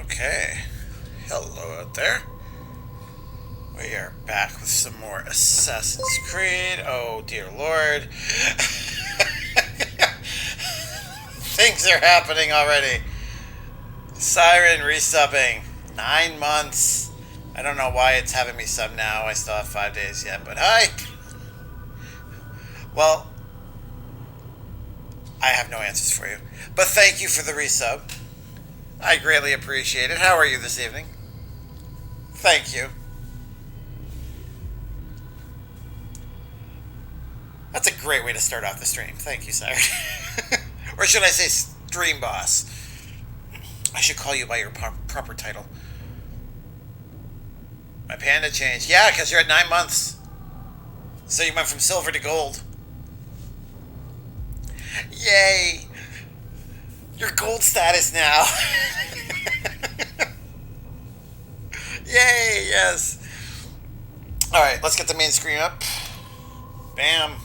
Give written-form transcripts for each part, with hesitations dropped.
Okay. Hello out there. We are back with some more Assassin's Creed. Oh dear lord. Things are happening already. Siren resubbing. 9 months. I don't know why it's having me sub now. I still have 5 days yet, but hi. Well, I have no answers for you. But thank you for the resub. I greatly appreciate it. How are you this evening? Thank you. That's a great way to start off the stream. Thank you, sire. Or should I say stream boss? I should call you by your proper title. My panda changed. Yeah, because you're at 9 months. So you went from silver to gold. Yay! You're gold status now. Yay, yes. Alright, let's get the main screen up. Bam.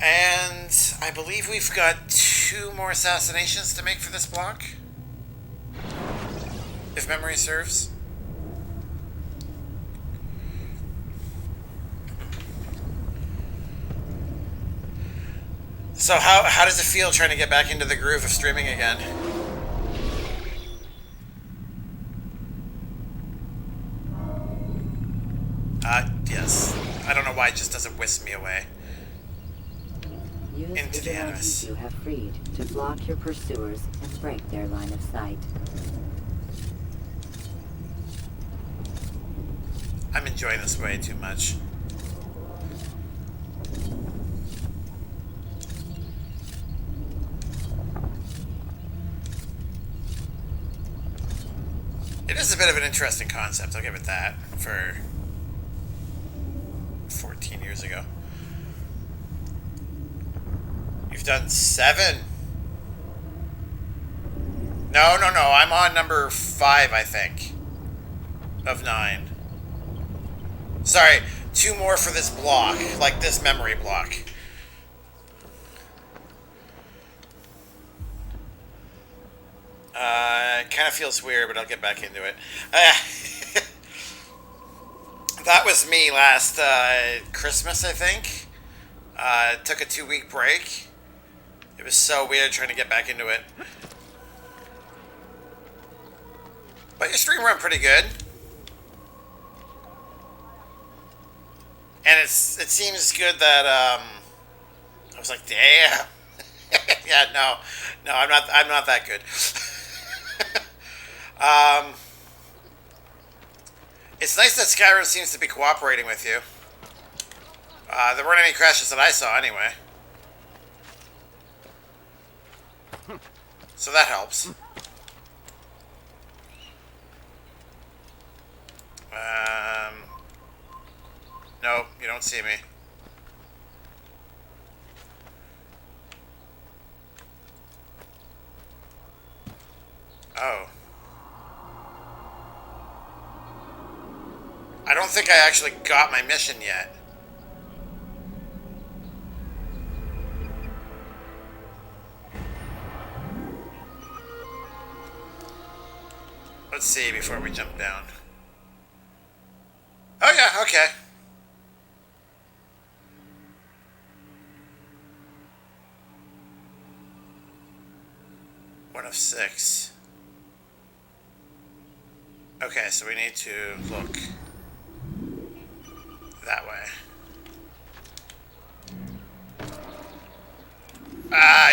And I believe we've got 2 more assassinations to make for this block, if memory serves. So how does it feel trying to get back into the groove of streaming again? Yes. I don't know why it just doesn't whisk me away. Use Into the enemies you have freed to block your pursuers and break their line of sight. I'm enjoying this way too much. It is a bit of an interesting concept, I'll give it that, for 14 years ago. You've done 7? No, I'm on number 5, I think, of 9. Sorry, 2 more for this block, like this memory block. It kind of feels weird, but I'll get back into it. That was me last Christmas, I think. Took a 2-week break. It was so weird trying to get back into it. But your stream run pretty good. And it seems good that I was like, damn. Yeah, no, I'm not that good. It's nice that Skyrim seems to be cooperating with you. There weren't any crashes that I saw anyway. So that helps. Nope, you don't see me. Oh. I don't think I actually got my mission yet. Let's see before we jump down. Oh yeah, okay. One of 6. Okay, so we need to look that way.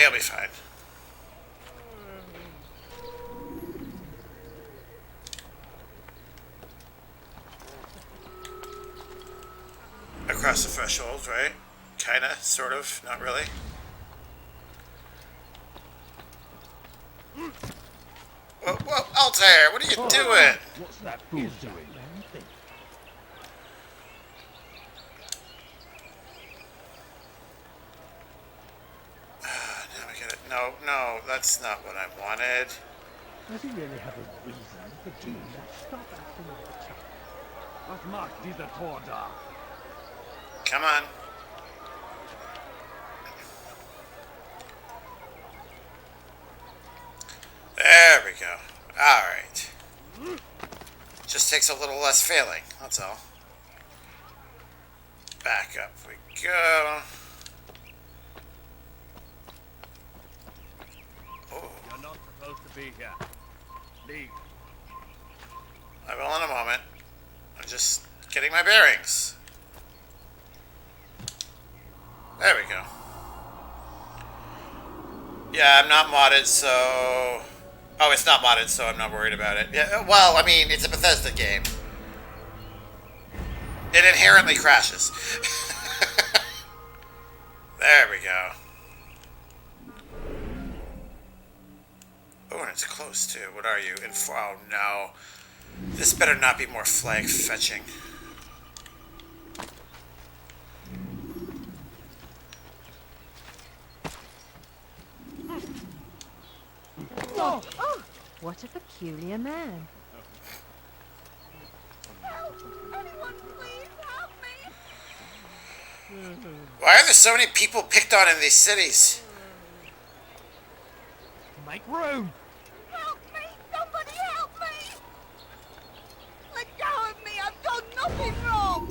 You'll be fine. Across the threshold, right? Kinda, sort of, not really. Whoa, Altair, what are you doing? What's that fool doing? Now we get it. No, that's not what I wanted. Does he really have a reason for doing that? Stop acting like a child. Was macht dieser Tor da? Come on. takes a little less failing. That's all. Back up we go. Oh. You're not supposed to be here. Leave. I will in a moment. I'm just getting my bearings. There we go. Yeah, I'm not modded, so... Oh, it's not modded, so I'm not worried about it. Yeah, well, I mean, it's a Bethesda game. It inherently crashes. There we go. Oh, and it's close, too. What are you? Oh, no. This better not be more flag fetching. Oh, what a peculiar man. Help! Anyone please help me! Why are there so many people picked on in these cities? Make room. Help me! Somebody help me! Let go of me! I've done nothing wrong!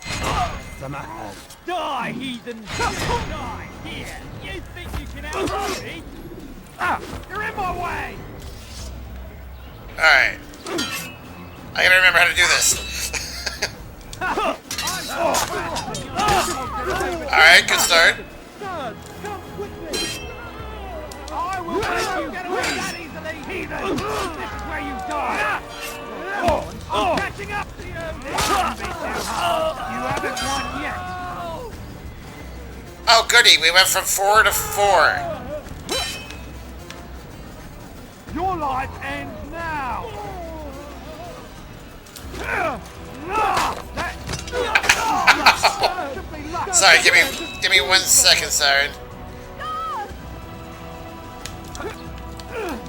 What's the matter? Die, heathen! Die! Here! You think you can outrun me? Ah! You're in my way! Alright. I gotta remember how to do this. Alright, good start. Come quickly! I will make you get away that easily, heathen! This is where you die! I'm catching up to you! This shouldn't be too hard. You haven't won yet! Oh, goody. We went from 4 to 4. Your life ends now! Sorry, give me 1 second, Siren.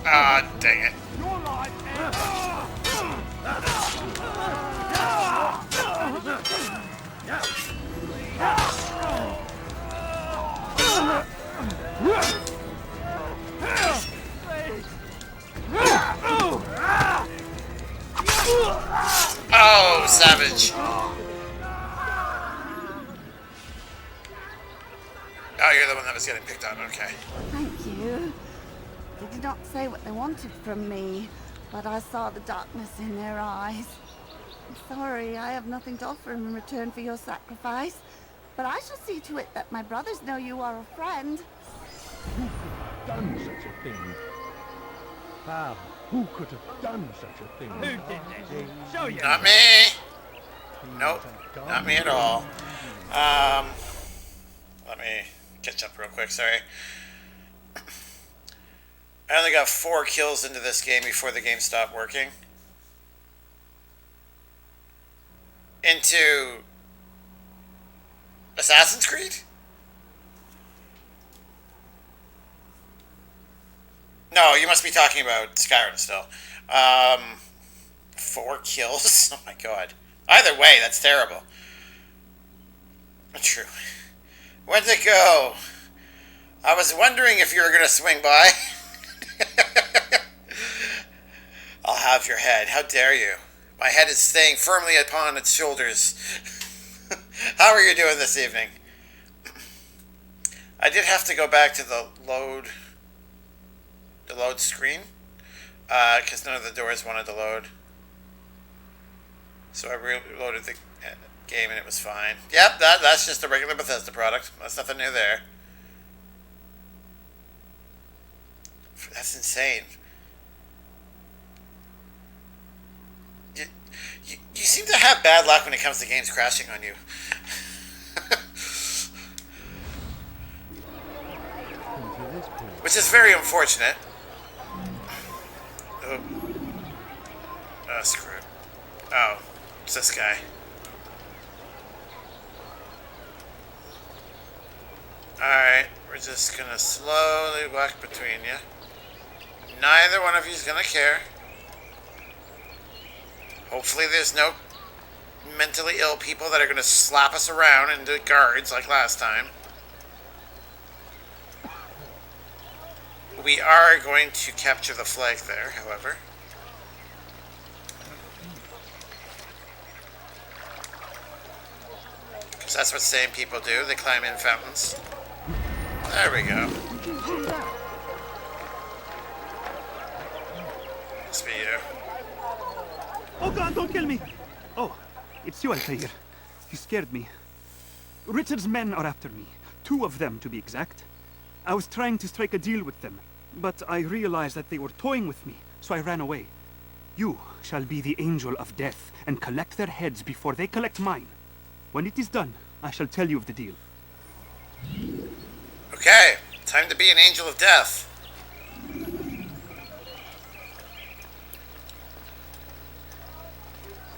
Ah, dang it. Your life ends. Oh, savage. Oh, you're the one that was getting picked on. Okay. Thank you. They did not say what they wanted from me, but I saw the darkness in their eyes. I'm sorry, I have nothing to offer in return for your sacrifice, but I shall see to it that my brothers know you are a friend. Done such a thing. How? Who could have done such a thing? Who did this? Show you. Not me. Nope. Not me at all. Let me catch up real quick. Sorry. I only got 4 kills into this game before the game stopped working. Into Assassin's Creed? No, you must be talking about Skyrim still. 4 kills? Oh my god. Either way, that's terrible. True. Where'd it go? I was wondering if you were going to swing by. I'll have your head. How dare you? My head is staying firmly upon its shoulders. How are you doing this evening? I did have to go back to the load screen, because none of the doors wanted to load. So I reloaded the game and it was fine. Yep, that's just a regular Bethesda product. That's nothing new there. That's insane. You seem to have bad luck when it comes to games crashing on you. Which is very unfortunate. Oh, screw it. Oh, it's this guy. Alright, we're just gonna slowly walk between you. Neither one of you is gonna care. Hopefully there's no mentally ill people that are gonna slap us around into guards like last time. We are going to capture the flag there, however. 'Cause that's what sane people do. They climb in fountains. There we go. Must be you. Oh God, don't kill me! Oh, it's you, Altair. You scared me. Richard's men are after me. 2 of them, to be exact. I was trying to strike a deal with them, but I realized that they were toying with me, so I ran away. You shall be the angel of death and collect their heads before they collect mine. When it is done, I shall tell you of the deal. Okay, time to be an angel of death.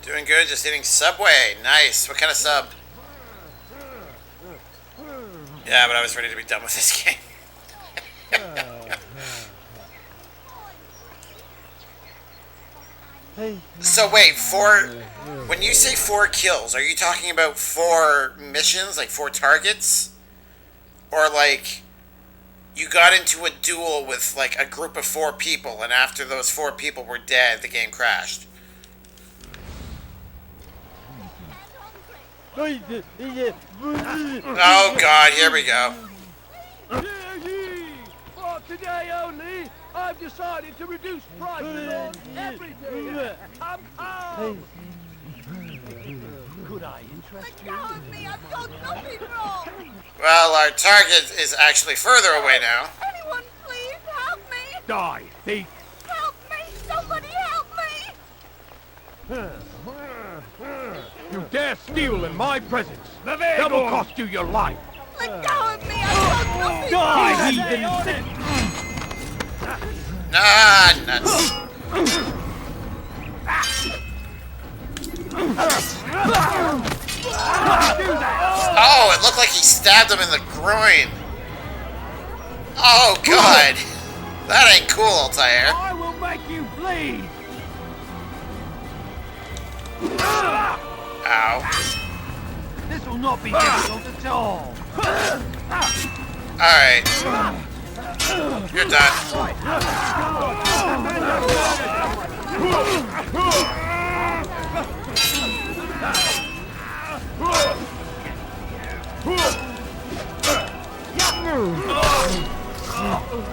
Doing good, just eating Subway. Nice. What kind of sub? Yeah, but I was ready to be done with this game. So wait, when you say 4 kills, are you talking about 4 missions, like 4 targets? Or like, you got into a duel with like a group of 4 people, and after those 4 people were dead, the game crashed? Oh God, here we go. For today only, I've decided to reduce prices on everything. Come. Could I interest you? Let go of me! I've done nothing wrong! Well, our target is actually further away now. Anyone please help me! Die, thief! Help me! Somebody help me! You dare steal in my presence! That will cost you your life! Let go of me! I've done nothing Die, wrong! heathen! Ah, nuts. Oh, it looked like he stabbed him in the groin. Oh, God. That ain't cool, Altair. I will make you bleed! Ow. This will not be difficult at all! Alright. You're done.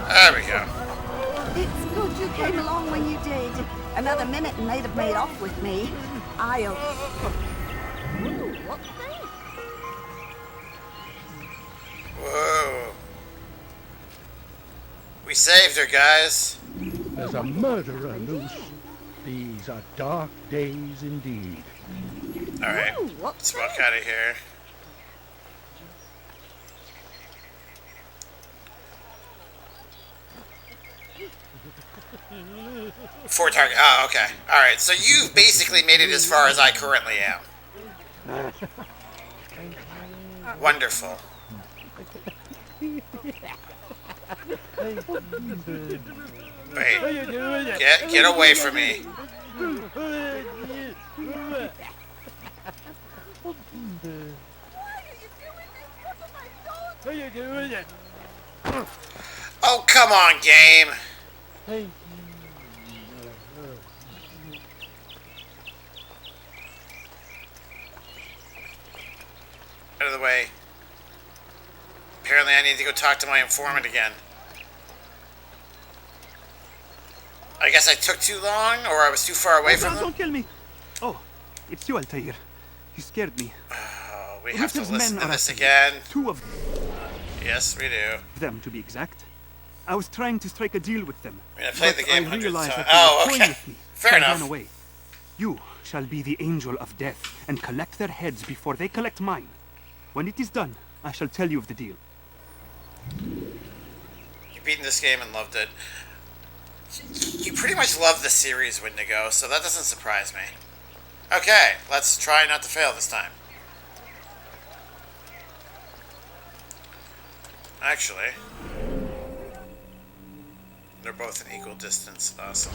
There we go. It's good you came along when you did. Another minute and they'd have made off with me. I'll... Ooh, what's this? Whoa. We saved her, guys. There's a murderer loose. These are dark days indeed. Alright. Ooh, what's Let's walk this? out of here. Four target. Oh, okay. Alright, so you've basically made it as far as I currently am. Wonderful. Wait. Get away from me. Oh, come on, game. Out of the way. Apparently I need to go talk to my informant again. I guess I took too long, or I was too far away from them? Don't kill me! Oh, it's you, Altair. You scared me. Oh, we have to Richard's listen men to are this after me. again. 2 of Yes, we do. them, to be exact. I was trying to strike a deal with them. I mean, I played but the game I hundreds of realized times. that they Oh, were toying okay. with me, Fair so I enough. ran away. You shall be the angel of death and collect their heads before they collect mine. When it is done, I shall tell you of the deal. You've beaten this game and loved it. You pretty much love the series, Wendigo, so that doesn't surprise me. Okay, let's try not to fail this time. Actually, they're both an equal distance. Awesome.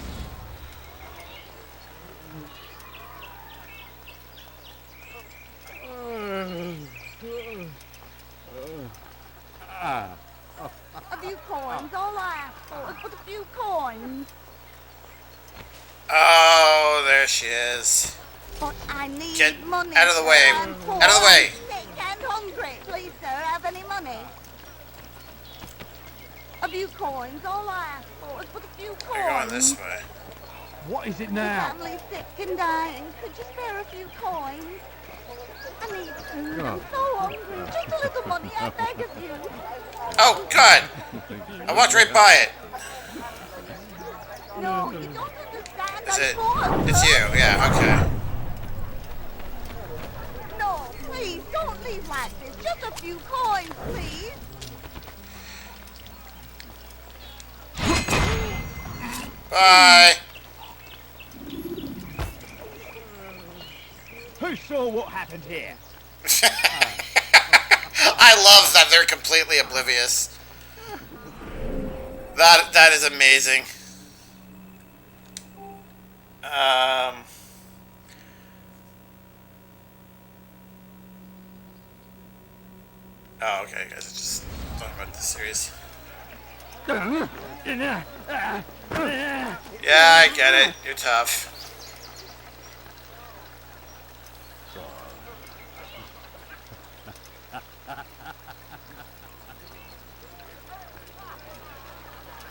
A few coins, all I ask for is but a few coins. Oh, there she is. But I need Get money. out of the way. I'm poor. Out of the way. They can't hungry. Please, sir, have any money? A few coins. All I ask for is but a few coins. You're going this way. What is it The now? family's sick and dying. Could you spare a few coins? I need food. I'm so hungry. Just a little money, I beg of you. Oh, God! I walked right by it. No, you don't understand. Is I'm it? poor, It's sir. you, yeah, okay. No, please, don't leave like this. Just a few coins, please. Bye! Who saw what happened here? I love that they're completely oblivious. That is amazing. Oh, okay, guys, it's just talking about the series. Yeah, I get it. You're tough.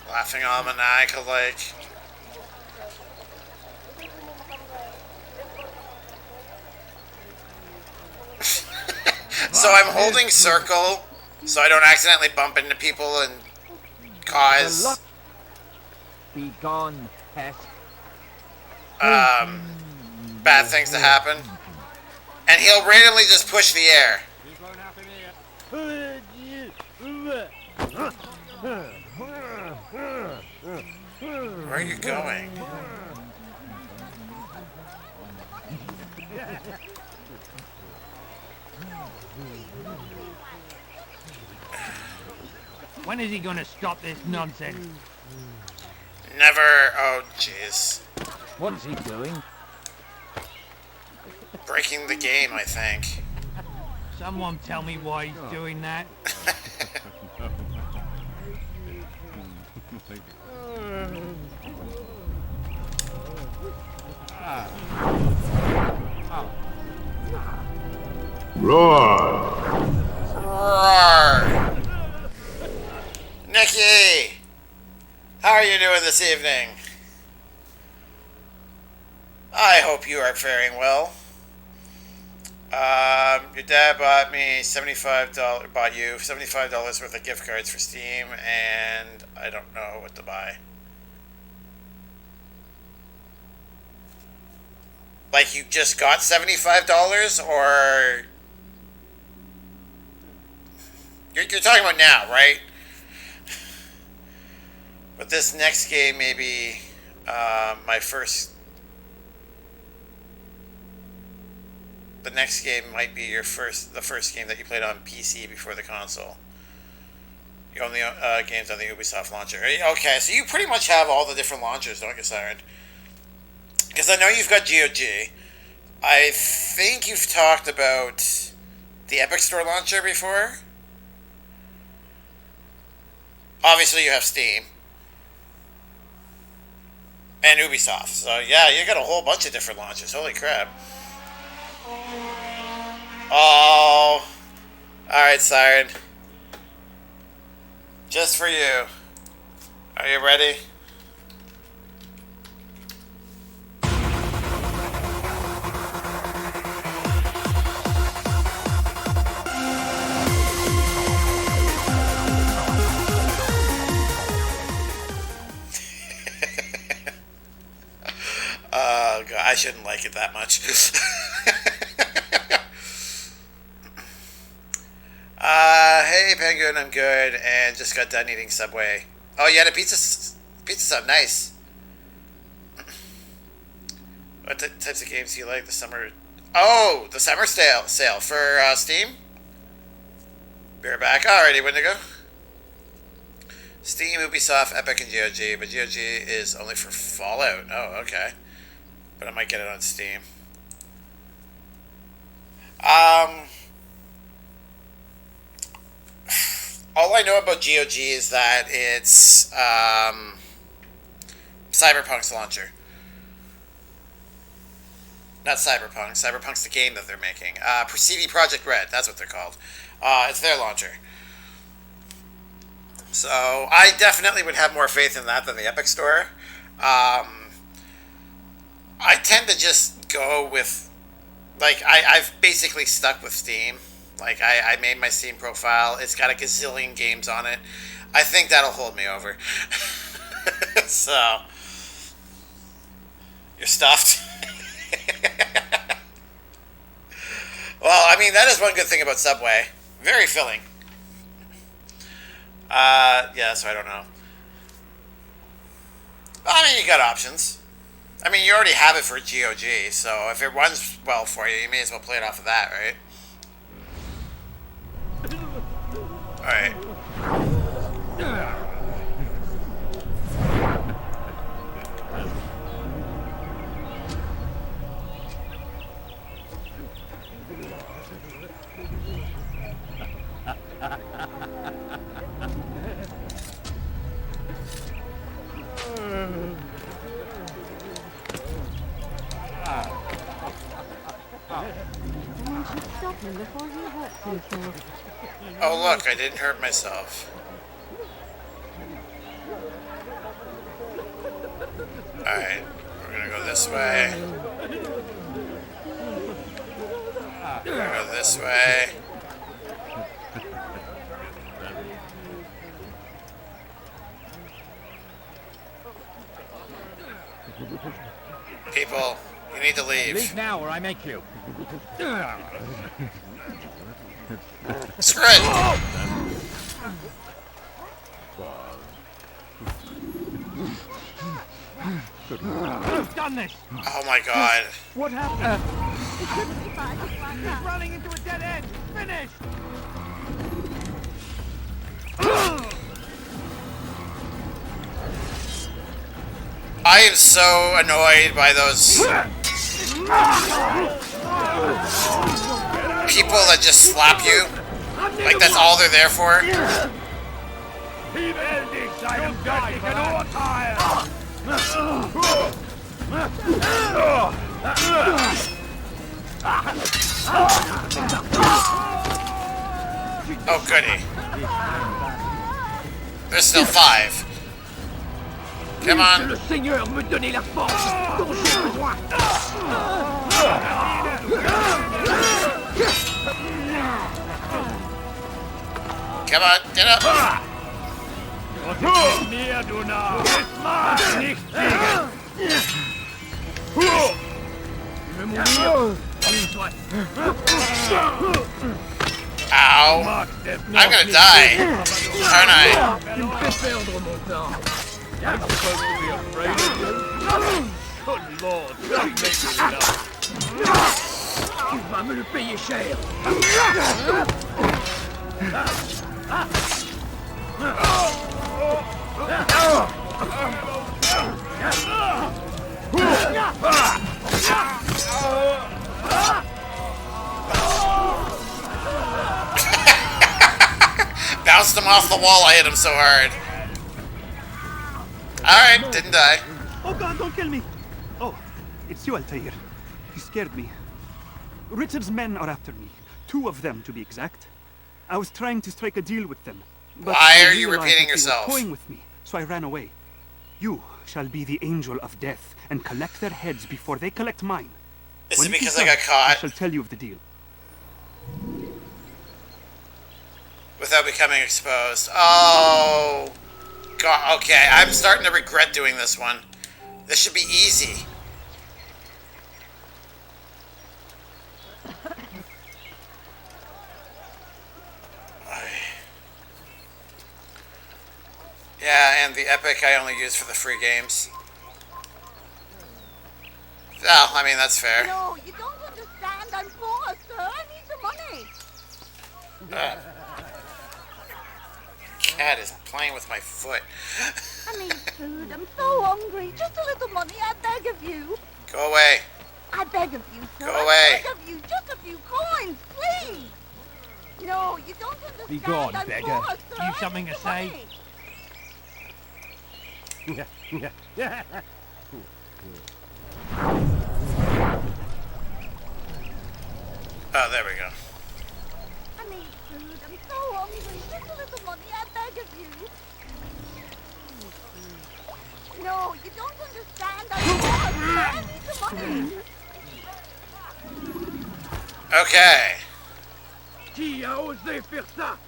Laughing all maniacal like. So I'm holding circle so I don't accidentally bump into people and cause Be gone, pest. bad things to happen. And he'll randomly just push the air. Where are you going? When is he gonna stop this nonsense? Never. Oh, jeez. What is he doing? Breaking the game, I think. Someone tell me why he's doing that. Roar! Nikki! How are you doing this evening? I hope you are faring well. Your dad bought me bought you $75 worth of gift cards for Steam, and I don't know what to buy. Like, you just got $75, or you're talking about now, right? But this next game may be the next game might be the first game that you played on PC before the console. You own the games on the Ubisoft launcher. Okay, so you pretty much have all the different launchers, don't you, Siren? Because I know you've got GOG. I think you've talked about the Epic Store launcher before. Obviously, you have Steam. And Ubisoft. So, yeah, you got a whole bunch of different launchers. Holy crap. Oh. Alright, Siren. Just for you. Are you ready? Oh, God, I shouldn't like it that much. Hey, Penguin, I'm good, and just got done eating Subway. Oh, you had a pizza sub, nice. What types of games do you like? The summer... Oh, the summer sale for Steam? Bear back. Alrighty, when to go? Steam, Ubisoft, Epic, and GOG, but GOG is only for Fallout. Oh, okay. But I might get it on Steam. All I know about GOG is that it's Cyberpunk's launcher. Not Cyberpunk. Cyberpunk's the game that they're making. CD Project Red. That's what they're called. It's their launcher. So I definitely would have more faith in that than the Epic Store. I tend to just go with, like, I've basically stuck with Steam. Like, I made my Steam profile. It's got a gazillion games on it. I think that'll hold me over. So, you're stuffed. Well, I mean, that is one good thing about Subway. Very filling. Yeah, so I don't know. I mean, you got options. I mean, you already have it for GOG, so if it runs well for you, you may as well play it off of that, right? Alright. Someone should stop him before he hurts himself. Oh, look, I didn't hurt myself. Alright, we're gonna go this way. We're gonna go this way. People, you need to leave. Leave now or I make you. Screw it! Who's done this? Oh my god. What happened? He's running into a dead end. Finished. I am so annoyed by those people that just slap you. Like that's all they're there for. Oh goody. There's still 5. Come on. Le Seigneur me donnait la force dont j'ai besoin. Come on, get up. Mir, du Narr. Es mag nicht liegen. Ow. I'm gonna die. Aren't I? Tu me fais perdre mon temps. I'm supposed to be afraid of you. Good Lord, don't make me laugh. Tu vas me le payer cher. Bounced him off the wall, I hit him so hard. Alright, didn't die. Oh God, don't kill me! Oh, it's you, Altair. You scared me. Richard's men are after me. 2 of them, to be exact. I was trying to strike a deal with them. But Why I are you realized repeating that they were yourself? toying with me, so I ran away. You shall be the angel of death and collect their heads before they collect mine. Is When it it is because I done, got caught I shall tell you of the deal. without becoming exposed? Oh. God, okay, I'm starting to regret doing this one. This should be easy. Yeah, and the Epic I only use for the free games. Well, I mean, that's fair. No, you don't understand. I'm poor, sir. I need the money. Cat is playing with my foot. I need food. I'm so hungry. Just a little money, I beg of you. Go away. I beg of you, sir. Go away. I beg of you. Just a few coins, please. No, you don't understand. Be gone, I'm beggar. poor, sir. You something I to need the say? money. Oh, there we go. I need food. I'm so hungry. Just a little money, I beg of you. No, you don't understand. I need the money. Okay. Qui a osé faire ça?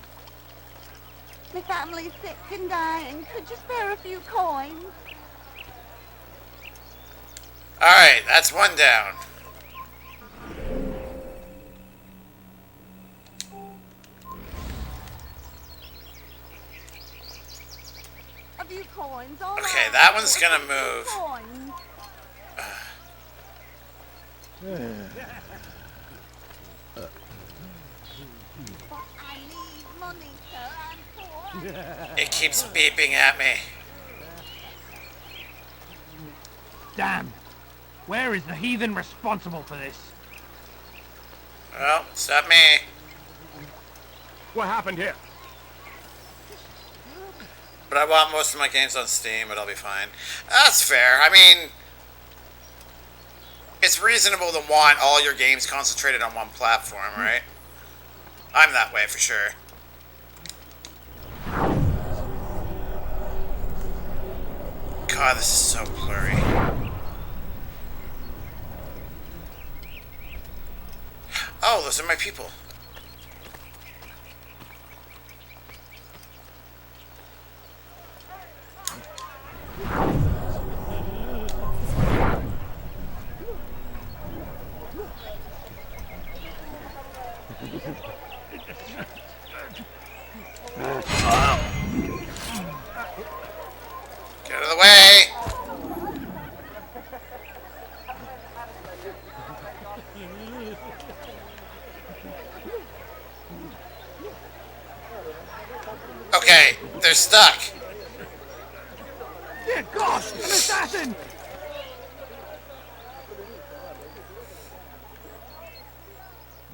My family's sick and dying. Could you spare a few coins? Alright, that's one down. A few coins, all Okay, right. that one's gonna move. Coins. But I need money, sir. I'm poor. It keeps beeping at me. Damn. Where is the heathen responsible for this? Well, it's not me. What happened here? But I want most of my games on Steam, but I'll be fine. That's fair. I mean, it's reasonable to want all your games concentrated on one platform, right? I'm that way for sure. God, this is so blurry. Oh, those are my people. Get out of the way! Okay, they're stuck. Dear gosh, an assassin!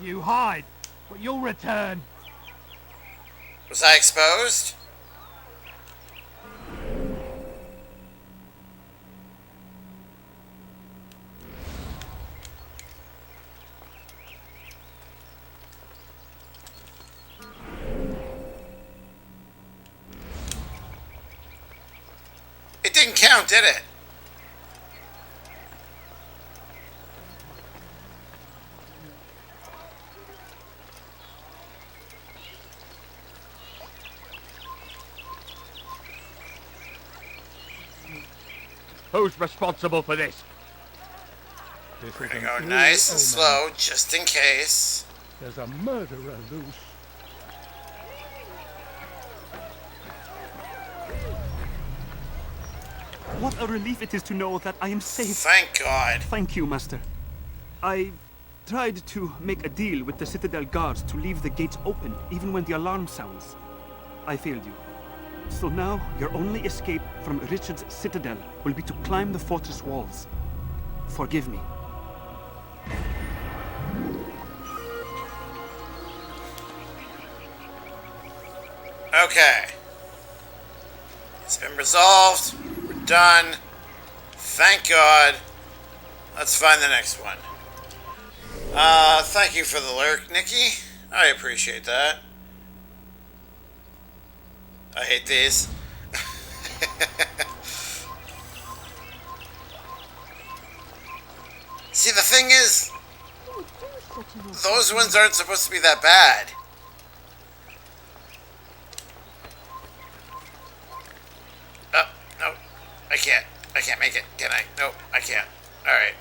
You hide, but you'll return. Was I exposed? It didn't count, did it? Who's responsible for this? We're gonna go nice and slow, just in case. There's a murderer loose. What a relief it is to know that I am safe. Thank God. Thank you, Master. I tried to make a deal with the Citadel guards to leave the gates open, even when the alarm sounds. I failed you. So now, your only escape from Richard's Citadel will be to climb the fortress walls. Forgive me. Okay. It's been resolved. We're done. Thank God. Let's find the next one. Thank you for the lurk, Nikki. I appreciate that. I hate these. See, the thing is, those ones aren't supposed to be that bad. Oh, no. I can't. I can't make it, can I? Nope, I can't. Alright.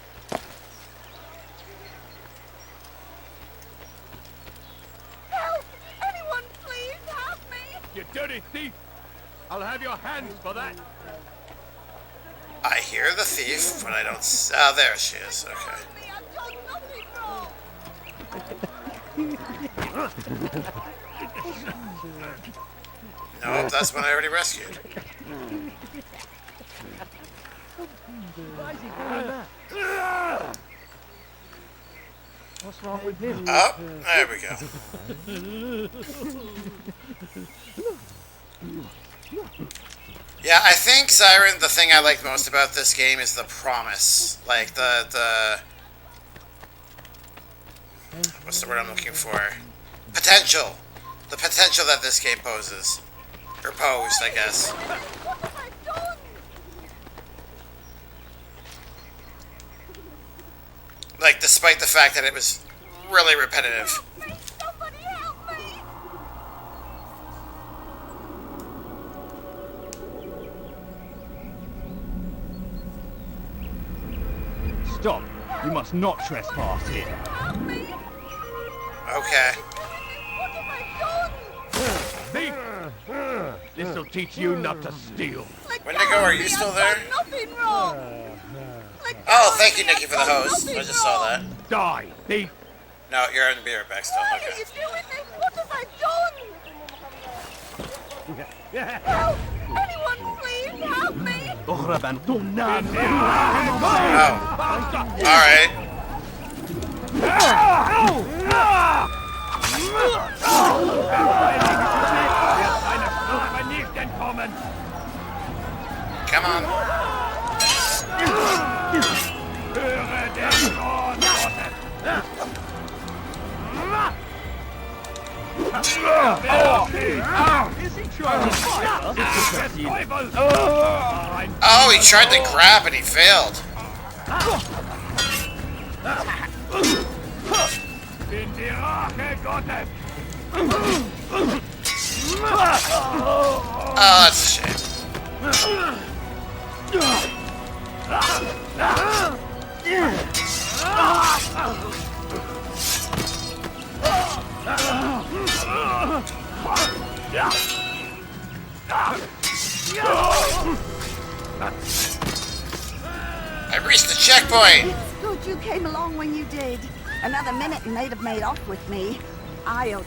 Help! Anyone, please help me! You dirty thief! I'll have your hands for that. I hear the thief, but I don't oh, there she is. Okay. Help me! I've done nothing wrong! Nope, that's one I already rescued. What's wrong with this? Oh, there we go. Yeah, I think, Siren, the thing I like most about this game is the promise. Like, what's the word I'm looking for? Potential. The potential that this game poses. Or posed, I guess. What have I done? Like, despite the fact that it was really repetitive. Please, somebody help me! Stop. You must not trespass here. Help me! Okay. What have I done? This'll teach you not to steal. Wendigo, are you still there? I've done nothing wrong. Oh, thank you, Nikki, for the host. I just saw that. Die, thief. No, you're in beer back still. Why are Okay. you doing this? What have I done? Help! Anyone, please help me! Oh. Alright. Come on. Is he trying to fight us? Oh, he tried to grab and he failed. Oh, that's a shame. I reached the checkpoint. It's good you came along when you did. Another minute and they'd have made off with me. I'll...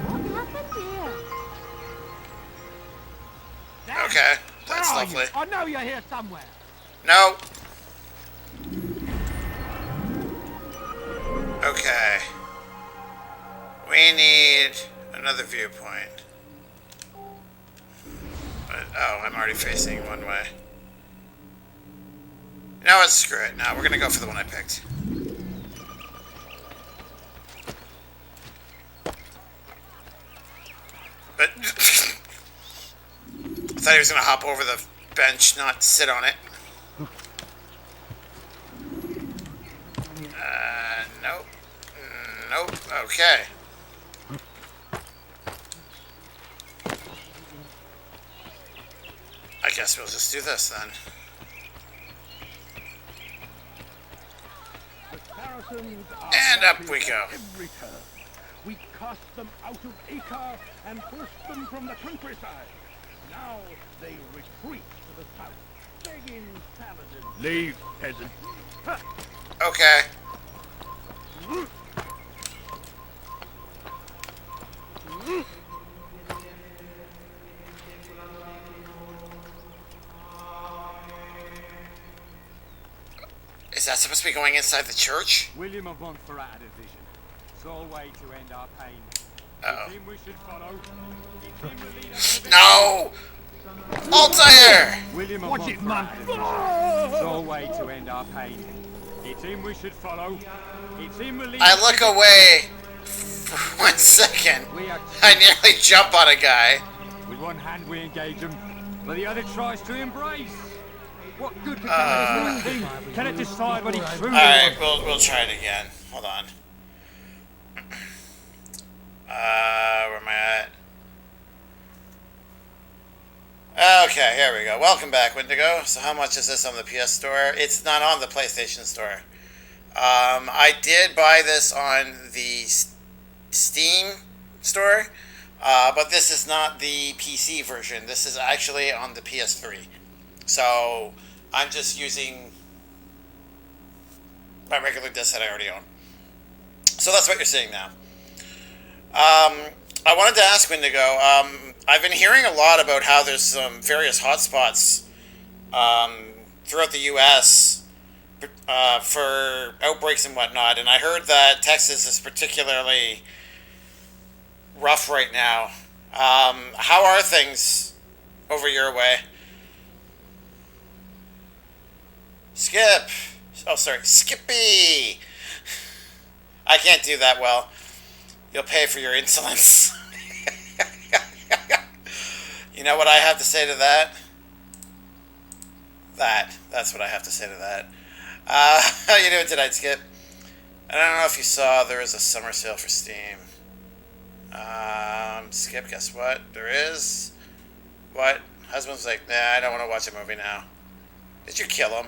What happened here? Okay, Where that's are lovely. you? I know you're here somewhere. No. Okay. We need another viewpoint. But, oh, I'm already facing one way. You know what? Screw it. No, we're gonna go for the one I picked. But I thought he was gonna hop over the bench, not sit on it. Nope. Nope. Okay. I guess we'll just do this then. And up we go. Every turn. We cast them out of Acre and forced them from the countryside. Now they retreat to the south, begging Saladin. Leave, peasant. Okay. Is that supposed to be going inside the church? William of Montferrat had a vision. Sole way to end our pain. Uh-oh. The team we should follow. The team will lead us to the No! Altair! William of Watch it, man. Montferrat had a vision. Sole way to end our pain. The team we should follow. The team will lead I us look to the- away for 1 second. We are I nearly jump on a guy. With one hand we engage him, but the other tries to embrace. What good can come of this team? Can it decide what he truly Alright, wants? we'll try it again. Hold on. Where am I at? Okay, here we go. Welcome back, Wendigo. So how much is this on the PS Store? It's not on the PlayStation Store. I did buy this on the Steam Store, but this is not the PC version. This is actually on the PS3. So I'm just using my regular disc that I already own. So that's what you're seeing now. I wanted to ask Wendigo, I've been hearing a lot about how there's some various hotspots throughout the U.S. For outbreaks and whatnot, and I heard that Texas is particularly rough right now. How are things over your way? Skip! Oh, sorry, Skippy! I can't do that well. You'll pay for your insolence. You know what I have to say to that? That's what I have to say to that. How you doing tonight, Skip? I don't know if you saw, there is a summer sale for Steam. Skip, guess what? There is. What? Husband's like, nah, I don't want to watch a movie now. Did you kill him?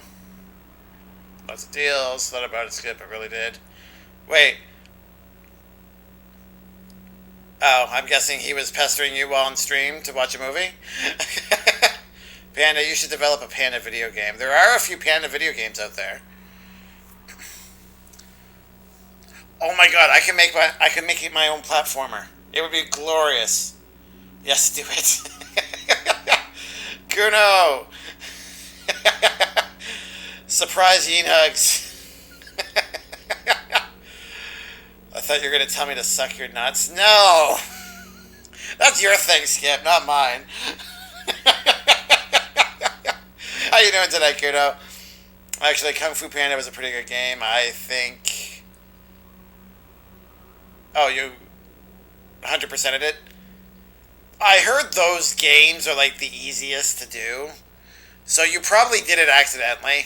Lots of deals. Thought about it, Skip. I really did. Wait. Oh, I'm guessing he was pestering you while on stream to watch a movie? Panda, you should develop a Panda video game. There are a few Panda video games out there. Oh my god, I can make it my own platformer. It would be glorious. Yes, do it. Kuno! Surprise Yeen hugs. I thought you were going to tell me to suck your nuts. No! That's your thing, Skip, not mine. How you doing today, Kuno? Actually, Kung Fu Panda was a pretty good game. I think... Oh, you 100%ed it? I heard those games are like the easiest to do. So you probably did it accidentally.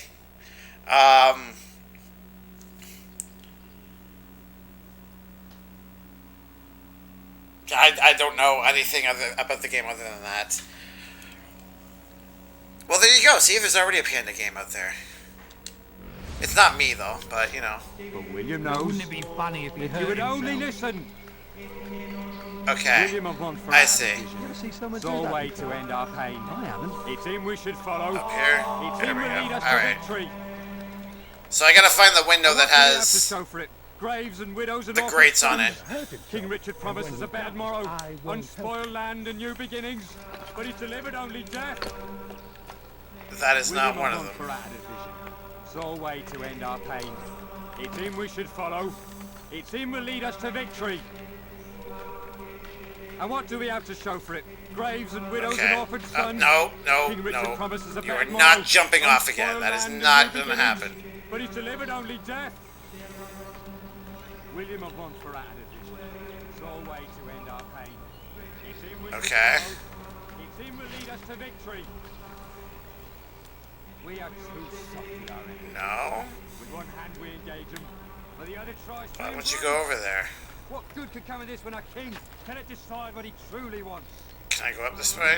I don't know anything about the game other than that. Well, there you go. See, there's already a Panda game out there. It's not me, though, but, you know. But William knows. Wouldn't it be funny if If you would only listen. Okay. William have gone for I our see. decision. It's all way to end our pain. I haven't. It's him we should follow. Up here. It's There him we will go. lead us All to right. victory. So I gotta find the window that What do we have to has show for it? Graves and widows and the orphans. grates on it. King Richard promises a bad morrow, unspoiled land and new beginnings, but he's delivered only death. That is not William one have of gone them. for our division. It's all way to end our pain. It's him we should follow. It's him will lead us to victory. And what do we have to show for it? Graves and widows and Okay. orphaned sons. No, King Richard no. promises a You are bad not morrow, jumping off again. unspoiled That is land and not new gonna beginnings, happen. But he's delivered only death. William have won for our division. It's all way to end our pain. It's him we should Okay. follow. It's him will lead us to victory. We are too soft with our enemies. No. With one hand we engage them, but the other tries to Why won't you embrace. go over there? What good could come of this when our king cannot decide what he truly wants? Can I go up this way?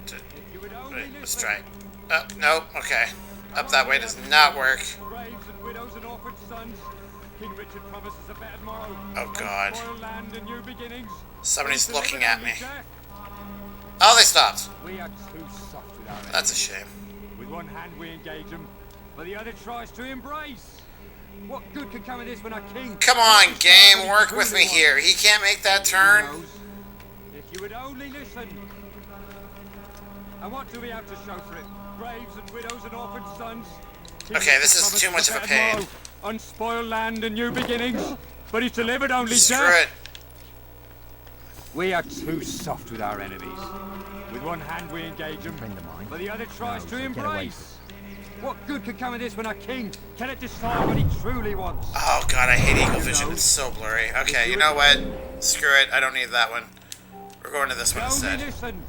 If you would only Let's listen. try. No. Okay. Up that way does not work. Graves and widows and orphaned sons. King Richard promises a bad morrow. Oh, God. Unspoiled land and new beginnings. Somebody's But he's looking delivered at me. only death. Oh, they stopped. We are too soft with our enemies. That's a shame. With one hand we engage them, but the other tries to embrace. What good could come of this when our king... Come on, cannot decide game. what he Work with truly me here. wants? He can't make that Who turn. knows? If you would only listen. And what do we have to show for it? Graves and widows and orphaned sons. King Okay, this Richard is too promises much of a bad pain. morrow, unspoiled land and new beginnings, but he's delivered only Screw death. it. We are too soft with our enemies. With one hand we engage them, Friend of mine. but the other tries to get away embrace. What good could come of this when our king cannot decide what he truly wants? Oh, God, I hate Eagle Vision. It's so blurry. Okay, you know what? Screw it. I don't need that one. We're going to this one Only instead. listen.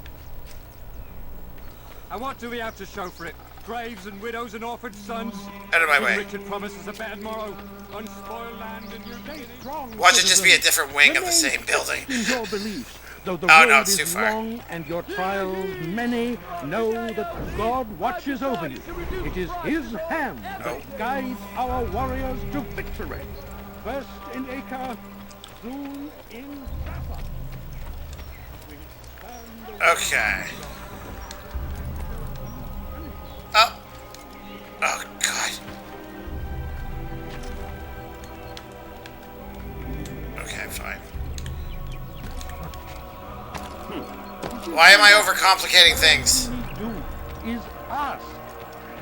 And what do we have to show for it? Graves and widows and orphaned sons. Out of my King way. Richard promises a bad morrow, unspoiled land and new beginnings. Watch it just be a different wing of the same building. In your beliefs, though the Oh, no, road it's too is far. long and your trials many, know that God watches over you. It is His hand that guides our warriors to victory. First in Acre, soon in Jaffa. We turn the Okay. Oh. Oh, God. Okay, fine. Why am I overcomplicating things? we do is ask.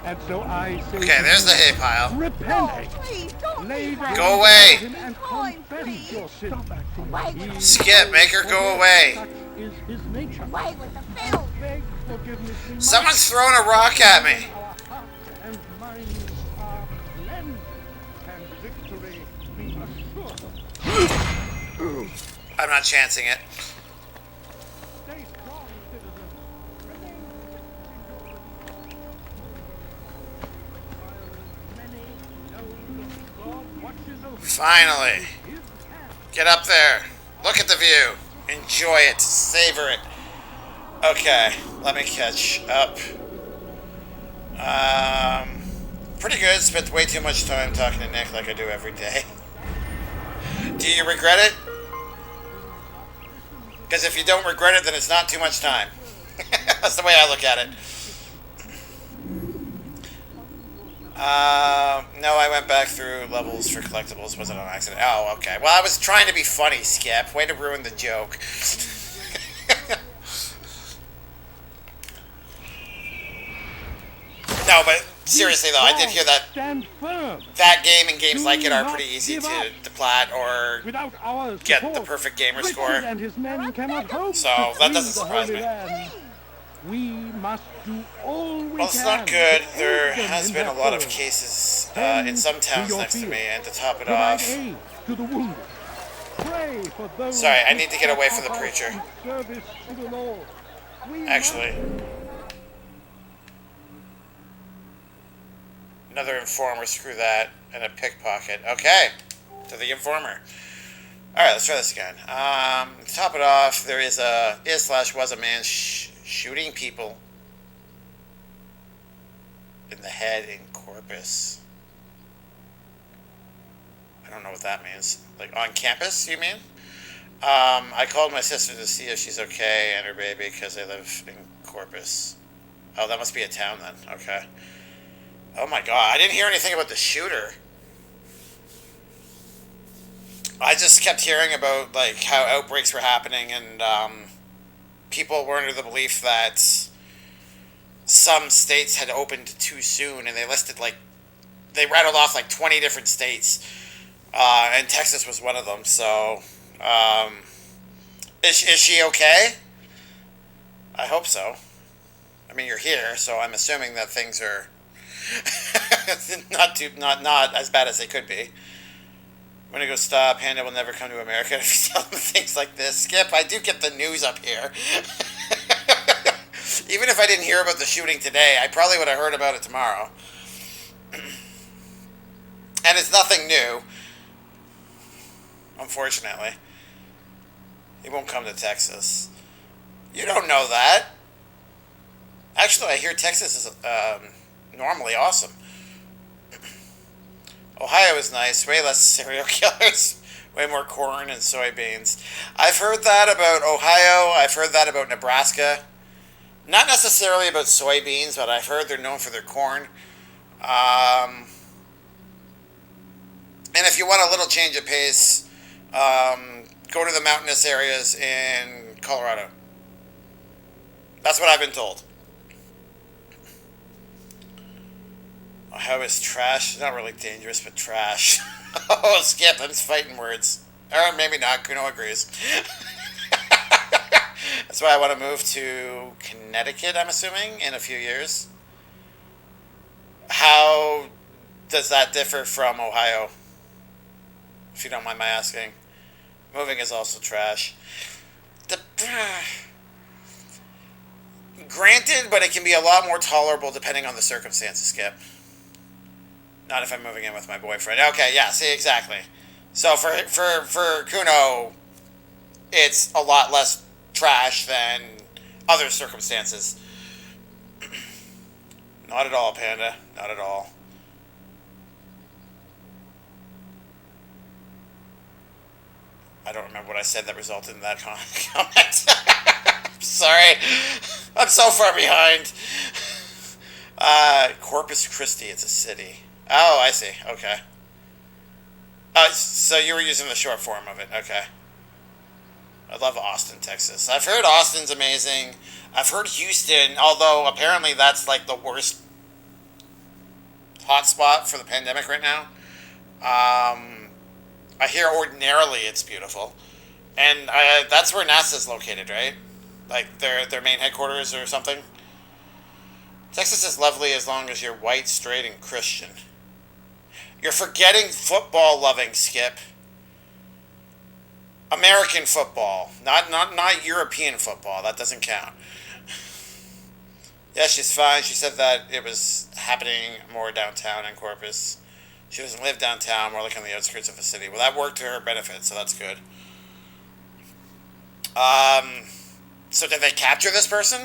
And so I say Okay, to there's the you, hay pile. repent. Please, don't Lay do that. Go away. down and Fine, confess please. your sin. Away with the, Skip, make her go away. Such is His nature. away with the filth. Beg forgiveness. We must. Someone's throwing a rock at me. Our hearts and minds are cleansed, and victory be assured. I'm not chancing it. Stay strong, citizens. Remain many know that God watches over Finally. his hand. Get up there. Look at the view. Enjoy it. Savor it. Okay, let me catch up. Pretty good. Spent way too much time talking to Nick like I do every day. Do you regret it? Because if you don't regret it, then it's not too much time. That's the way I look at it. No, I went back through levels for collectibles. Was it on accident? Oh, okay. Well, I was trying to be funny, Skip. Way to ruin the joke. No, but seriously though, I did hear that Stand firm. that game and games like it are pretty easy to plat or Without our get the support, perfect gamer Richard score. and his men cannot hope So, to that free doesn't the surprise Holy me. Land. We must do all we Well, it's can. not good. to There aid them has in been a their lot of cause. cases Tend in some to towns your next to field. me, and to top it Provide off, aid to the wounded. Pray for those sorry, I who need to get away from the sacrifice preacher. in service to the Lord. We Actually, another informer. Screw that, and a pickpocket. Okay, to the informer. All right, let's try this again. To top it off, there is was a man shooting people in the head in Corpus. I don't know what that means. Like on campus, you mean? I called my sister to see if she's okay and her baby because they live in Corpus. Oh, that must be a town then. Okay. Oh my god, I didn't hear anything about the shooter. I just kept hearing about like how outbreaks were happening and people were under the belief that some states had opened too soon, and they rattled off like 20 different states, and Texas was one of them. So, is she okay? I hope so. I mean, you're here, so I'm assuming that things are not as bad as they could be. I'm gonna go stop. Panda will never come to America if you tell them things like this. Skip, I do get the news up here. Even if I didn't hear about the shooting today, I probably would have heard about it tomorrow. And it's nothing new. Unfortunately. He won't come to Texas. You don't know that. Actually, I hear Texas is normally awesome. Ohio is nice. Way less serial killers. Way more corn and soybeans. I've heard that about Ohio. I've heard that about Nebraska. Not necessarily about soybeans, but I've heard they're known for their corn. And if you want a little change of pace, go to the mountainous areas in Colorado. That's what I've been told. Ohio is trash. Not really dangerous, but trash. Oh, Skip, I'm just fighting words. Or maybe not. Kuno agrees. That's why I want to move to Connecticut, I'm assuming, in a few years. How does that differ from Ohio? If you don't mind my asking. Moving is also trash. Granted, but it can be a lot more tolerable depending on the circumstances, Skip. Not if I'm moving in with my boyfriend. Okay, yeah, see, exactly. So for Kuno, it's a lot less trash than other circumstances. Not at all, Panda. Not at all. I don't remember what I said that resulted in that comment. Sorry. I'm so far behind. Corpus Christi, it's a city. Oh, I see. Okay. So you were using the short form of it. Okay. I love Austin, Texas. I've heard Austin's amazing. I've heard Houston, although apparently that's like the worst hotspot for the pandemic right now. I hear ordinarily it's beautiful. And that's where NASA's located, right? Like their main headquarters or something. Texas is lovely as long as you're white, straight, and Christian. You're forgetting football-loving, Skip. American football, not European football. That doesn't count. Yeah, she's fine. She said that it was happening more downtown in Corpus. She doesn't live downtown, more like on the outskirts of the city. Well, that worked to her benefit, so that's good. So did they capture this person?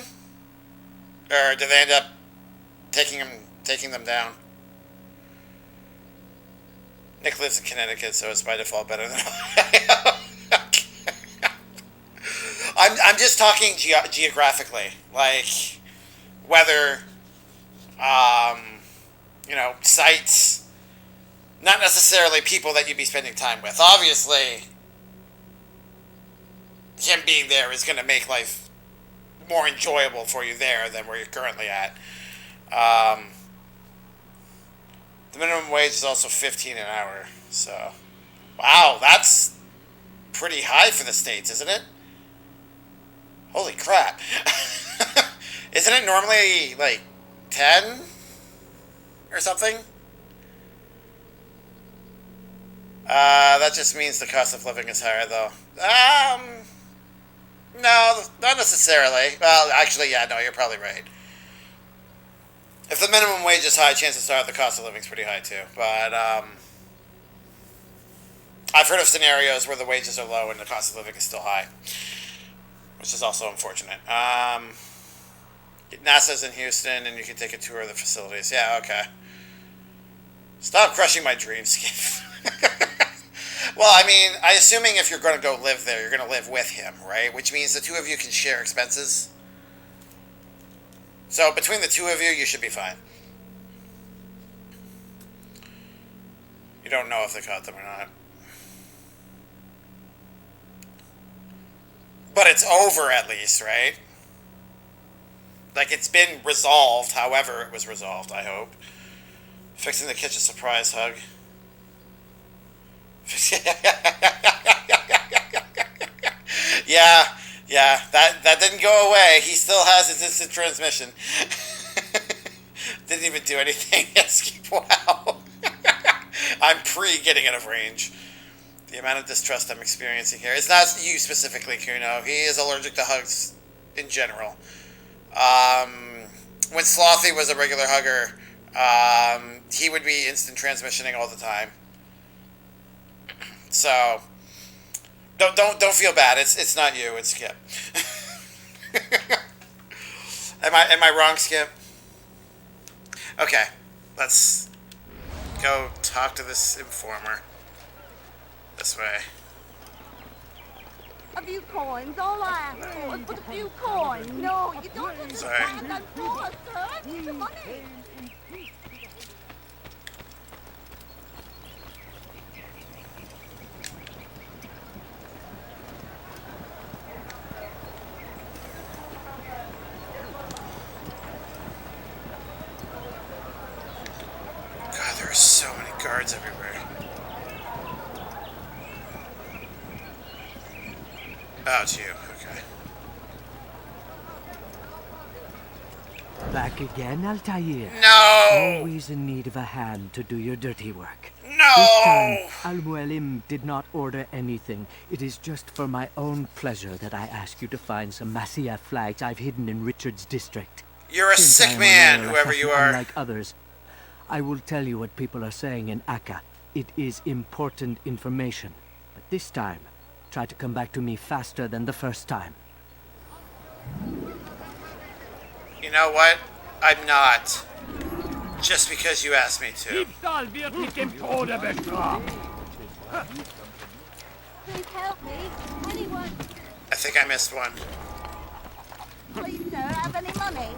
Or did they end up taking them down? Nick lives in Connecticut, so it's by default better than Ohio. I'm just talking geographically, like whether, sites, not necessarily people that you'd be spending time with. Obviously, him being there is going to make life more enjoyable for you there than where you're currently at. The minimum wage is also $15 an hour, so wow, that's pretty high for the States, isn't it? Holy crap. Isn't it normally like 10 or something? That just means the cost of living is higher, though. No, not necessarily. Well, actually, yeah, no, you're probably right. If the minimum wage is high, chances are the cost of living is pretty high, too. But, I've heard of scenarios where the wages are low and the cost of living is still high, which is also unfortunate. NASA's in Houston, and you can take a tour of the facilities. Yeah, okay. Stop crushing my dreams, Skip. Well, I mean, assuming if you're going to go live there, you're going to live with him, right? Which means the two of you can share expenses. So between the two of you, you should be fine. You don't know if they caught them or not. But it's over at least, right? Like, it's been resolved, however it was resolved, I hope. Fixing the kitchen surprise hug. Yeah, that didn't go away. He still has his instant transmission. Didn't even do anything. Wow. I'm getting out of range. The amount of distrust I'm experiencing here. It's not you specifically, Kuno. He is allergic to hugs in general. When Slothy was a regular hugger, he would be instant transmissioning all the time. So don't feel bad. It's not you. It's Skip. Am I wrong, Skip? Okay, let's go talk to this informer. This way. A few coins, all I ask for is but a few coins. No, you don't understand. I'm poor, sir. I need the money. God, there are so many guards everywhere. Oh, it's you. Okay. Back again, Altair. No! Always in need of a hand to do your dirty work. No! This time, Al-Mualim did not order anything. It is just for my own pleasure that I ask you to find some Masyaf flags I've hidden in Richard's district. You're a Since I sick am man, aware whoever you are. Unlike others, I will tell you what people are saying in Akka. It is important information. But this time, try to come back to me faster than the first time. You know what? I'm not. Just because you asked me to. Diebstahl wird mit dem Tode bestraft. Please help me. Anyone. I think I missed one. Please, sir, have any money?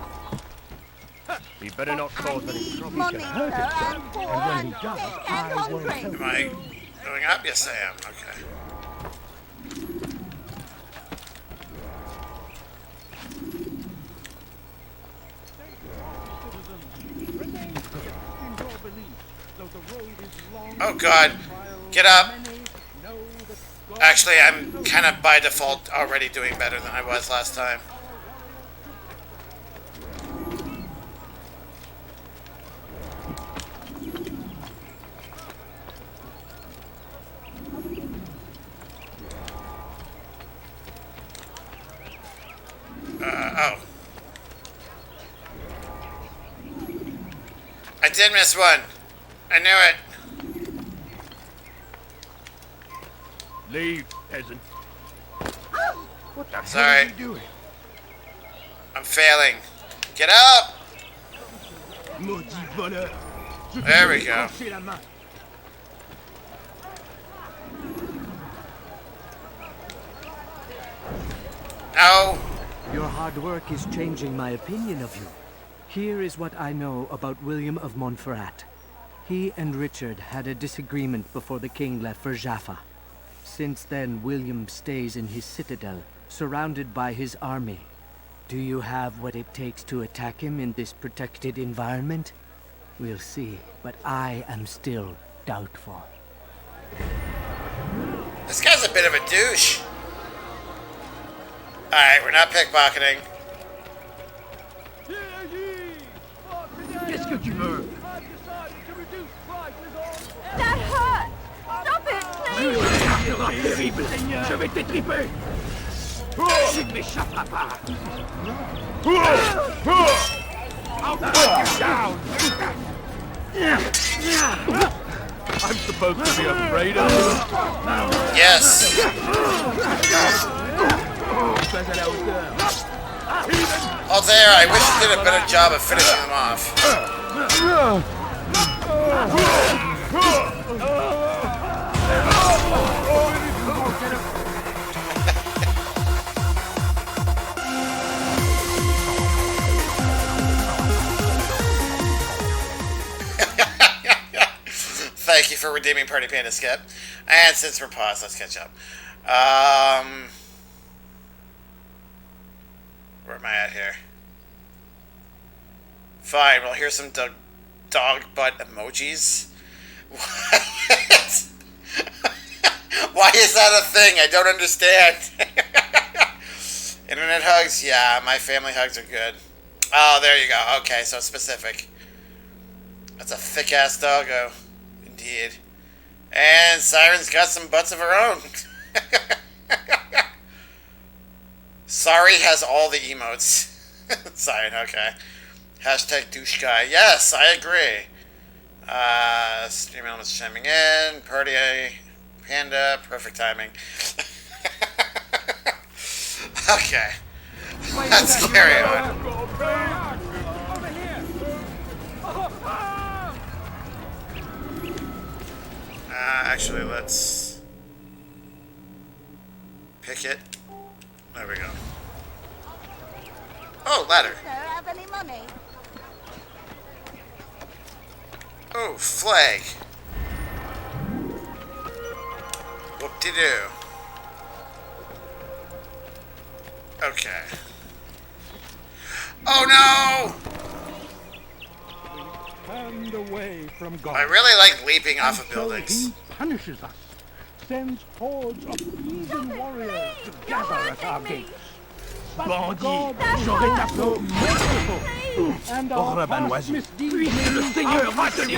He better not I cause any need trouble. money, sir. I'm poor and sick and hungry. Am I going up? Yes, I am. Okay. Oh God, get up. Actually, I'm kind of by default already doing better than I was last time. I did miss one. I knew it. Leave, peasant. What the hell Sorry. is he doing? I'm failing. Get up! Maudit voleur. There we go. No. Your hard work is changing my opinion of you. Here is what I know about William of Montferrat. He and Richard had a disagreement before the king left for Jaffa. Since then, William stays in his citadel, surrounded by his army. Do you have what it takes to attack him in this protected environment? We'll see, but I am still doubtful. This guy's a bit of a douche. Alright, we're not pickpocketing. Qu'est-ce que tu veux? That hurt! Stop it, please! Terrible, je vais t'étriper! Tu ne m'échapperas pas! I'll put you down! I'm supposed to be afraid of you? Yes. Altair, I wish you did a better job of finishing them off. Thank you for redeeming Party Panda Skip. And since we're paused, let's catch up. Where am I at here? Fine, well, here's some dog butt emojis. What? Why is that a thing? I don't understand. Internet hugs? Yeah, my family hugs are good. Oh, there you go. Okay, so specific. That's a thick-ass doggo. Indeed. And Siren's got some butts of her own. Sorry has all the emotes. Siren, okay. Hashtag douche guy. Yes, I agree. Stream elements chiming in. Party Panda. Perfect timing. Okay. Let's carry on. Actually, let's pick it. There we go. Oh, ladder. Don't have any money. Oh, flag. Whoop-de-doo. Okay. Oh no! Turned away from God. I really like leaping off of Until buildings. He punishes us, sends hordes of heathen warriors to gather at our gates. But God, j'aurais ta peau merciful. And our past misdeeds may be forgiven.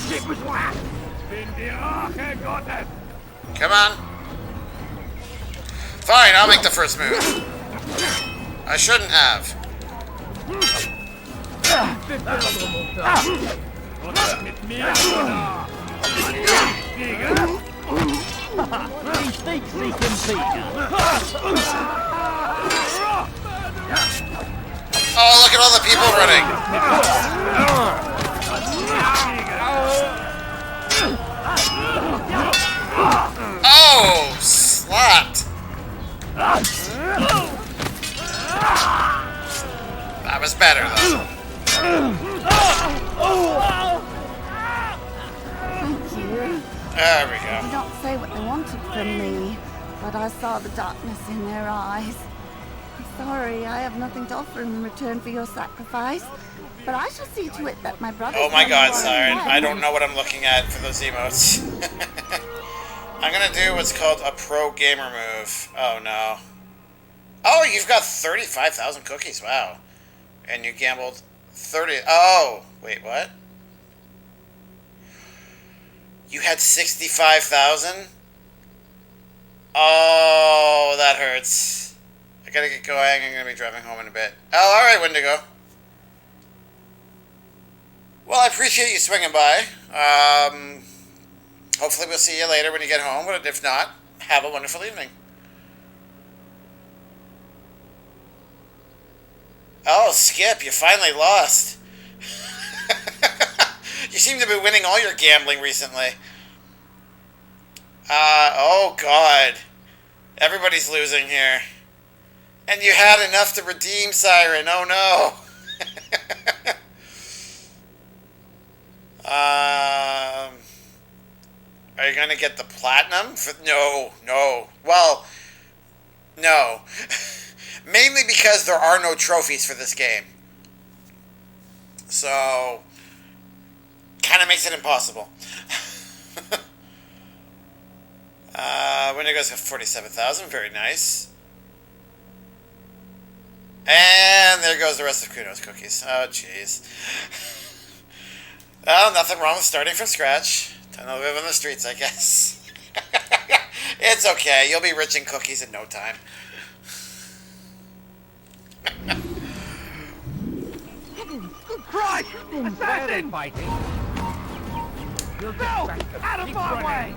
J'ai besoin. Bin die Rache Gottes. Come on. Fine, I'll make the first move. I shouldn't have. He thinks he can beat her. Oh, look at all the people running. Oh, slapped. That was better, though. Thank you. There we They go. did not say what they wanted from me, but I saw the darkness in their eyes. I'm sorry, I have nothing to offer in return for your sacrifice, but I shall see to it that my brother. Oh my god, Siren. I don't know what I'm looking at for those emotes. I'm gonna do what's called a pro gamer move. Oh no. Oh, you've got 35,000 cookies. Wow. And you gambled 30. Oh, wait, what? You had 65,000? Oh, that hurts. I gotta get going. I'm gonna be driving home in a bit. Oh, alright, Wendigo. Well, I appreciate you swinging by. Hopefully we'll see you later when you get home, but if not, have a wonderful evening. Oh, Skip, you finally lost. You seem to be winning all your gambling recently. Oh God. Everybody's losing here. And you had enough to redeem, Siren. Oh no. Are you going to get the platinum? No. Well, no. Mainly because there are no trophies for this game. So, kind of makes it impossible. Winner goes to 47,000. Very nice. And there goes the rest of Kuno's cookies. Oh, jeez. Well, nothing wrong with starting from scratch. Time to live on the streets, I guess. It's okay. You'll be rich in cookies in no time. Christ! Assassin! Fighting. No! Out of my way!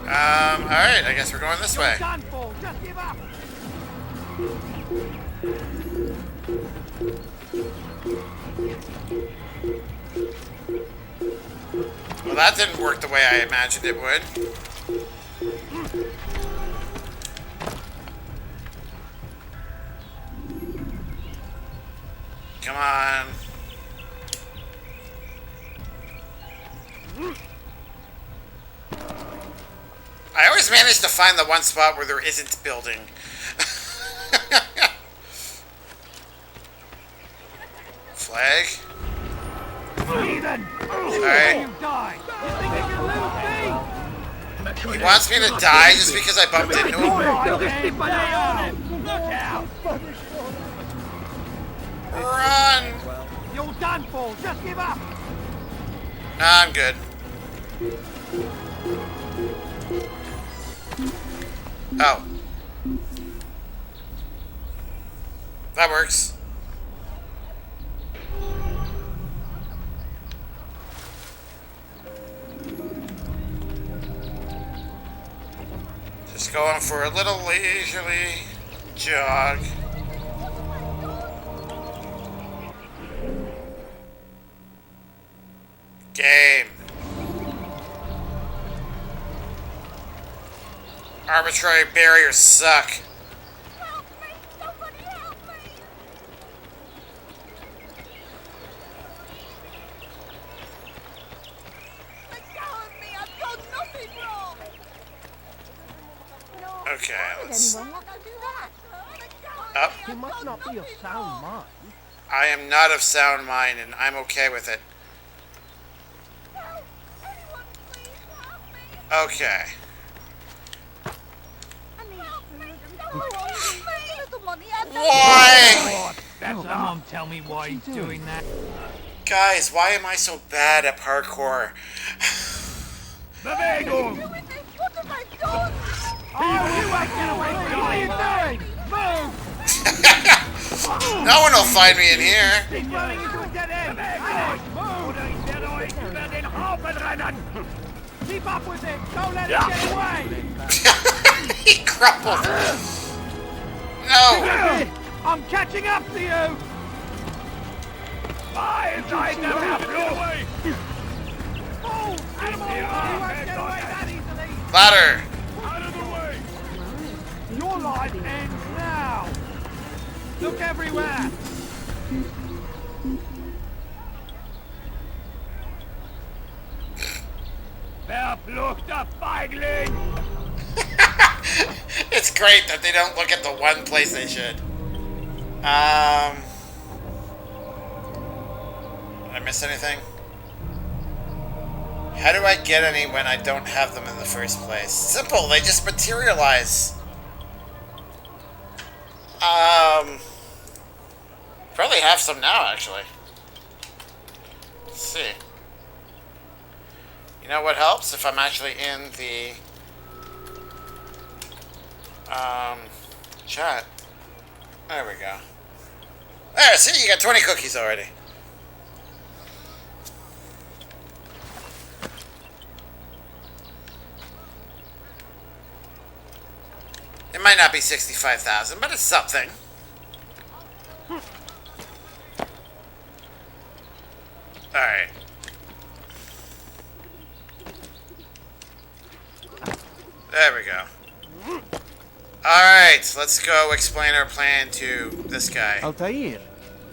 Alright, I guess we're going this way. Done for! Just give up! Well, that didn't work the way I imagined it would. Come on. I always manage to find the one spot where there isn't building. Flag. Heathen! Alright. You die! You think you can lose me? He wants me to die just because I bumped into him? Look out! Run! You're done for! Just give up! Nah, I'm good. Oh. That works. Just going for a little leisurely jog. Game. Arbitrary barriers suck. Help me! Somebody help me! Let go of me! I've done nothing wrong! No, Okay, why would let's... anyone want to do that? Let go of Up. me! You I've must done not be of nothing sound wrong. mind. I am not of sound mind, and I'm okay with it. Help! Anyone please help me! Okay. I need food and someone help me! The money I don't Why? Someone tell me why he's doing that. Guys, why am I so bad at parkour? Bewegung! do with this. What have I done? Oh, you ain't get away from me! What are you doing? Move! No one will find me in here. He's running into a dead end! Move! Keep up with him! Don't let him get away! He crumpled. No. I'm catching up to you! Away! Oh! Animal! You won't get away that easily! Ladder. Out of the way! Your life ends now! Look everywhere! Verfluchter Feigling! It's great that they don't look at the one place they should. Did I miss anything? How do I get any when I don't have them in the first place? Simple, they just materialize. Probably have some now, actually. Let's see. You know what helps? If I'm actually in the chat. There we go. There, see, you got 20 cookies already. not be 65,000, but it's something. Alright. There we go. Alright, let's go explain our plan to this guy. Altair,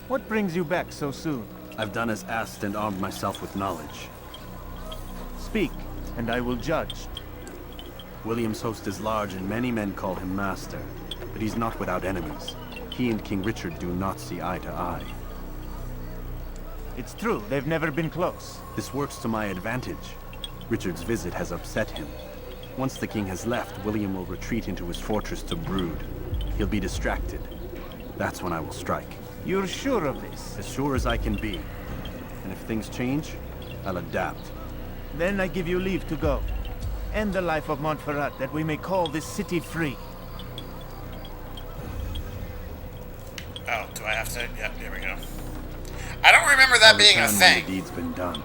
what brings you back so soon? I've done as asked and armed myself with knowledge. Speak, and I will judge. William's host is large and many men call him master, but he's not without enemies. He and King Richard do not see eye to eye. It's true, they've never been close. This works to my advantage. Richard's visit has upset him. Once the king has left, William will retreat into his fortress to brood. He'll be distracted. That's when I will strike. You're sure of this? As sure as I can be. And if things change, I'll adapt. Then I give you leave to go. End the life of Montferrat, that we may call this city free. Oh, do I have to? Yep, here we go. I don't remember that being a thing. The deed's been done.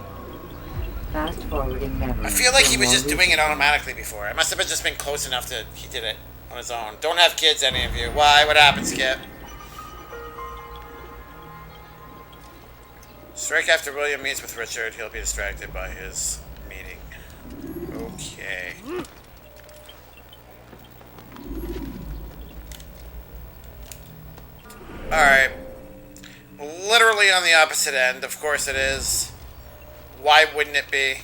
Fast forwarding memory. I feel like he was just doing it automatically before. It must have just been close enough that he did it on his own. Don't have kids, any of you. Why? What happened, Skip? Strike after William meets with Richard. He'll be distracted by his meeting. Okay. Alright. Literally on the opposite end. Of course it is. Why wouldn't it be?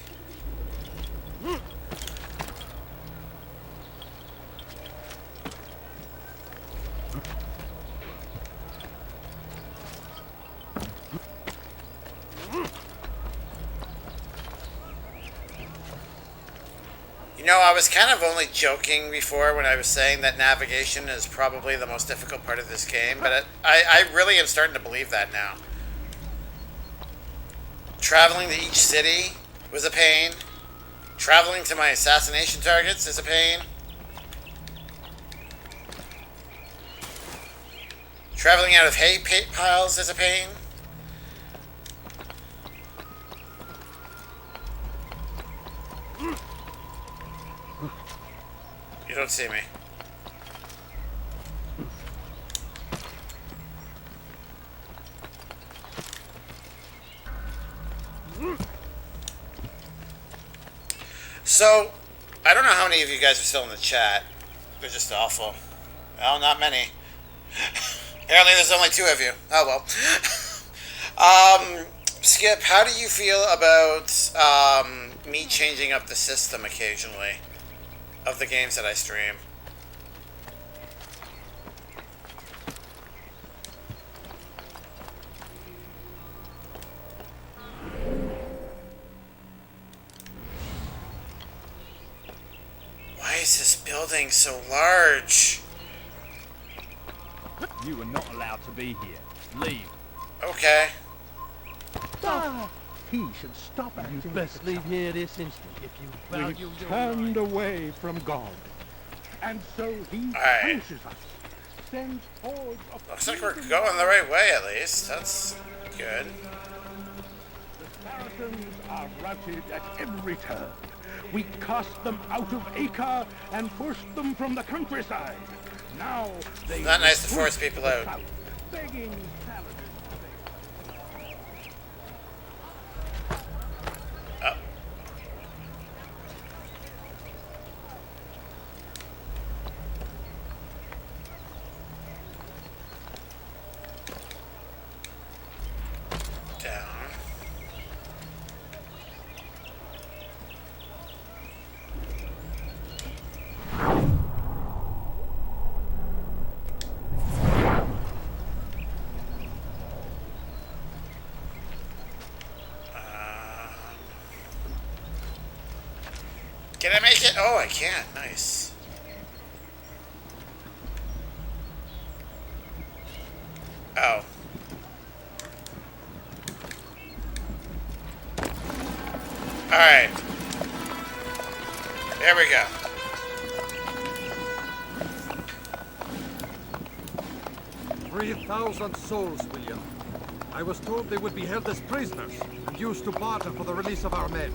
You know, I was kind of only joking before when I was saying that navigation is probably the most difficult part of this game, but I really am starting to believe that now. Traveling to each city was a pain. Traveling to my assassination targets is a pain. Traveling out of hay piles is a pain. You don't see me. So, I don't know how many of you guys are still in the chat. They're just awful. Well, not many. Apparently there's only 2 of you. Oh well. Skip, how do you feel about me changing up the system occasionally of the games that I stream? Why is this building so large? You are not allowed to be here. Leave. Okay. He should stop acting. You best leave here this instant if you value your turned away from God. And so he punishes us. Sends hordes of Looks like we're going the right way at least. That's good. The Saracens are routed at every turn. We cast them out of Acre and forced them from the countryside. Now they It's not nice to force people out. Begging Saladin. Oh. Down. Can I make it? Oh, I can. Nice. Oh. Alright. There we go. "3,000 souls, William. I was told they would be held as prisoners and used to barter for the release of our men.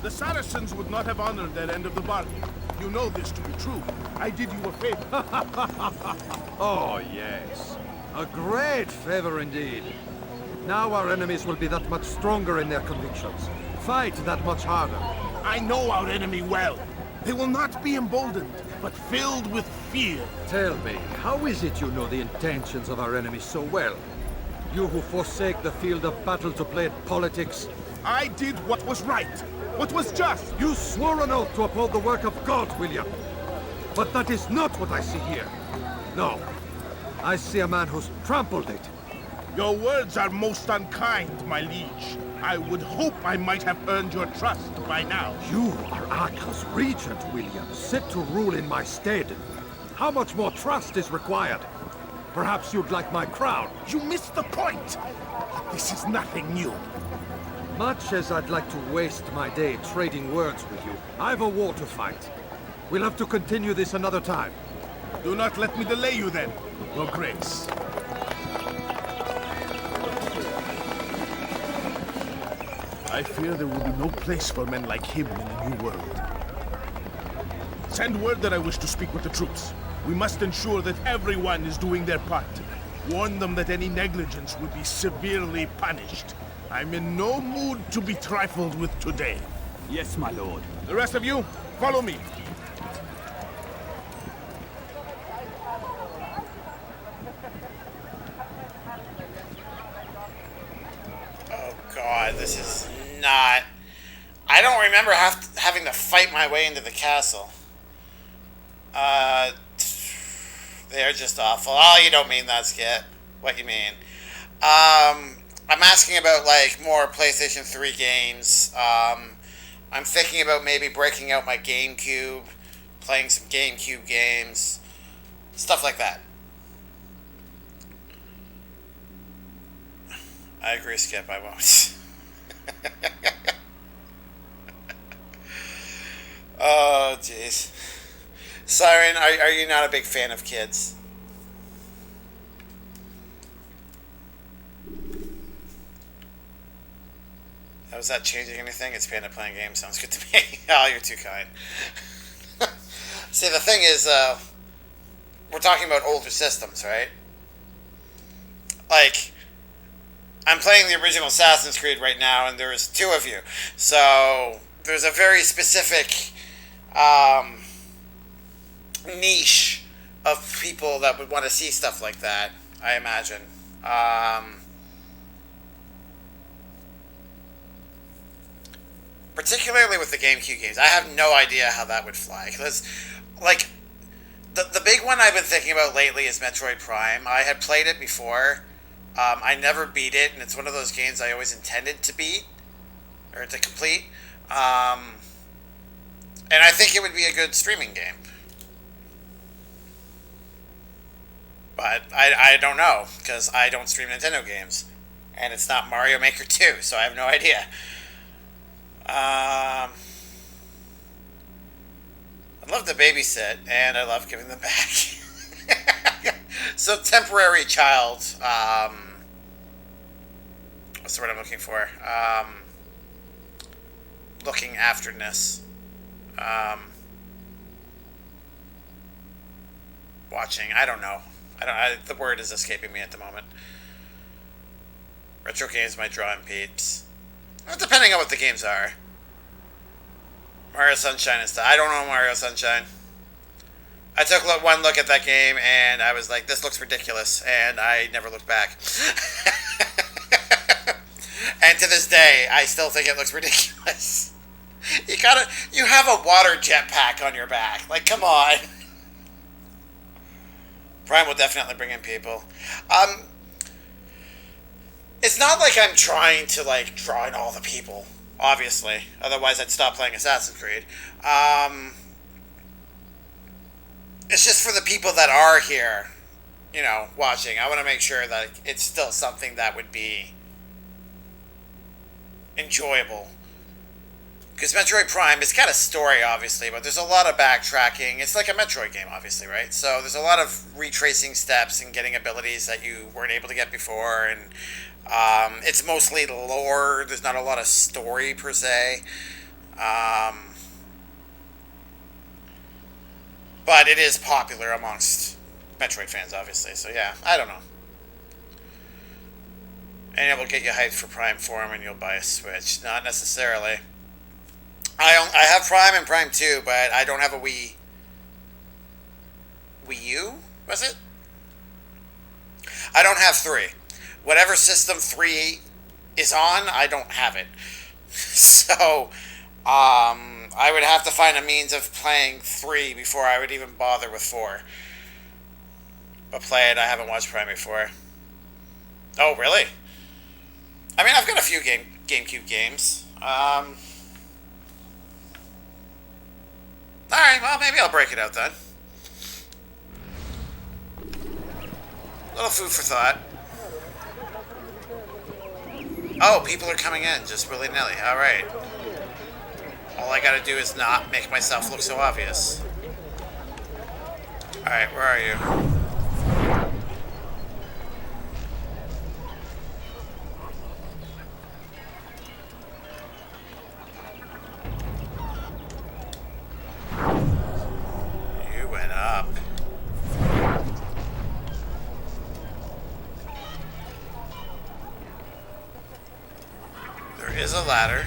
The Saracens would not have honored their end of the bargain. You know this to be true. I did you a favor. Oh, yes. A great favor indeed. Now our enemies will be that much stronger in their convictions. Fight that much harder. I know our enemy well. They will not be emboldened, but filled with fear. Tell me, how is it you know the intentions of our enemies so well? You who forsake the field of battle to play at politics? I did what was right, what was just. You swore an oath to uphold the work of God, William. But that is not what I see here. No. I see a man who's trampled it. Your words are most unkind, my liege. I would hope I might have earned your trust by now. You are Acre's regent, William, set to rule in my stead. How much more trust is required? Perhaps you'd like my crown. You missed the point. This is nothing new. Much as I'd like to waste my day trading words with you, I've a war to fight. We'll have to continue this another time. Do not let me delay you then, Your Grace. I fear there will be no place for men like him in the New World. Send word that I wish to speak with the troops. We must ensure that everyone is doing their part. Warn them that any negligence will be severely punished. I'm in no mood to be trifled with today. Yes, my lord. The rest of you, follow me. Oh god, this is not... I don't remember having to fight my way into the castle. They're just awful. Oh, you don't mean that, Skip. What you mean? I'm asking about, like, more PlayStation 3 games. I'm thinking about maybe breaking out my GameCube, playing some GameCube games, stuff like that. I agree, Skip, I won't. Oh, jeez. Siren, are you not a big fan of kids? Was that changing anything? It's Panda playing games. Sounds good to me. Oh, you're too kind. See, the thing is, we're talking about older systems, right? Like, I'm playing the original Assassin's Creed right now, and there's two of you. So, there's a very specific niche of people that would want to see stuff like that, I imagine. Particularly with the GameCube games. I have no idea how that would fly. Because, like, the big one I've been thinking about lately is Metroid Prime. I had played it before. I never beat it, and it's one of those games I always intended to beat. Or to complete. And I think it would be a good streaming game. But I don't know, because I don't stream Nintendo games. And it's not Mario Maker 2, so I have no idea. I love to babysit, and I love giving them back. So, temporary child, what's the word I'm looking for? Looking afterness. Watching, I don't know. The word is escaping me at the moment. Retro games might draw in peeps. Well, depending on what the games are. Mario Sunshine and stuff. I don't know Mario Sunshine. I took one look at that game and I was like, this looks ridiculous, and I never looked back. And to this day, I still think it looks ridiculous. You have a water jetpack on your back. Like, come on. Prime will definitely bring in people. It's not like I'm trying to, like, draw in all the people, obviously. Otherwise, I'd stop playing Assassin's Creed. It's just for the people that are here, you know, watching. I want to make sure that it's still something that would be enjoyable. Because Metroid Prime, it's got a story, obviously, but there's a lot of backtracking. It's like a Metroid game, obviously, right? So there's a lot of retracing steps and getting abilities that you weren't able to get before, and it's mostly lore. There's not a lot of story, per se. But it is popular amongst Metroid fans, obviously. So yeah, I don't know. And it will get you hyped for Prime form, and you'll buy a Switch. Not necessarily. I have Prime and Prime 2, but I don't have a Wii U, was it? I don't have 3. Whatever system 3 is on, I don't have it. So, I would have to find a means of playing 3 before I would even bother with 4. But play it, I haven't watched Prime before. Oh, really? I mean, I've got a few GameCube games. Alright, well, maybe I'll break it out then. Little food for thought. Oh, people are coming in, just willy-nilly. Alright. All I gotta do is not make myself look so obvious. Alright, where are you? You went up. There is a ladder.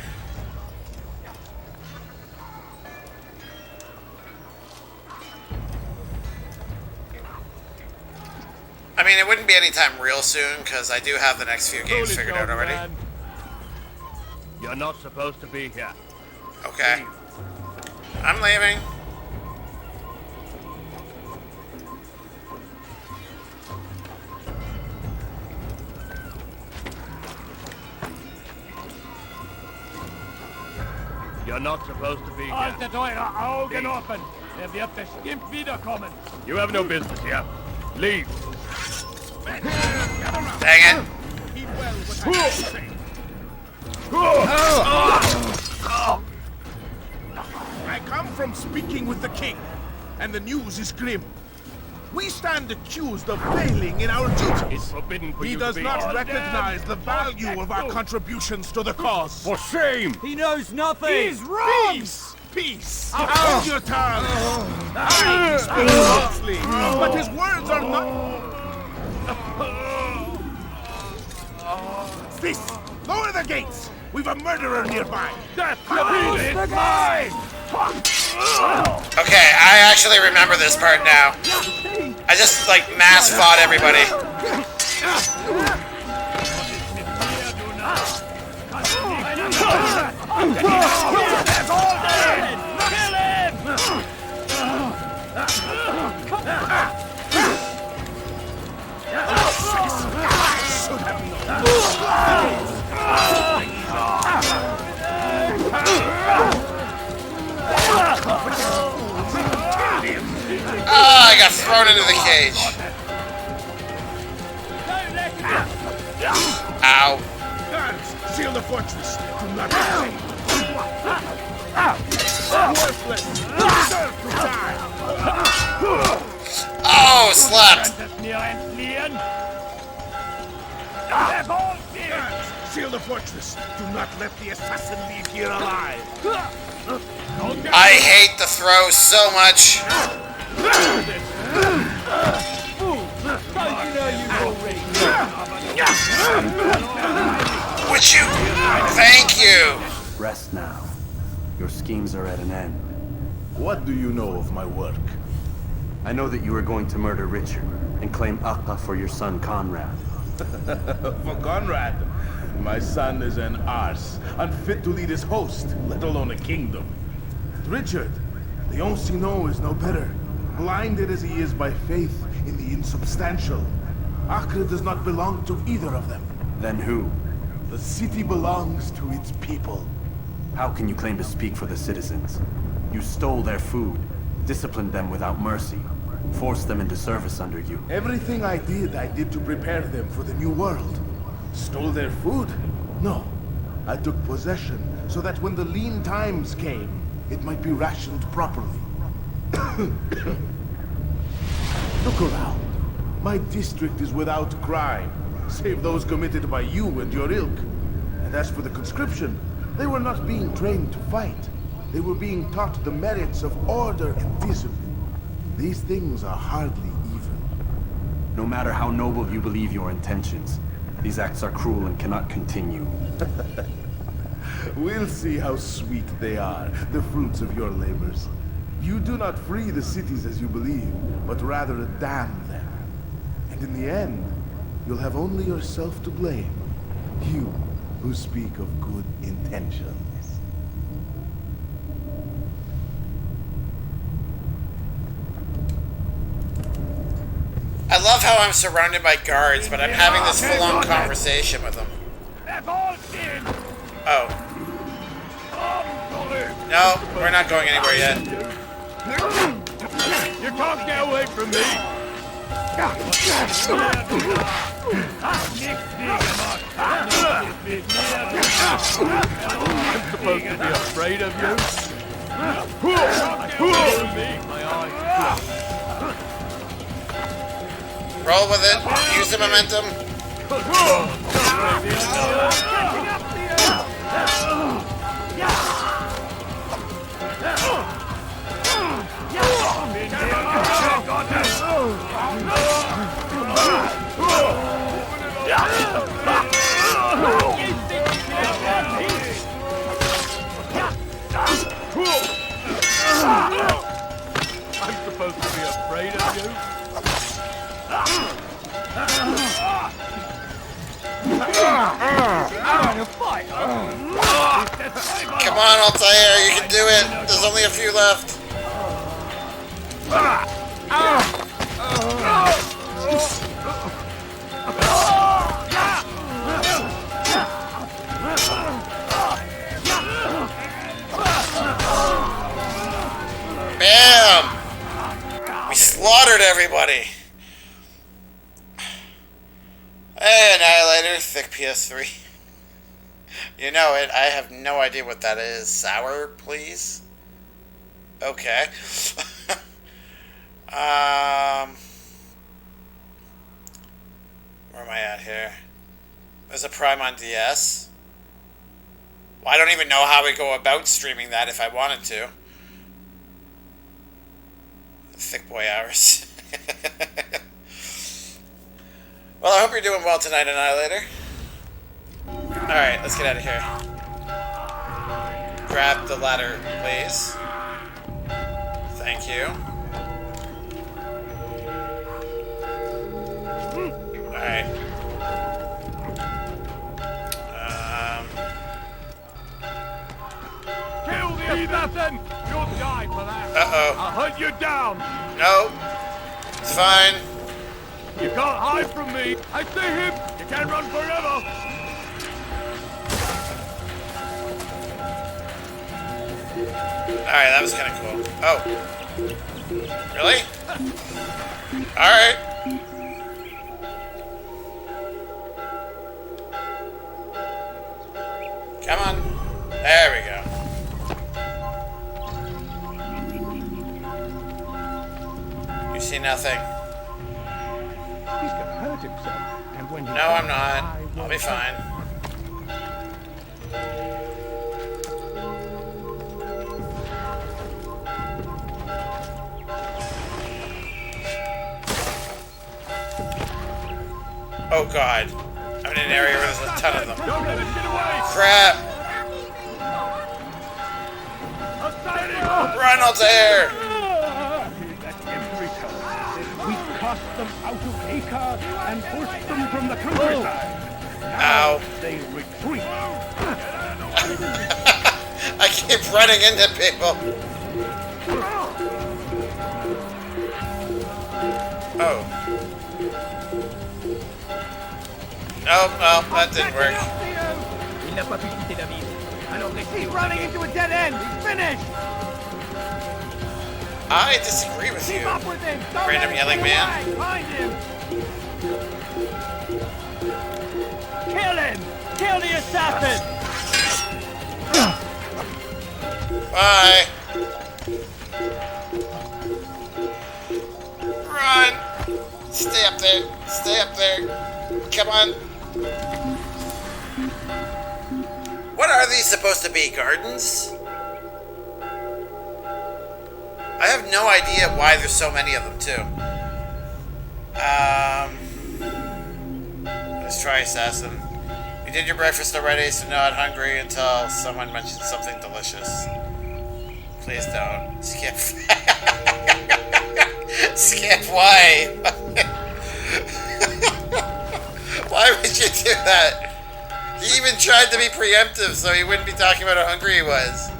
I mean, it wouldn't be anytime real soon, because I do have the next few games figured out already. Man. You're not supposed to be here. Okay. I'm leaving. You're not supposed to be here. Halt die eure Augen offen! Er wird bestimmt wiederkommen! You have no business here. Leave. Dang it. Keep well what I say. I come from speaking with the king, and the news is grim. We stand accused of failing in our duties. It's forbidden for He you does to be not on recognize the value of our contributions to the cause. For shame! He knows nothing! He's wrong! Peace! Peace! Hold your tongue! He speaks falsely, but his words are not... This! Lower the gates! We've a murderer nearby! Death is mine! Okay, I actually remember this part now. I just, like, mass fought everybody. Oh, I got thrown into the cage. Ow. Guards, seal the fortress. Do not hesitate. Worthless. Deserve to die. Oh, slapped. Guards, seal the fortress. Do not let the assassin leave here alive. I hate the throw so much. Would you? Thank you. Rest now. Your schemes are at an end. What do you know of my work? I know that you are going to murder Richard and claim Akka for your son Conrad. For Conrad, my son is an arse, unfit to lead his host, let alone a kingdom. Richard, the Oncino is no better, blinded as he is by faith in the insubstantial. Acre does not belong to either of them. Then who? The city belongs to its people. How can you claim to speak for the citizens? You stole their food, disciplined them without mercy, forced them into service under you. Everything I did to prepare them for the new world. Stole their food? No. I took possession so that when the lean times came, it might be rationed properly. Look around. My district is without crime, save those committed by you and your ilk. And as for the conscription, they were not being trained to fight. They were being taught the merits of order and discipline. These things are hardly even. No matter how noble you believe your intentions, these acts are cruel and cannot continue. We'll see how sweet they are, the fruits of your labors. You do not free the cities as you believe, but rather damn them. And in the end, you'll have only yourself to blame. You who speak of good intentions. I love how I'm surrounded by guards, but I'm having this full-on conversation with them. Oh. No, we're not going anywhere yet. You can't get away from me! I'm supposed to be afraid of you? Roll with it. Use the momentum. I'm supposed to be afraid of you? Come on, Altair, you can do it. There's only a few left. Bam! We slaughtered everybody. Hey, Annihilator, thick PS3. You know it, I have no idea what that is. Sour, please? Okay. Where am I at here? There's a Prime on DS. Well, I don't even know how we go about streaming that if I wanted to. Thick boy hours. Well, I hope you're doing well tonight, Annihilator. Alright, let's get out of here. Grab the ladder, please. Thank you. Alright. Kill the assassin! You'll die for that! Uh-oh. I'll hunt you down! No. It's fine. You can't hide from me! I see him! You can't run forever! Alright, that was kind of cool. Oh. Really? Alright. Come on. There we go. You see nothing. He's gonna hurt himself. And when No, I'm not. I'll be fine. Oh god. I'm in an area where there's a ton of them. Don't let him get away! Crap! Run, Altair! We cast them out of Acre and pushed them from the countryside. Ow. They retreat. I keep running into people. Oh. Nope, no, that didn't work. He's running into a dead end! He's finished! I disagree with you, Keep up with him! Don't random let him yelling get man. away. Find him! Kill him! Kill the assassin! Bye. Run! Stay up there. Stay up there. Come on. What are these supposed to be? Gardens? I have no idea why there's so many of them, too. Let's try assassin. You did your breakfast already, so not hungry until someone mentions something delicious. Please don't. Skip. Skip, why? Why would you do that? He even tried to be preemptive so he wouldn't be talking about how hungry he was.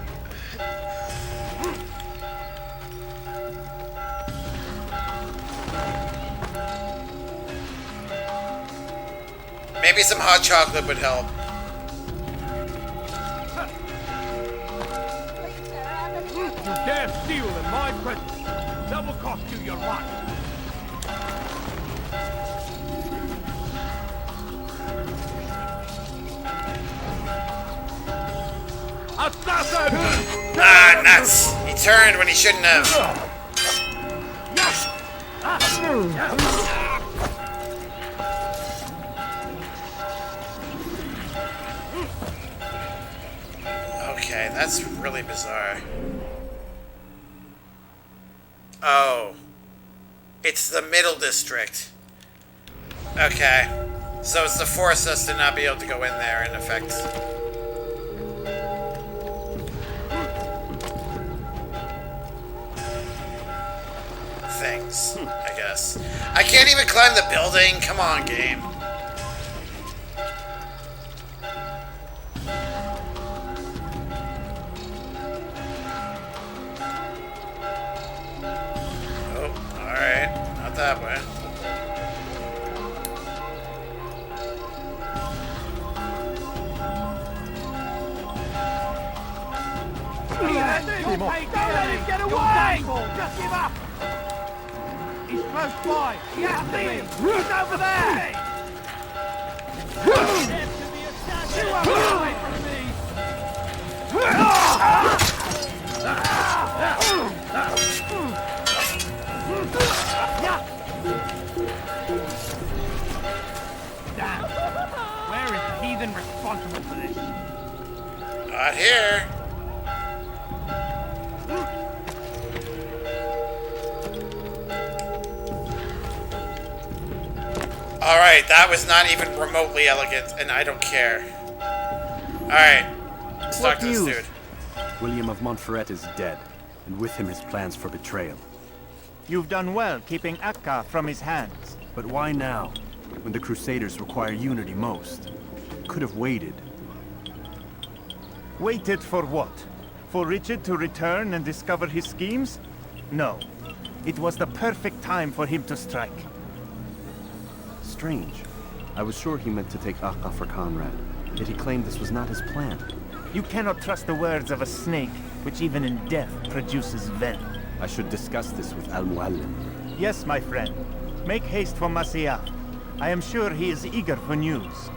Maybe some hot chocolate would help. You dare steal in my presence. That will cost you your life. Assassin! Ah, nuts! He turned when he shouldn't have. Okay, that's really bizarre. Oh. It's the middle district. Okay. So it's to force us to not be able to go in there, in effect. Things, I guess. I can't even climb the building. Come on, game. Oh, alright. Not that way. Don't let him get away! Just give up! He's close by! Yeah, him! He's over there! You won't get away from me! Damn! Where is the heathen responsible for this? Not here. Alright, that was not even remotely elegant, and I don't care. Alright, let's talk to this dude. William of Montferrat is dead, and with him his plans for betrayal. You've done well keeping Akka from his hands. But why now, when the Crusaders require unity most? Could have waited. Waited for what? For Richard to return and discover his schemes? No. It was the perfect time for him to strike. Strange. I was sure he meant to take Akka for Conrad, yet he claimed this was not his plan. You cannot trust the words of a snake, which even in death produces venom. I should discuss this with Al-Muallim. Yes, my friend. Make haste for Masyaf. I am sure he is eager for news.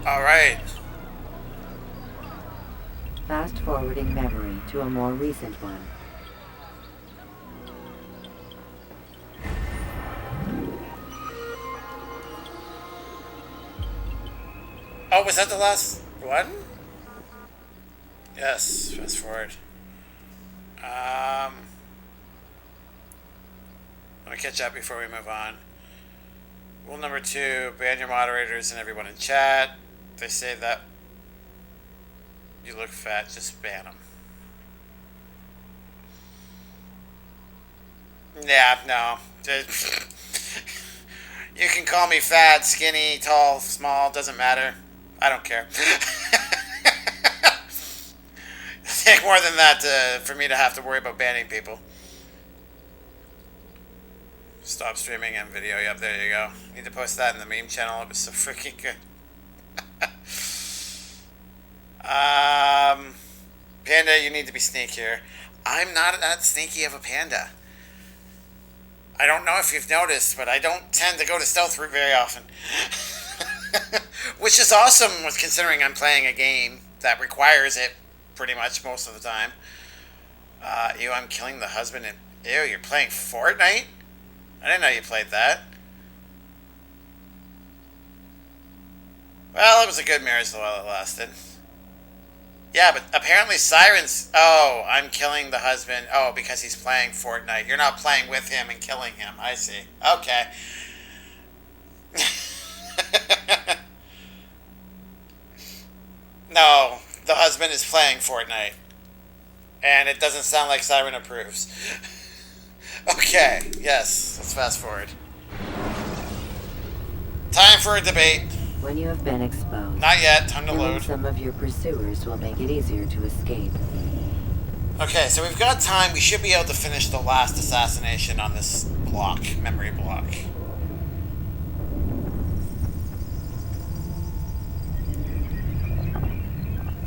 Alright. Fast forwarding memory to a more recent one. Oh, was that the last one? Yes, fast forward. Let me catch up before we move on. Rule number 2, ban your moderators and everyone in chat. They say that you look fat, just ban them. Yeah, no. You can call me fat, skinny, tall, small, doesn't matter. I don't care. Take more than that for me to have to worry about banning people. Stop streaming and video. Yep, there you go. Need to post that in the meme channel. It was so freaking good. Panda, you need to be sneakier. I'm not that sneaky of a panda. I don't know if you've noticed, but I don't tend to go to stealth route very often. Which is awesome, considering I'm playing a game that requires it pretty much most of the time. Ew, I'm killing the husband and... Ew, you're playing Fortnite? I didn't know you played that. Well, it was a good marriage while it lasted. Yeah, but apparently Siren's... Oh, I'm killing the husband. Oh, because he's playing Fortnite. You're not playing with him and killing him. I see. Okay. No, the husband is playing Fortnite. And it doesn't sound like Siren approves. Okay, yes, let's fast forward. Time for a debate. When you have been exposed, not yet, time to killing load. Some of your pursuers will make it easier to escape. Okay, so we've got time. We should be able to finish the last assassination on this block, memory block.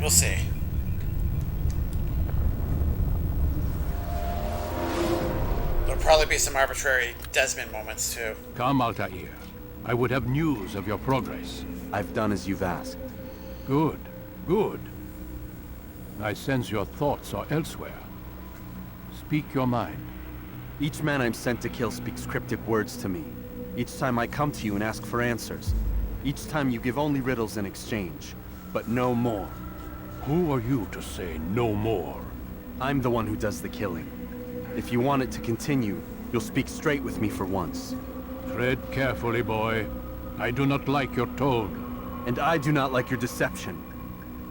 We'll see. There'll probably be some arbitrary Desmond moments too. Come, Altair. I would have news of your progress. I've done as you've asked. Good, good. I sense your thoughts are elsewhere. Speak your mind. Each man I'm sent to kill speaks cryptic words to me. Each time I come to you and ask for answers. Each time you give only riddles in exchange, but no more. Who are you to say no more? I'm the one who does the killing. If you want it to continue, you'll speak straight with me for once. Tread carefully, boy. I do not like your tone. And I do not like your deception.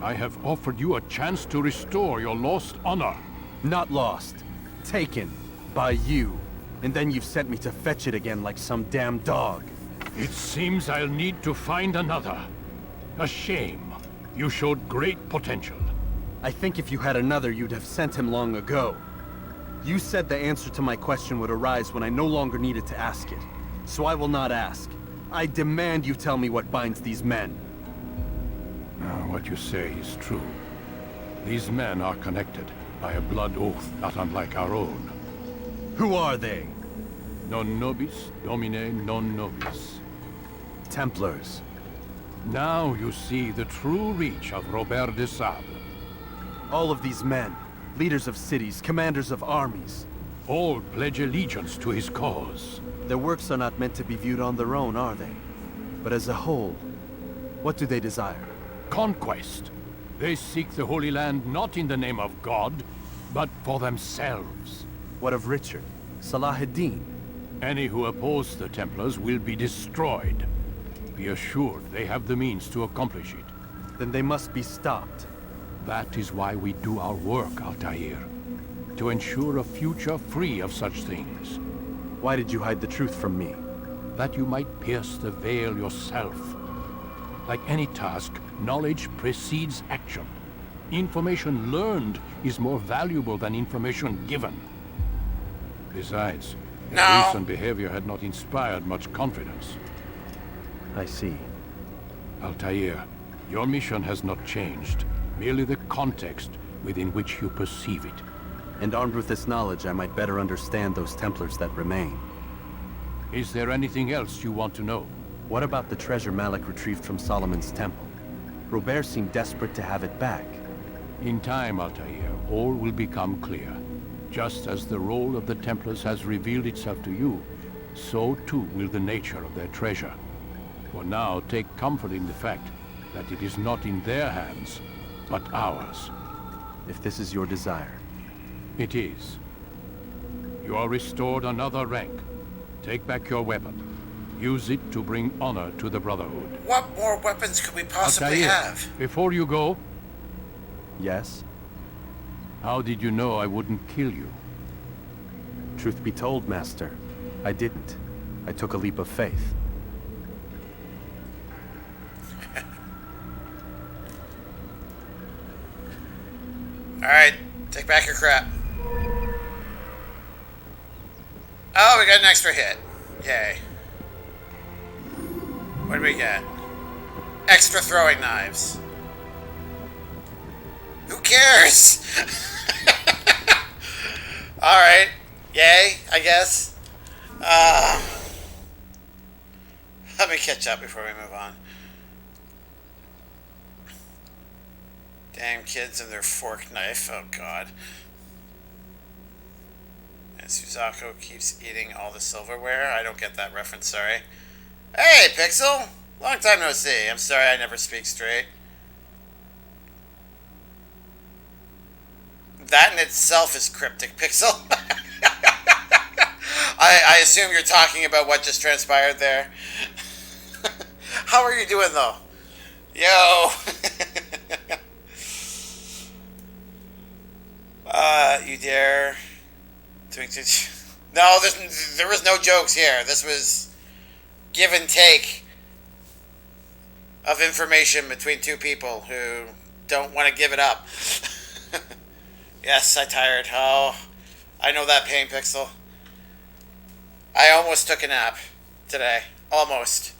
I have offered you a chance to restore your lost honor. Not lost. Taken. By you. And then you've sent me to fetch it again like some damn dog. It seems I'll need to find another. A shame. You showed great potential. I think if you had another, you'd have sent him long ago. You said the answer to my question would arise when I no longer needed to ask it. So I will not ask. I demand you tell me what binds these men. What you say is true. These men are connected by a blood oath not unlike our own. Who are they? Non nobis, domine non nobis. Templars. Now you see the true reach of Robert de Sable. All of these men, leaders of cities, commanders of armies. All pledge allegiance to his cause. Their works are not meant to be viewed on their own, are they? But as a whole, what do they desire? Conquest. They seek the Holy Land not in the name of God, but for themselves. What of Richard? Salah-ad-Din? Any who oppose the Templars will be destroyed. Be assured they have the means to accomplish it. Then they must be stopped. That is why we do our work, Altair. To ensure a future free of such things. Why did you hide the truth from me? That you might pierce the veil yourself. Like any task, knowledge precedes action. Information learned is more valuable than information given. Besides, your recent behavior had not inspired much confidence. I see. Altair, your mission has not changed. Merely the context within which you perceive it. And armed with this knowledge, I might better understand those Templars that remain. Is there anything else you want to know? What about the treasure Malik retrieved from Solomon's temple? Robert seemed desperate to have it back. In time, Altair, all will become clear. Just as the role of the Templars has revealed itself to you, so too will the nature of their treasure. For now, take comfort in the fact that it is not in their hands, but ours. If this is your desire. It is. You are restored another rank. Take back your weapon. Use it to bring honor to the Brotherhood. What more weapons could we possibly Altair, have? Before you go... Yes? How did you know I wouldn't kill you? Truth be told, Master, I didn't. I took a leap of faith. Alright, take back your crap. Oh, we got an extra hit. Yay. What do we get? Extra throwing knives. Who cares? Alright. Yay, I guess. Let me catch up before we move on. Damn kids and their fork knife. Oh, God. And Suzaku keeps eating all the silverware. I don't get that reference, sorry. Hey, Pixel! Long time no see. I'm sorry I never speak straight. That in itself is cryptic, Pixel. I assume you're talking about what just transpired there. How are you doing, though? Yo! You dare... No, there was no jokes here. This was give and take of information between two people who don't want to give it up. Yes, I tired. Oh, I know that pain, Pixel. I almost took a nap today. Almost.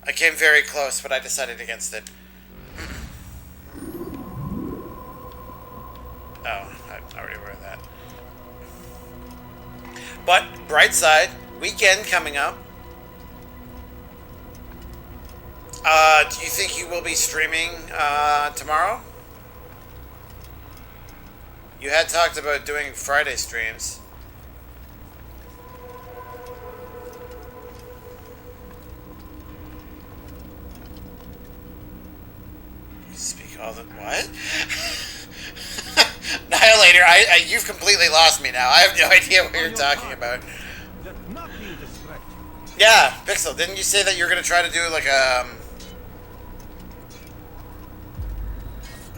I came very close, but I decided against it. Oh, I already read that. But, bright side, weekend coming up. Do you think you will be streaming tomorrow? You had talked about doing Friday streams. You speak all the... What? Annihilator, you've completely lost me now. I have no idea what you're talking about. Yeah, Pixel, didn't you say that you're going to try to do like a...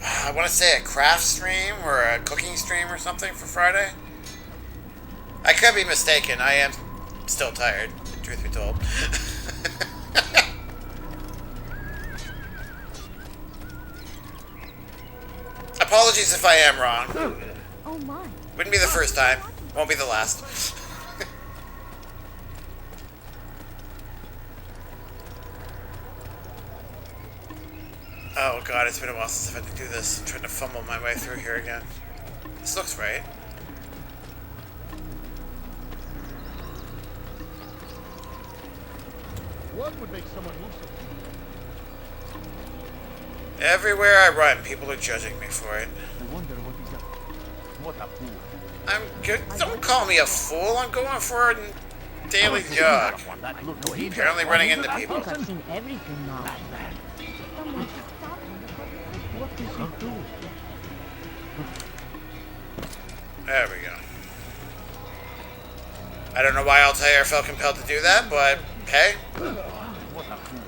I want to say a craft stream or a cooking stream or something for Friday? I could be mistaken. I am still tired, truth be told. Apologies if I am wrong. Oh my. Wouldn't be the first time. Won't be the last. Oh god, it's been a while since I've had to do this. I'm trying to fumble my way through here again. This looks right. What would make someone move so? Everywhere I run, people are judging me for it. I wonder what he's up. What a fool. I'm good. Don't call me a fool. I'm going for a daily jog. Apparently running into people. I've seen everything now. Someone should stop him before he... What is he doing? There we go. I don't know why Altair felt compelled to do that, but hey. What a fool.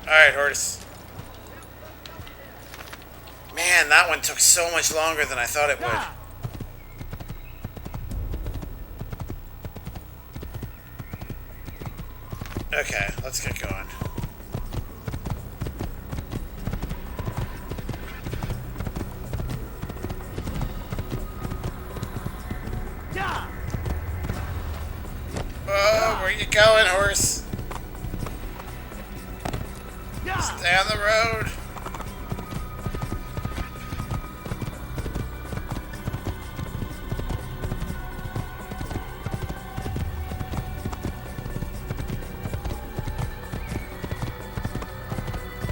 Alright, horse. Man, that one took so much longer than I thought it would. Okay, let's get going. Oh, where you going, horse? Stay on the road.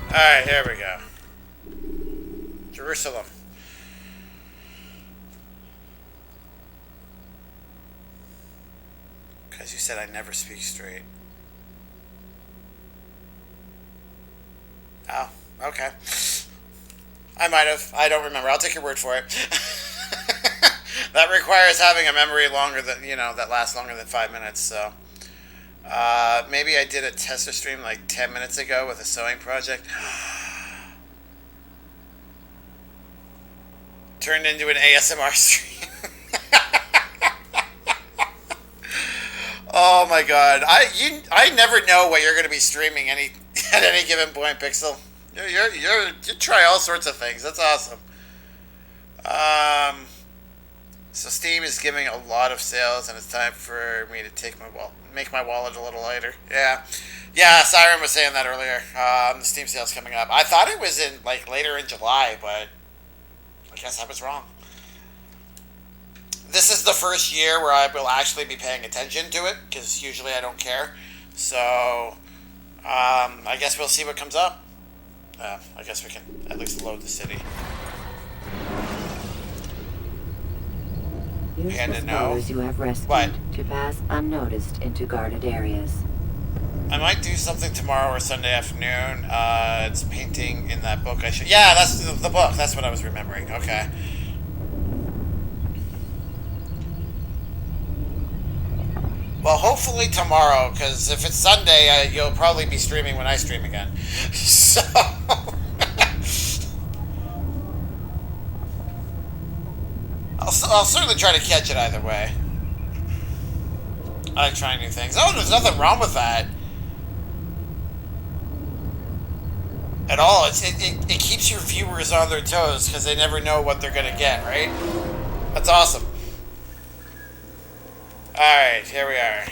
Alright, here we go. Jerusalem. Because you said I never speak straight. Oh, okay. I might have. I don't remember. I'll take your word for it. That requires having a memory longer than, that lasts longer than 5 minutes, so. Maybe I did a tester stream like 10 minutes ago with a sewing project. Turned into an ASMR stream. Oh my god. I never know what you're going to be streaming at any given point, Pixel. You try all sorts of things. That's awesome. So Steam is giving a lot of sales, and it's time for me to make my wallet a little lighter. Yeah, Siren was saying that earlier. The Steam sale's coming up. I thought it was in later in July, but I guess I was wrong. This is the first year where I will actually be paying attention to it, because usually I don't care. So I guess we'll see what comes up. I guess we can at least load the city. Use the scholars you have rescued to pass unnoticed into guarded areas. I might do something tomorrow or Sunday afternoon. It's painting in that book. I should. Yeah, that's the book. That's what I was remembering. Okay. Well, hopefully tomorrow, because if it's Sunday, you'll probably be streaming when I stream again. So. I'll certainly try to catch it either way. I like trying new things. Oh, there's nothing wrong with that. At all. It keeps your viewers on their toes because they never know what they're going to get, right? That's awesome. Alright, here we are.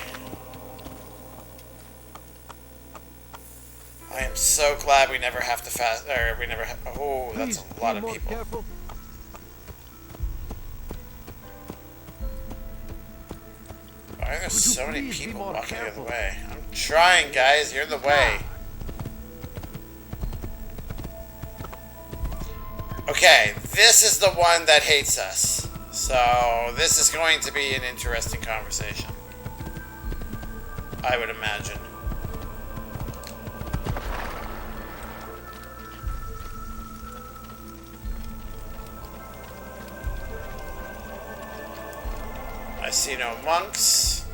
I am so glad we never have to fast, or we never have, oh, that's a lot of people. Careful. Why are there so many people walking the other way? I'm trying, guys, you're in the way. Okay, this is the one that hates us. So, this is going to be an interesting conversation. I would imagine. I see no monks.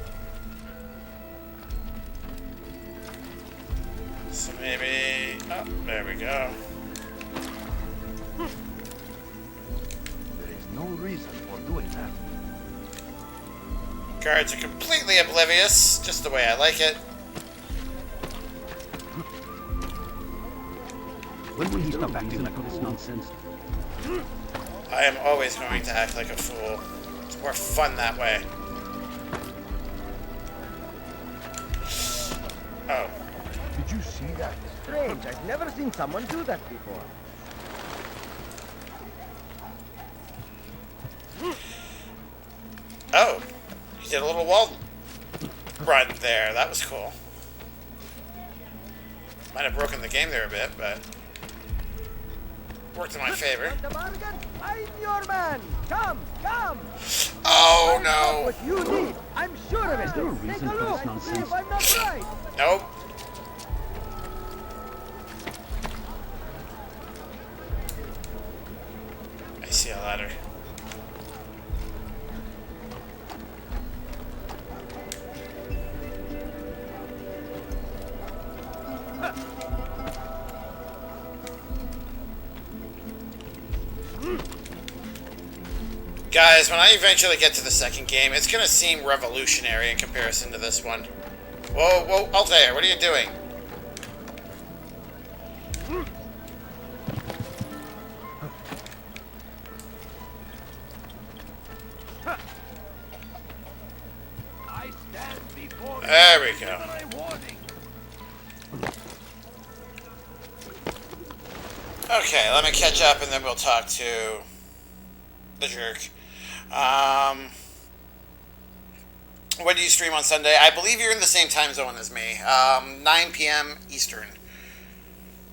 So maybe... Oh, there we go. No reason for doing that. Guards are completely oblivious, just the way I like it. When will he stop acting like this nonsense? I am always going to act like a fool. It's more fun that way. Oh. Did you see that? Strange, I've never seen someone do that before. Oh, you did a little wall run there. That was cool. Might have broken the game there a bit, but worked in my favor. I'm your man. Come, come. Oh no! What you need? I'm sure of it. There a reason Take a for look this and see nonsense? if I'm not right. Nope. I see a ladder. Guys, when I eventually get to the second game, it's going to seem revolutionary in comparison to this one. Whoa, whoa, Altair, what are you doing? There we go. Okay, let me catch up and then we'll talk to the jerk. When do you stream on Sunday? I believe you're in the same time zone as me. 9 p.m. Eastern.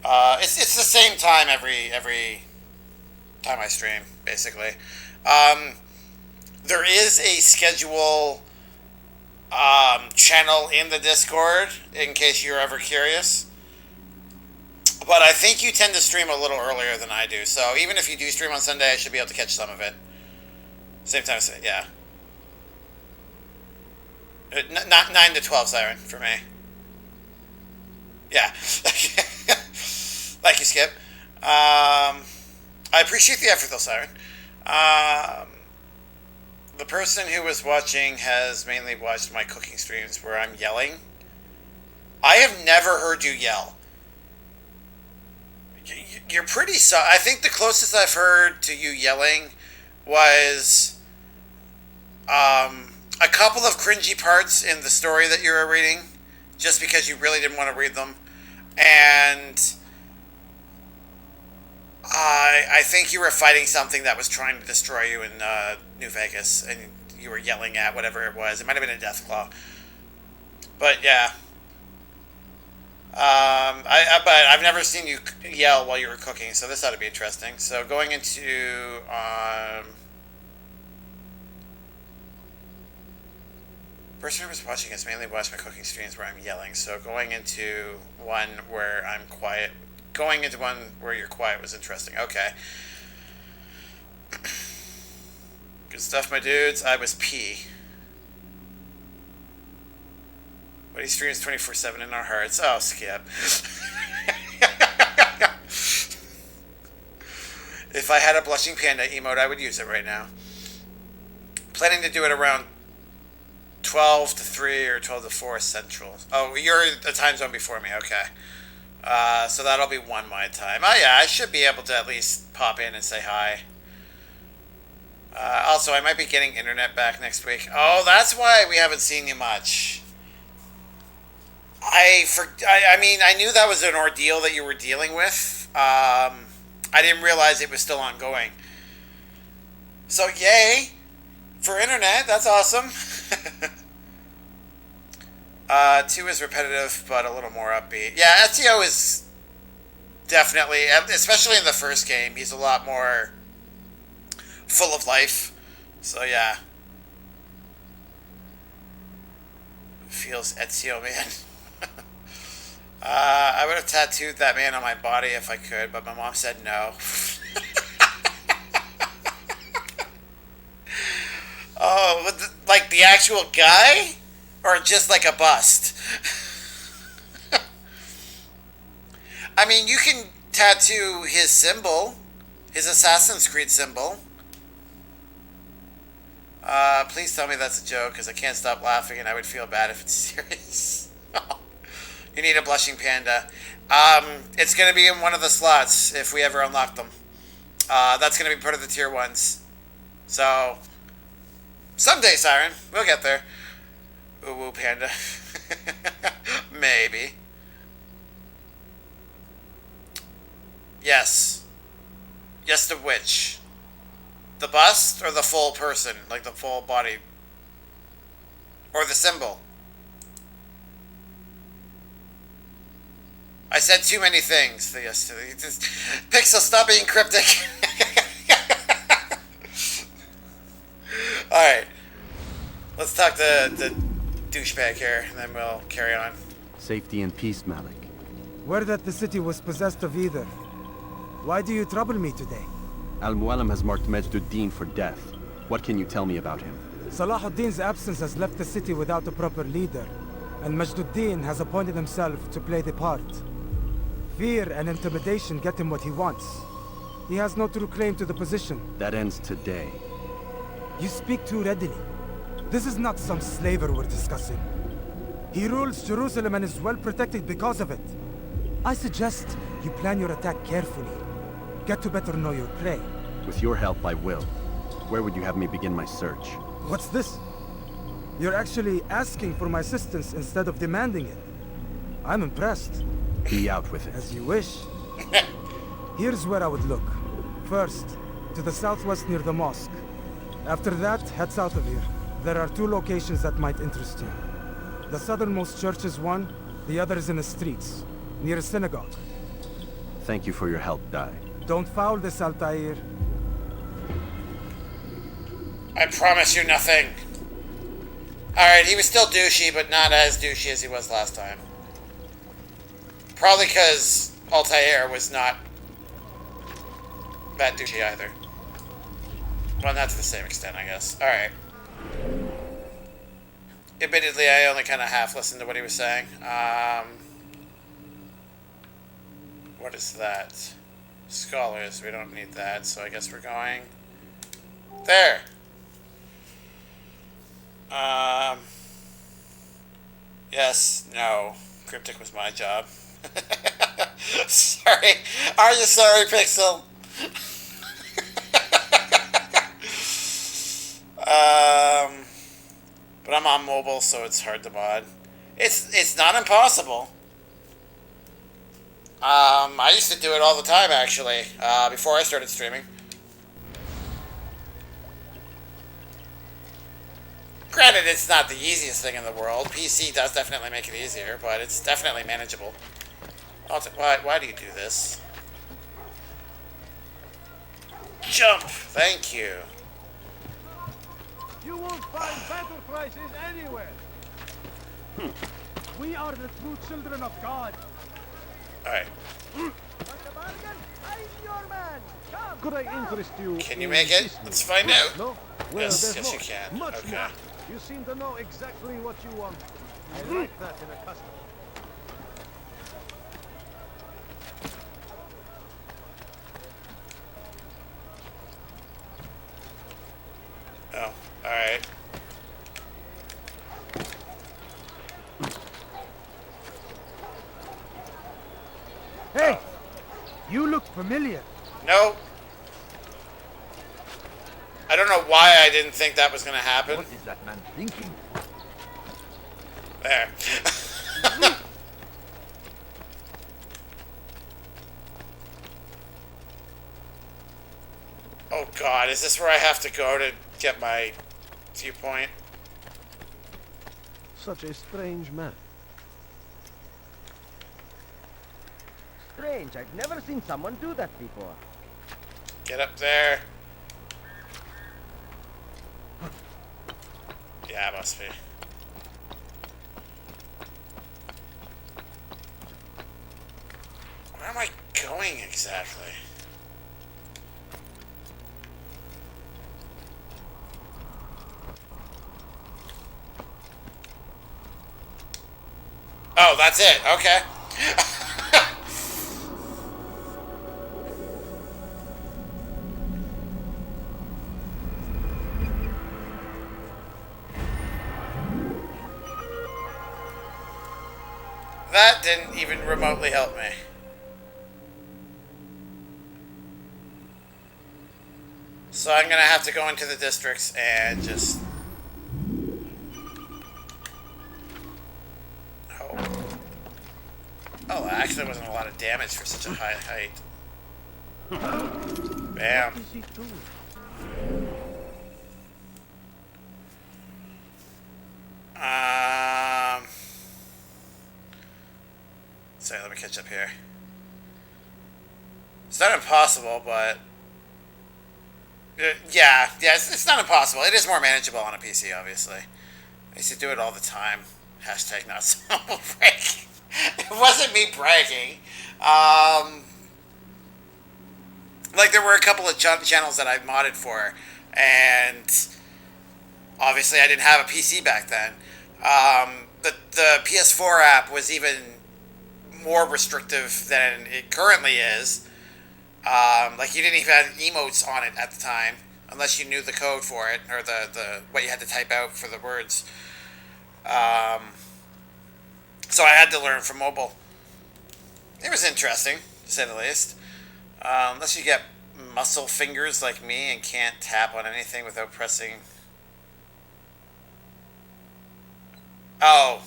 It's the same time every time I stream, basically. There is a schedule channel in the Discord, in case you're ever curious. But I think you tend to stream a little earlier than I do, so even if you do stream on Sunday, I should be able to catch some of it. Same time, yeah. Not 9 to 12 Siren for me. Yeah. Thank you, Skip. I appreciate the effort, though, Siren. The person who was watching has mainly watched my cooking streams where I'm yelling. I have never heard you yell. You're pretty I think the closest I've heard to you yelling was a couple of cringy parts in the story that you were reading, just because you really didn't want to read them. And I think you were fighting something that was trying to destroy you in New Vegas, and you were yelling at whatever it was. It might have been a Deathclaw. But yeah. But I've never seen you yell while you were cooking, so this ought to be interesting. So going into Person who's watching is mainly watch my cooking streams where I'm yelling, so going into one where I'm quiet, going into one where you're quiet was interesting. Okay. Good stuff, my dudes. I was P. But he streams 24/7 in our hearts. Oh, Skip. If I had a blushing panda emote, I would use it right now. Planning to do it around 12 to 3 or 12 to 4 Central. Oh, you're a time zone before me. Okay. So that'll be 1 my time. Oh, yeah, I should be able to at least pop in and say hi. Also, I might be getting internet back next week. Oh, that's why we haven't seen you much. I mean, I knew that was an ordeal that you were dealing with. I didn't realize it was still ongoing. So, yay for internet. That's awesome. 2 is repetitive, but a little more upbeat. Yeah, Ezio is definitely, especially in the first game, he's a lot more full of life. So, yeah. Feels Ezio, man. I would have tattooed that man on my body if I could, but my mom said no. Oh, like the actual guy? Or just like a bust? I mean, you can tattoo his symbol, his Assassin's Creed symbol. Please tell me that's a joke, because I can't stop laughing and I would feel bad if it's serious. You need a blushing panda. It's going to be in one of the slots if we ever unlock them. That's going to be part of the tier 1s. So, someday, Siren. We'll get there. Ooh, woo, panda. Maybe. Yes. Yes to which? The bust or the full person? Like the full body? Or the symbol? I said too many things. Yes, Pixel, stop being cryptic. Alright. Let's talk to the douchebag here, and then we'll carry on. Safety and peace, Malik. Word that the city was possessed of either. Why do you trouble me today? Al-Mualim has marked Majduddin for death. What can you tell me about him? Salahuddin's absence has left the city without a proper leader, and Majduddin has appointed himself to play the part. Fear and intimidation get him what he wants. He has no true claim to the position. That ends today. You speak too readily. This is not some slaver we're discussing. He rules Jerusalem and is well protected because of it. I suggest you plan your attack carefully. Get to better know your prey. With your help, I will. Where would you have me begin my search? What's this? You're actually asking for my assistance instead of demanding it. I'm impressed. Be out with it. As you wish. Here's where I would look. First, to the southwest near the mosque. After that, head south of here. There are 2 locations that might interest you. The southernmost church is one, the other is in the streets, near a synagogue. Thank you for your help, Dai. Don't foul this, Altair. I promise you nothing. Alright, he was still douchey, but not as douchey as he was last time. Probably because Altair was not that douchey either. Well, not to the same extent, I guess. Alright. Admittedly, I only kind of half listened to what he was saying. What is that? Scholars, we don't need that, so I guess we're going there. Yes, no. Cryptic was my job. Sorry. Are you sorry, Pixel? But I'm on mobile, so it's hard to mod. It's not impossible. I used to do it all the time, actually, before I started streaming. Granted, it's not the easiest thing in the world. PC does definitely make it easier, but it's definitely manageable. Why do you do this? Jump! Thank you. You won't find better prices anywhere. We are the true children of God. Alright. Want a bargain? I'm your man. Come. Could I interest you? Can you in make it? business? Let's find out. No? Well, Yes, there's yes more. you can. Much Okay. more. You seem to know exactly what you want. I like that in a customer. Oh, alright. Hey! You look familiar. No. I don't know why I didn't think that was going to happen. What is that man thinking? There. Oh god, is this where I have to go to get my viewpoint? Such a strange man. Strange. I've never seen someone do that before. Get up there. Yeah, it must be. Where am I going exactly? Oh, that's it. Okay. That didn't even remotely help me. So I'm gonna have to go into the districts and just... Oh, that actually wasn't a lot of damage for such a high height. Bam. What is he doing? Sorry, let me catch up here. It's not impossible, but... yeah, it's not impossible. It is more manageable on a PC, obviously. I used to do it all the time. Hashtag not so bragging. It wasn't me bragging. Like, there were a couple of channels that I modded for, and obviously I didn't have a PC back then. The PS4 app was even more restrictive than it currently is. Like, you didn't even have emotes on it at the time, unless you knew the code for it, or the what you had to type out for the words. So I had to learn from mobile. It was interesting, to say the least. Unless you get muscle fingers like me and can't tap on anything without pressing... Oh.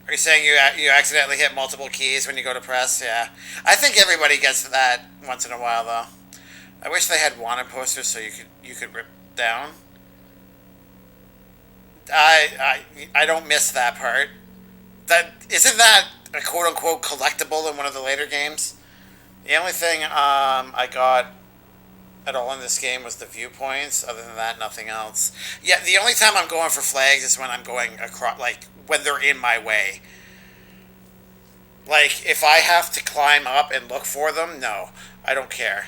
Are you saying you accidentally hit multiple keys when you go to press? Yeah. I think everybody gets that once in a while, though. I wish they had wanted posters so you could rip down. I don't miss that part. Isn't that a quote-unquote collectible in one of the later games? The only thing I got at all in this game was the viewpoints. Other than that, nothing else. Yeah, the only time I'm going for flags is when I'm going across, like, when they're in my way. Like, if I have to climb up and look for them, no, I don't care.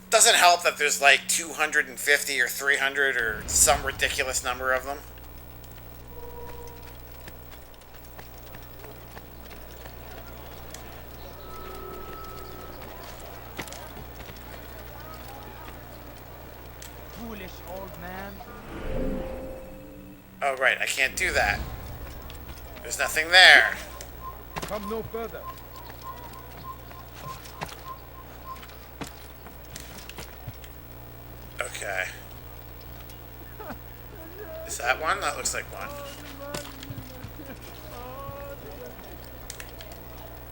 Doesn't help that there's like 250 or 300 or some ridiculous number of them. Foolish old man. Oh, right, I can't do that. There's nothing there. Come no further. Okay. Is that one? That looks like one.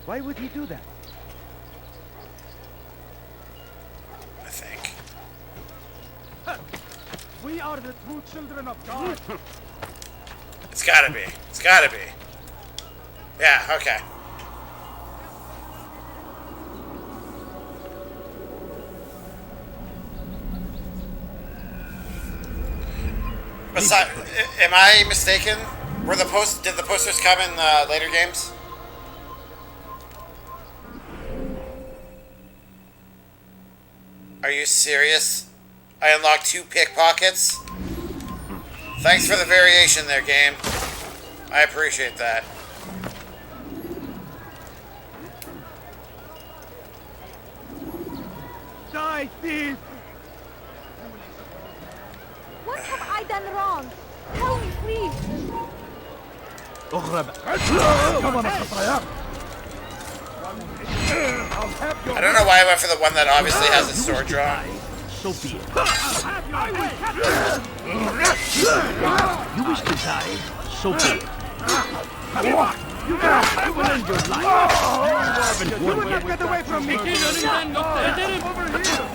Why would he do that? I think. We are the true children of God. It's gotta be. It's gotta be. Yeah, okay. Besides, am I mistaken? Did the posters come in later games? Are you serious? I unlocked 2 pickpockets? Thanks for the variation there, game. I appreciate that. Die, thief! What have I done wrong? Tell me, please. I don't know why I went for the one that obviously has a sword drawn. So be it. You wish to die? So be it. I will end your life. You will not get away from me! Over here!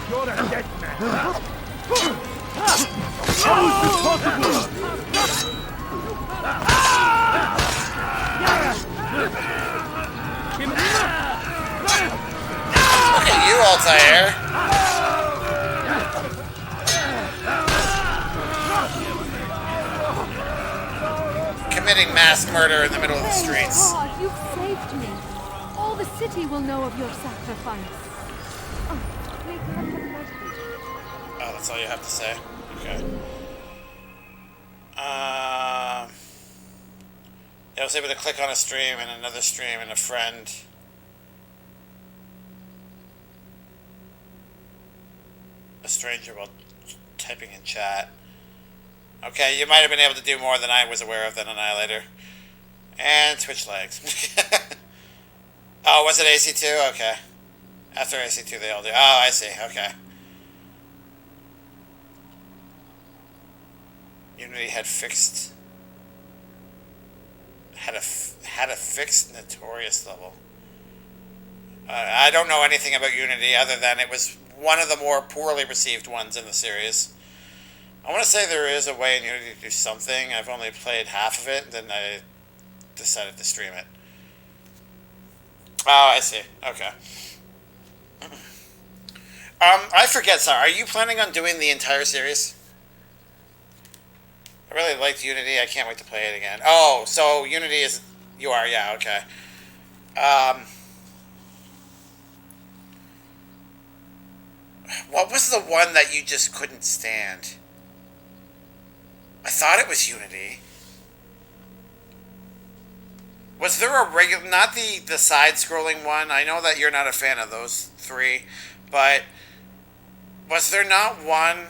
You're a dead man. How is this possible? Look at you, Altair. Committing mass murder in the middle of the streets. God, you've saved me. All the city will know of your sacrifice. Oh, wait, can I have a message? Oh, that's all you have to say? Okay. Yeah, I was able to click on a stream and another stream and a friend. A stranger while typing in chat. Okay, you might have been able to do more than I was aware of than Annihilator. And Twitch lags. Oh, was it AC2? Okay. After AC2 they all do. Oh, I see. Okay. Unity had fixed... Had a fixed notorious level. I don't know anything about Unity other than it was one of the more poorly received ones in the series. I want to say there is a way in Unity to do something. I've only played half of it, then I decided to stream it. Oh, I see. Okay. I forget, sorry. Are you planning on doing the entire series? I really liked Unity. I can't wait to play it again. Oh, so Unity is... You are, yeah, okay. What was the one that you just couldn't stand? I thought it was Unity. Was there a regular... Not the side-scrolling one. I know that you're not a fan of those 3. But... Was there not one...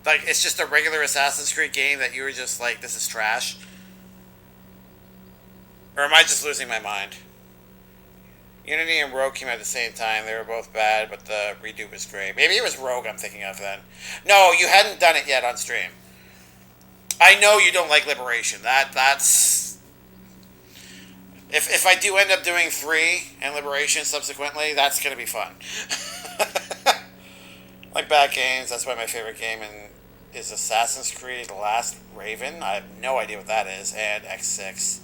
Like, it's just a regular Assassin's Creed game that you were just like, this is trash? Or am I just losing my mind? Unity and Rogue came out at the same time. They were both bad, but the redo was great. Maybe it was Rogue I'm thinking of then. No, you hadn't done it yet on stream. I know you don't like Liberation. That's... If I do end up doing 3 and Liberation subsequently, that's going to be fun. Like bad games, that's why my favorite game is Assassin's Creed The Last Raven. I have no idea what that is. And X6.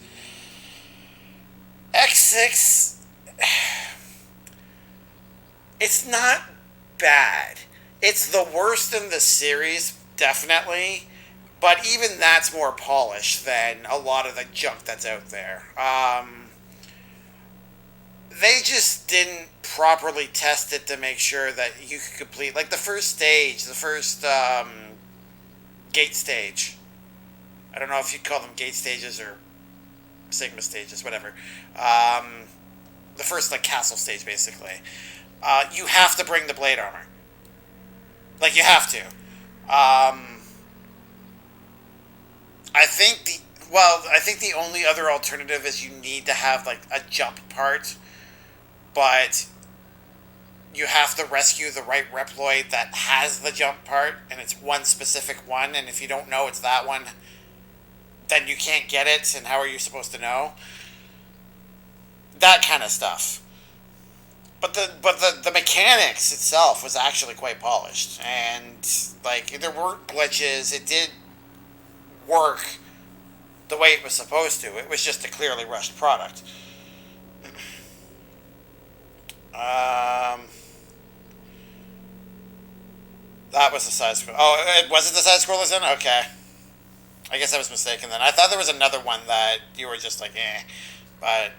X6... It's not bad. It's the worst in the series, definitely. But even that's more polished than a lot of the junk that's out there. They just didn't properly test it to make sure that you could complete... Like the first stage, the first gate stage. I don't know if you call them gate stages or Sigma stages, whatever. The first, like, castle stage, basically. You have to bring the blade armor. Like, you have to. I think the only other alternative is you need to have, like, a jump part. But you have to rescue the right Reploid that has the jump part, and it's one specific one, and if you don't know it's that one, then you can't get it, and how are you supposed to know? That kind of stuff. But the mechanics itself was actually quite polished, and like there weren't glitches. It did work the way it was supposed to. It was just a clearly rushed product. That was the side scroll. Oh, was it the side scrollers then? Okay. I guess I was mistaken then. I thought there was another one that you were just like, eh. But...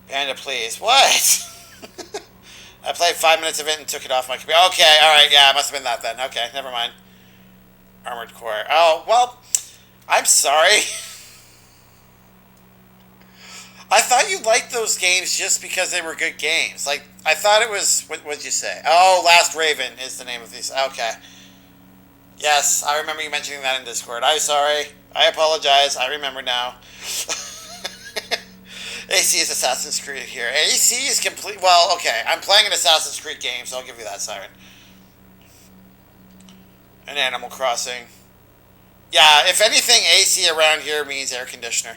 Panda, please. What? I played 5 minutes of it and took it off my computer. Okay, alright, yeah, it must have been that then. Okay, never mind. Armored Core. Oh, well, I'm sorry. I thought you liked those games just because they were good games. Like, I thought it was... What'd you say? Oh, Last Raven is the name of these. Okay. Yes, I remember you mentioning that in Discord. I'm sorry. I apologize. I remember now. AC is Assassin's Creed here. AC is complete... Well, okay. I'm playing an Assassin's Creed game, so I'll give you that, Siren. And Animal Crossing. Yeah, if anything, AC around here means air conditioner.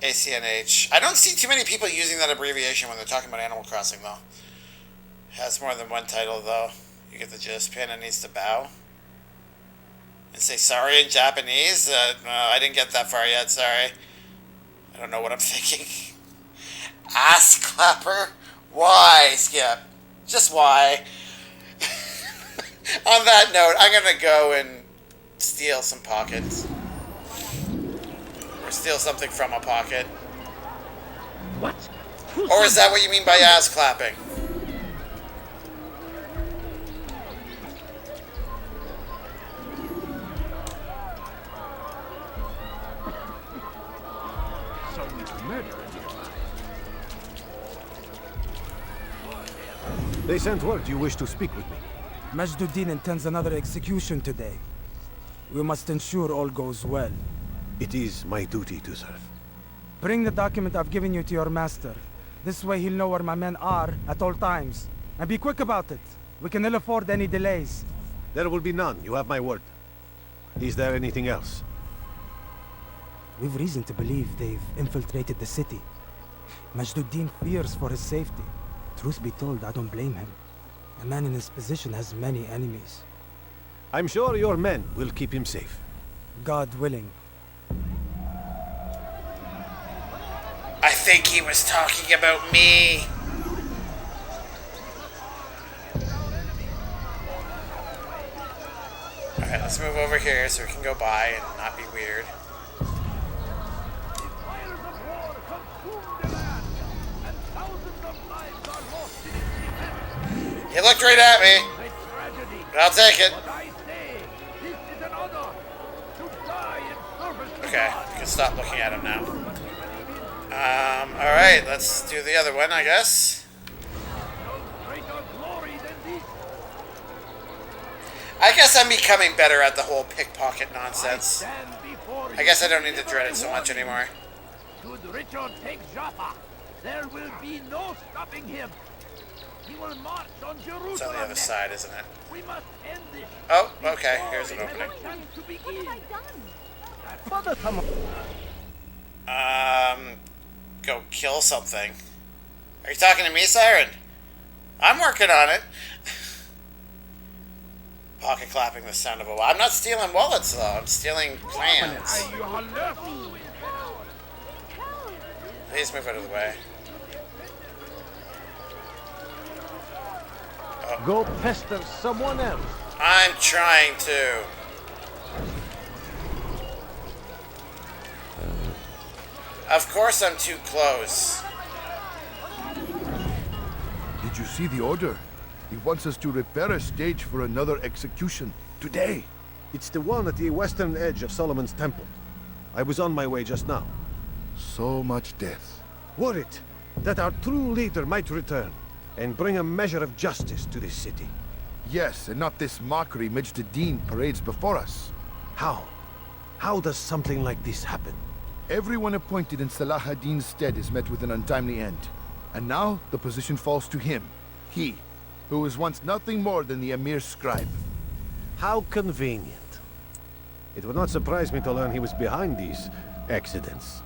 ACNH. I don't see too many people using that abbreviation when they're talking about Animal Crossing, though. Has more than one title, though. You get the gist. Panda needs to bow. And say sorry in Japanese? No, I didn't get that far yet, sorry. I don't know what I'm thinking. Ass clapper? Why, Skip? Just why? On that note, I'm gonna go and steal some pockets. Or steal something from a pocket. What? Or is that what you mean by ass clapping? They sent word you wish to speak with me. Majduddin intends another execution today. We must ensure all goes well. It is my duty to serve. Bring the document I've given you to your master. This way he'll know where my men are at all times. And be quick about it. We can ill afford any delays. There will be none, you have my word. Is there anything else? We've reason to believe they've infiltrated the city. Majduddin fears for his safety. Truth be told, I don't blame him. A man in his position has many enemies. I'm sure your men will keep him safe. God willing. I think he was talking about me. Alright, let's move over here so we can go by and not be weird. He looked right at me. But I'll take it. Okay, you can stop looking at him now. Alright, let's do the other one, I guess. I guess I'm becoming better at the whole pickpocket nonsense. I guess I don't need to dread it so much anymore. Should Richard take Jaffa, there will be no stopping him. He will march on Jerusalem. It's on the other side, isn't it? We must end this. Oh, okay. Here's an opening. What have I done? Go kill something. Are you talking to me, Siren? I'm working on it. Pocket clapping the sound of a wallet. I'm not stealing wallets, though. I'm stealing plans. Please move out of the way. Oh. Go pester someone else. I'm trying to. Of course I'm too close. Did you see the order? He wants us to repair a stage for another execution. Today. It's the one at the western edge of Solomon's Temple. I was on my way just now. So much death. Worried that our true leader might return and bring a measure of justice to this city. Yes, and not this mockery Majduddin parades before us. How? How does something like this happen? Everyone appointed in Salah ad-Din's stead is met with an untimely end. And now the position falls to him. He, who was once nothing more than the Emir's scribe. How convenient. It would not surprise me to learn he was behind these accidents.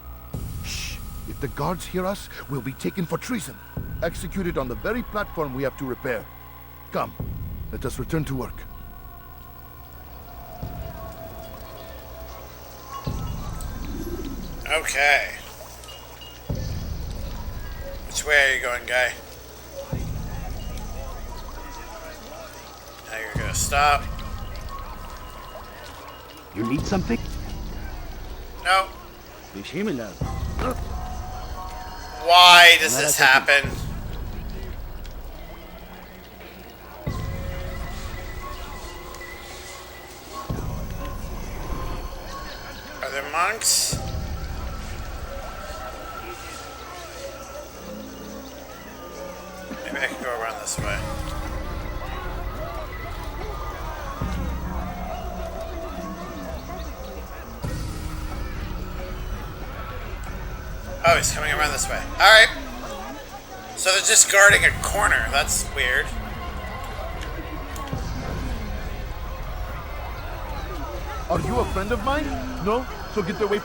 Shh! If the guards hear us, we'll be taken for treason. Executed on the very platform we have to repair. Come, Let us return to work. Okay. Which way are you going, guy? Now you're gonna stop. You need something? No. Why does this happen? Are there monks? Maybe I can go around this way. Oh, he's coming around this way. Alright. So they're just guarding a corner. That's weird. Are you a friend of mine? No? So get away.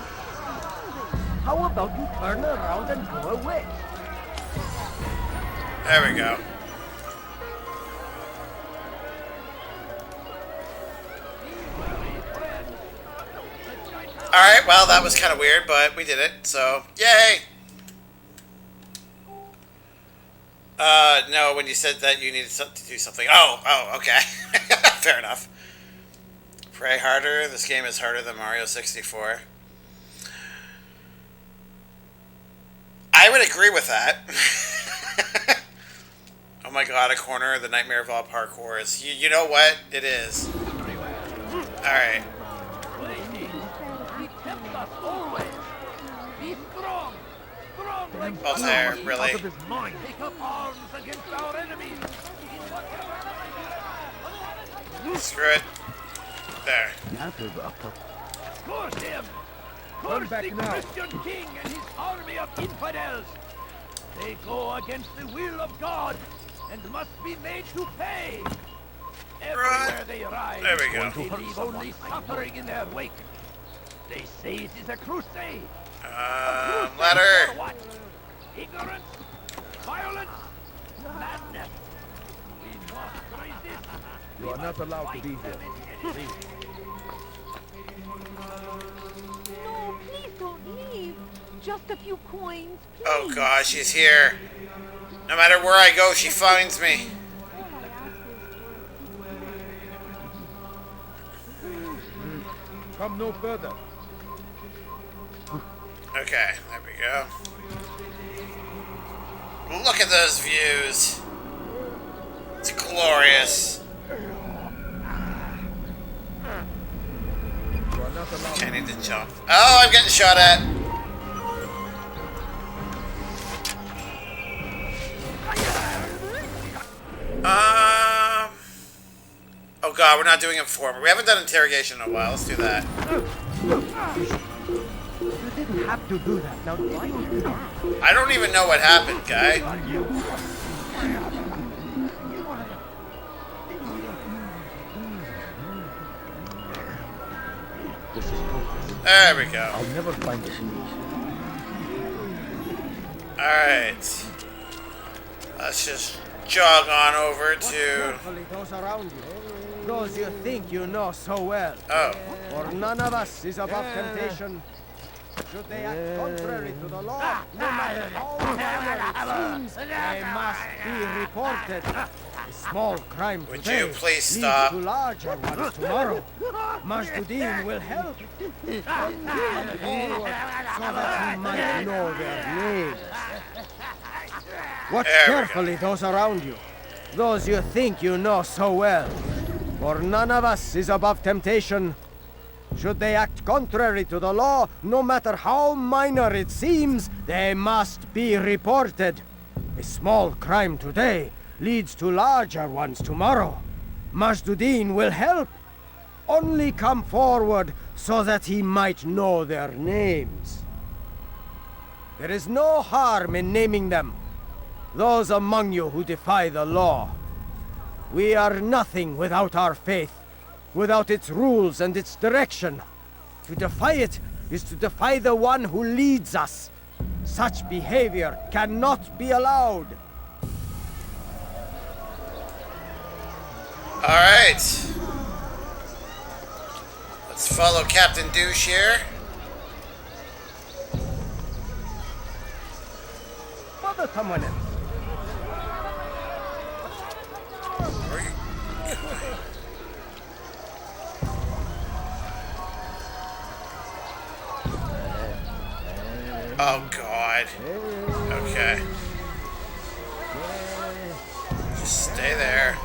How about you turn around and go away? There we go. Alright, well, that was kind of weird, but we did it, so yay! No, when you said that you needed to do something. Oh, okay. Fair enough. Pray harder. This game is harder than Mario 64. I would agree with that. Oh my god, a corner, the nightmare of all parkours. You know what? It is. Alright. Altair, really? Screw it. There. Curse him! Curse the Christian king and his army of infidels! They go against the will of God and must be made to pay! Everywhere they rise, there we go. They leave only suffering in their wake. They say it is a crusade. Letter. What? Ignorance? Violence? Madness? We must resist. You are not allowed to be here. Please. No, please don't leave. Just a few coins, please. Oh gosh, she's here. No matter where I go, she finds me. Come no further. Okay, there we go. Look at those views. It's glorious. Okay, I need to jump. Oh, I'm getting shot at. Oh god, we're not doing informer. We haven't done interrogation in a while. Let's do that. You didn't have to do that. Now why don't you? I don't even know what happened, guy. There we go. I'll never find it. Alright. Let's just jog on over to... Those around you. Those you think you know so well. Oh. For none of us is above temptation. Should they act contrary to the law, no matter how minor it seems, they must be reported. A small crime Would today you please leads stop? to larger ones tomorrow. Majduddin will help. Forward so that he might know their names. Watch carefully those around you. Those you think you know so well. For none of us is above temptation. Should they act contrary to the law, no matter how minor it seems, they must be reported. A small crime today leads to larger ones tomorrow. Majduddin will help. Only come forward so that he might know their names. There is no harm in naming them. Those among you who defy the law. We are nothing without our faith, without its rules and its direction. To defy it is to defy the one who leads us. Such behavior cannot be allowed. Alright. Let's follow Captain Douche here. Mother, someone else. Oh, God. Okay. Just stay there.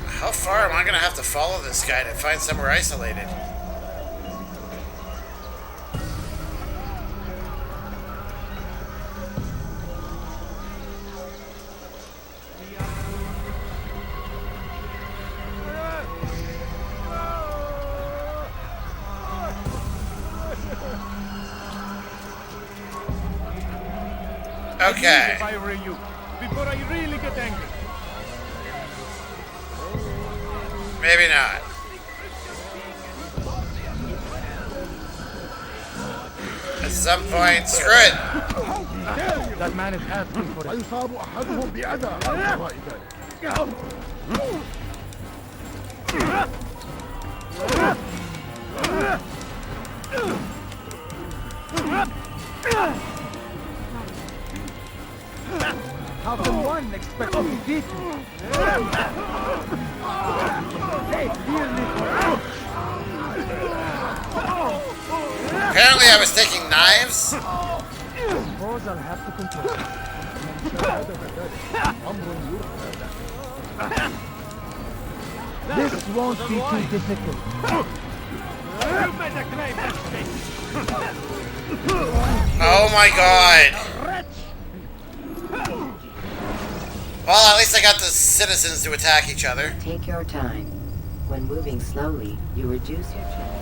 How far am I going to have to follow this guy to find somewhere isolated? Okay. If I were you, before I really get angry. Maybe not. At some point, screw it. That man is asking for it. How can one expect to defeat you? Hey, hear me for Apparently I was taking knives. suppose I'll have to control. This won't be too difficult. Oh my God. Well, at least I got the citizens to attack each other. Take your time. When moving slowly, you reduce your chance.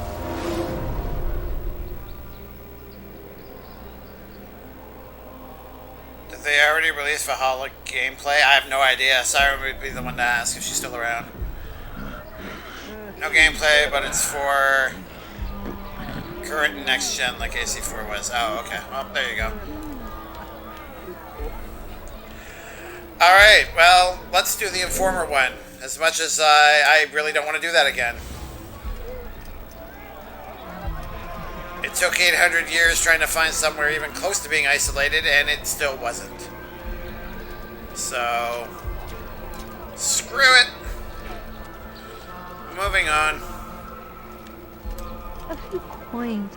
Did they already release Valhalla gameplay? I have no idea. Siren would be the one to ask if she's still around. No gameplay, but it's for current and next gen like AC4 was. Oh, okay. Well, there you go. Alright, well, let's do the Informer one. As much as I really don't want to do that again. It took 800 years trying to find somewhere even close to being isolated, and it still wasn't. So, screw it. Moving on. A few coins.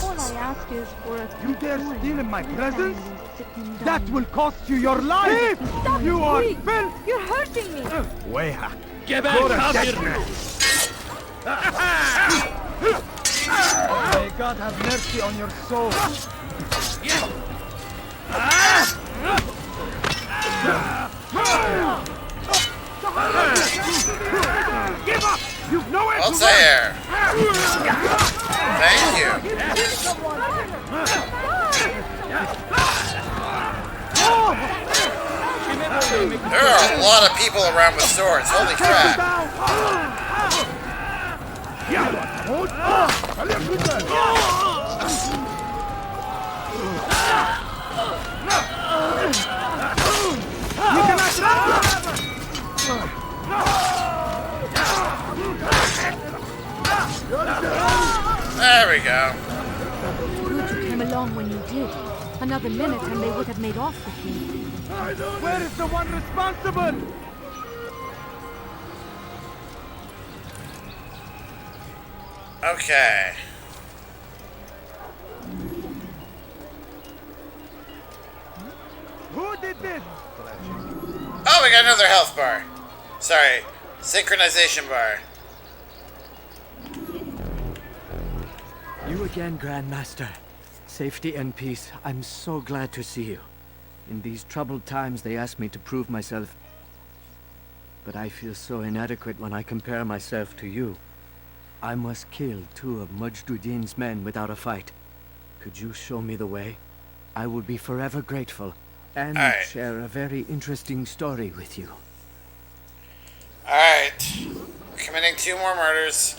All I ask is for a You dare steal in my presence? sitting down. That will cost you your life! Stop, You are please. filth! You're hurting me. Weha! Get back, come here! May God have mercy on your soul. Give up! You've nowhere to Altair! Thank you. There are a lot of people around with swords. Holy crap. There we go. Good you came along when you did. Another minute and they would have made off with me. Where is the one responsible? Okay. Who did this? Oh, we got another health bar. Sorry, synchronization bar. You again, Grandmaster. Safety and peace. I'm so glad to see you. In these troubled times, they asked me to prove myself. But I feel so inadequate when I compare myself to you. I must kill 2 of Mujduddin's men without a fight. Could you show me the way? I will be forever grateful, and share a very interesting story with you. Alright. Committing 2 more murders.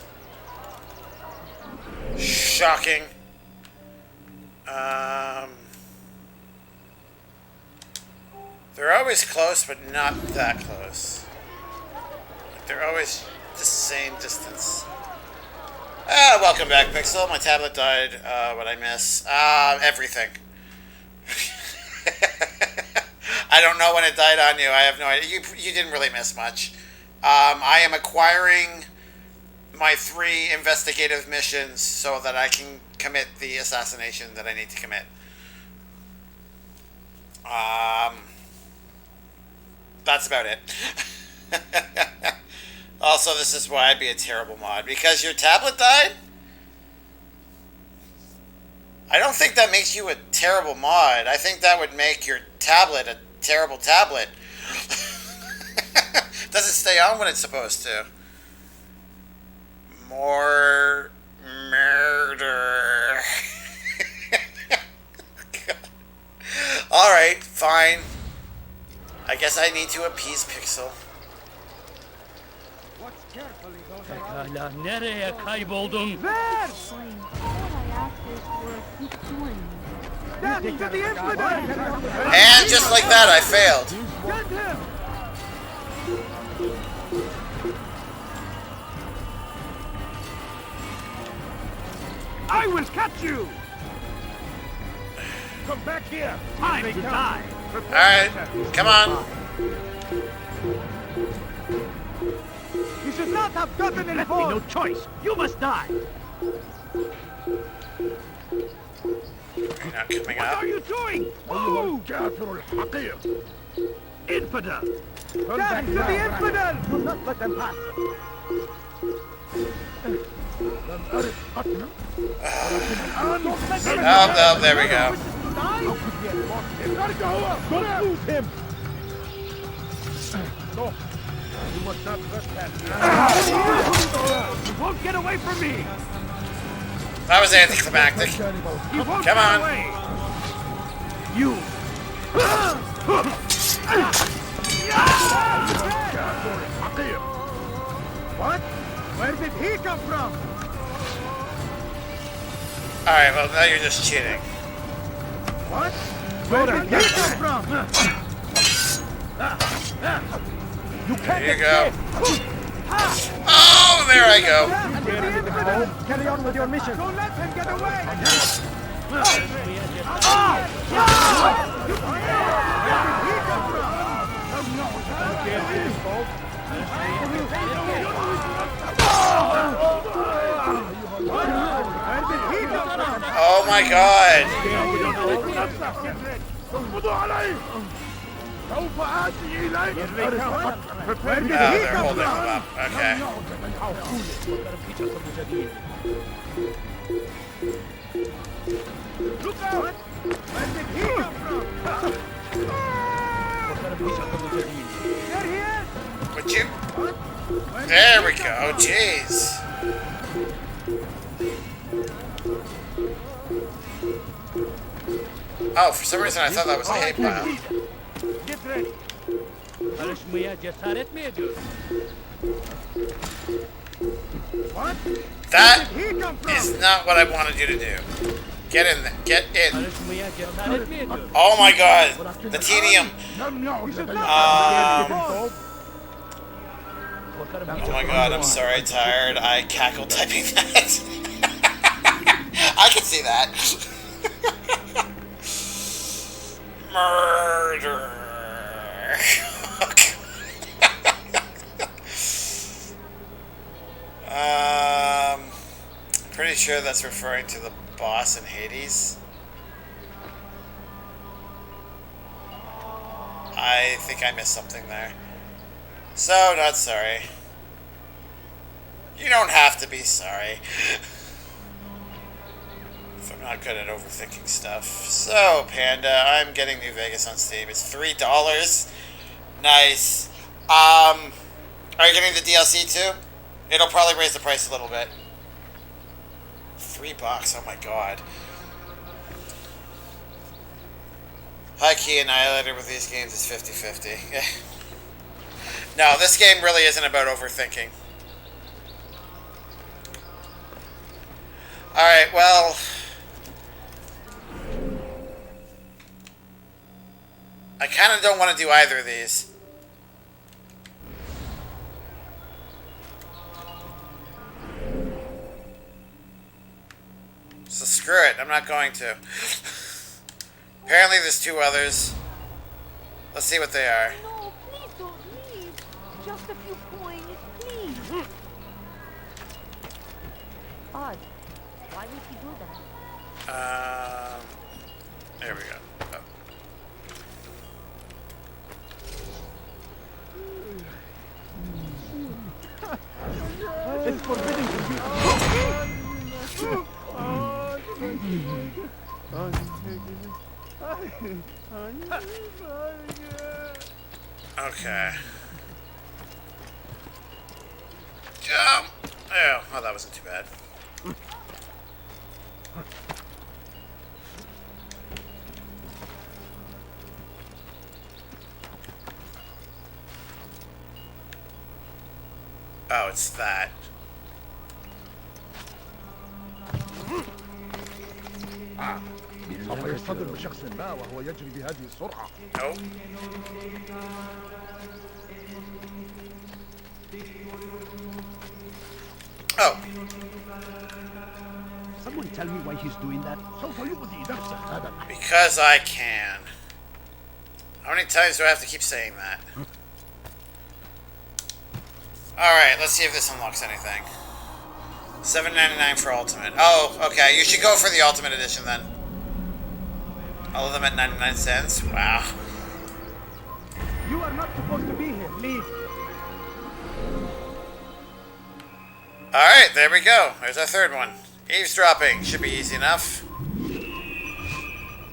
Shocking. They're always close, but not that close. Like they're always the same distance. Welcome back, Pixel. My tablet died. What I miss? Everything. I don't know when it died on you. I have no idea. You didn't really miss much. I am acquiring my 3 investigative missions so that I can commit the assassination that I need to commit. That's about it. Also, this is why I'd be a terrible mod. Because your tablet died? I don't think that makes you a terrible mod. I think that would make your tablet a terrible tablet. Doesn't stay on when it's supposed to. More murder. Alright, fine. I guess I need to appease Pixel. Pekala, nereye kayboldun? And just like that, I failed. I will catch you! Come back here! Time to die! Alright, come on. You should not have gotten involved! No choice! You must die! You're not coming What up. are you doing? Oh! Infidel! Death to the infidel! Do not let them pass! Oh, there we go. Don't lose him! No, you must not trespass. You won't get away from me! That was anticlimactic. You won't Come get on. away! You! What? Where did he come from? Alright, well, now you're just cheating. What? Where did he come from? You can't There you go. escape. Oh, there I go. Carry on with your mission. Don't let him get away. Oh my god. Oh, they're holding him up. Okay. Look out! Where did he come from? There he is! Would you? There we go. Jeez. Oh, for some reason I thought that was a hay pile. Get ready. Karışmaya cesaret mi ediyorsun? What? That is not what I wanted you to do. Get in there. Get in. Oh my god. The tedium. Oh my god, I'm sorry, tired. I cackled typing that. I can see that. Murder. Pretty sure that's referring to the boss in Hades. I think I missed something there. So, not sorry. You don't have to be sorry. If I'm not good at overthinking stuff. So, Panda, I'm getting New Vegas on Steam. It's $3. Nice. Are you getting the DLC too? It'll probably raise the price a little bit. $3, oh my god. High key annihilator with these games is 50-50. No, this game really isn't about overthinking. Alright, well... I kind of don't want to do either of these. So screw it, I'm not going to. Apparently there's two others. Let's see what they are. No, please don't leave. Just a few coins, please. Odd. Why would he do that? There we go. Oh. It's forbidden to be. Okay. Jump! Oh, well, that wasn't too bad. Oh, it's that. سوف يصطدم بشخص ما وهو يجري بهذه السرعة. Nope. Oh. Someone tell me why he's doing that. سوف يؤذي نفسه هذا. Because I can. How many times do I have to keep saying that? Alright, let's see if this unlocks anything. $7.99 for Ultimate. Oh, okay. You should go for the Ultimate Edition then. All of them at 99 cents. Wow. You are not supposed to be here. Leave. Alright, there we go. There's our third one. Eavesdropping. Should be easy enough.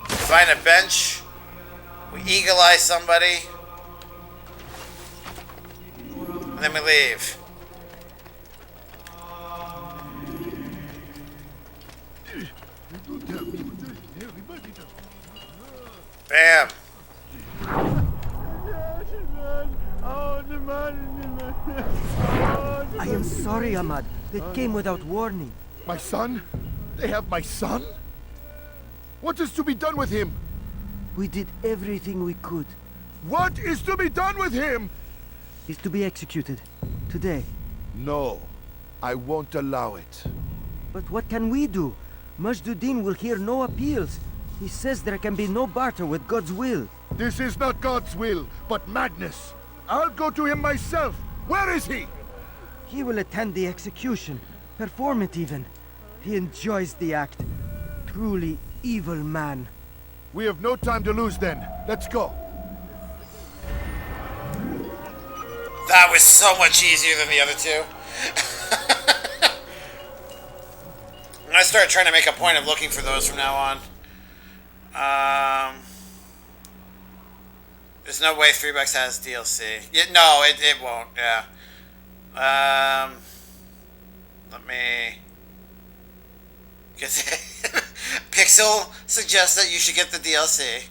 Find a bench. We eagle-eye somebody. And then we leave. Bam. I am sorry, Ahmad. They came without warning. My son? They have my son? What is to be done with him? We did everything we could. What is to be done with him? He's to be executed. Today. No. I won't allow it. But what can we do? Majduddin will hear no appeals. He says there can be no barter with God's will. This is not God's will, but madness. I'll go to him myself. Where is he? He will attend the execution. Perform it even. He enjoys the act. Truly evil man. We have no time to lose then. Let's go. That was so much easier than the other two. I'm gonna start trying to make a point of looking for those from now on. There's no way $3 has DLC. Yeah, no, it won't. Yeah. Let me get Pixel suggests that you should get the DLC.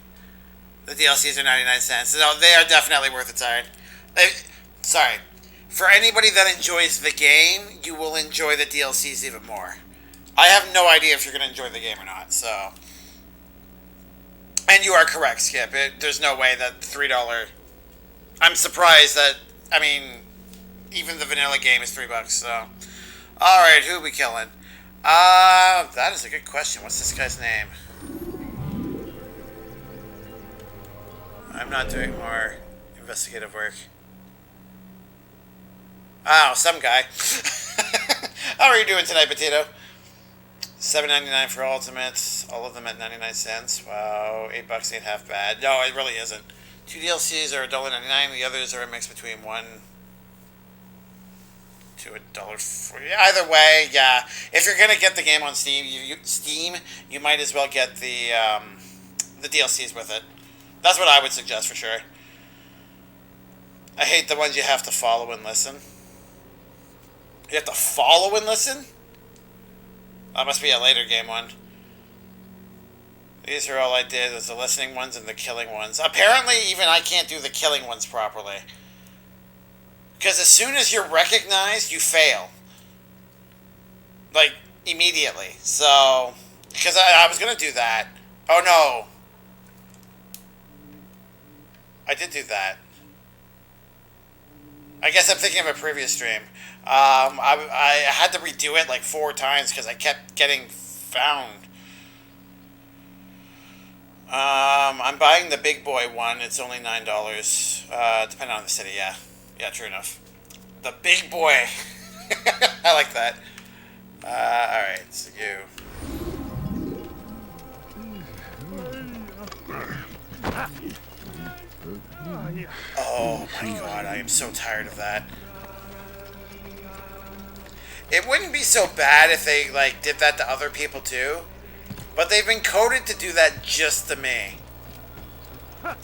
The DLCs are 99 cents. No, they are definitely worth its time. Sorry. For anybody that enjoys the game, you will enjoy the DLCs even more. I have no idea if you're going to enjoy the game or not, so... And you are correct, Skip. There's no way that $3... I'm surprised that... I mean, even the vanilla game is $3, so... Alright, who are we killing? That is a good question. What's this guy's name? I'm not doing more investigative work. Oh, some guy. How are you doing tonight, Potato? $7.99 for Ultimates. All of them at 99 cents. Wow, $8 ain't half bad. No, it really isn't. 2 DLCs are $1.99. The others are a mix between $1 to $1.40. Either way, yeah. If you're gonna get the game on Steam, you might as well get the DLCs with it. That's what I would suggest for sure. I hate the ones you have to follow and listen. You have to follow and listen? That must be a later game one. These are all I did, was the listening ones and the killing ones. Apparently, even I can't do the killing ones properly. Because as soon as you're recognized, you fail. Like, immediately. So, because I was going to do that. Oh, no. I did do that. I guess I'm thinking of a previous stream. I had to redo it like 4 times because I kept getting found. I'm buying the big boy one. It's only $9. Depending on the city, yeah. Yeah, true enough. The big boy. I like that. Alright, so you. Oh my god, I am so tired of that. It wouldn't be so bad if they, like, did that to other people too. But they've been coded to do that just to me. Why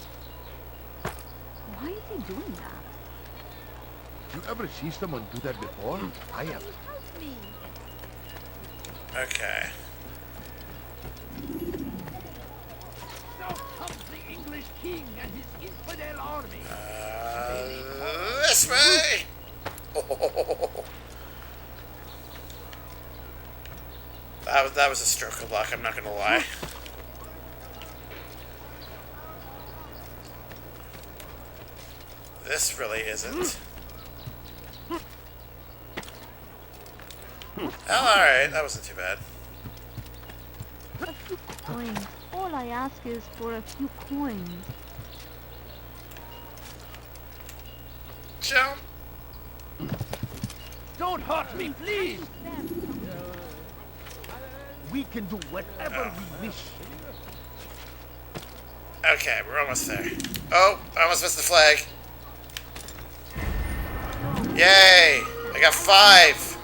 is he doing that? You ever see someone do that before? I have. Okay. Now comes the English king and his infidel army. This way! Oh. That was a stroke of luck, I'm not gonna lie. This really isn't. Oh, alright, that wasn't too bad. A few coins. All I ask is for a few coins. Jump! Don't hurt me, please! We can do whatever we wish. Okay, we're almost there. Oh, I almost missed the flag. Yay! I got 5!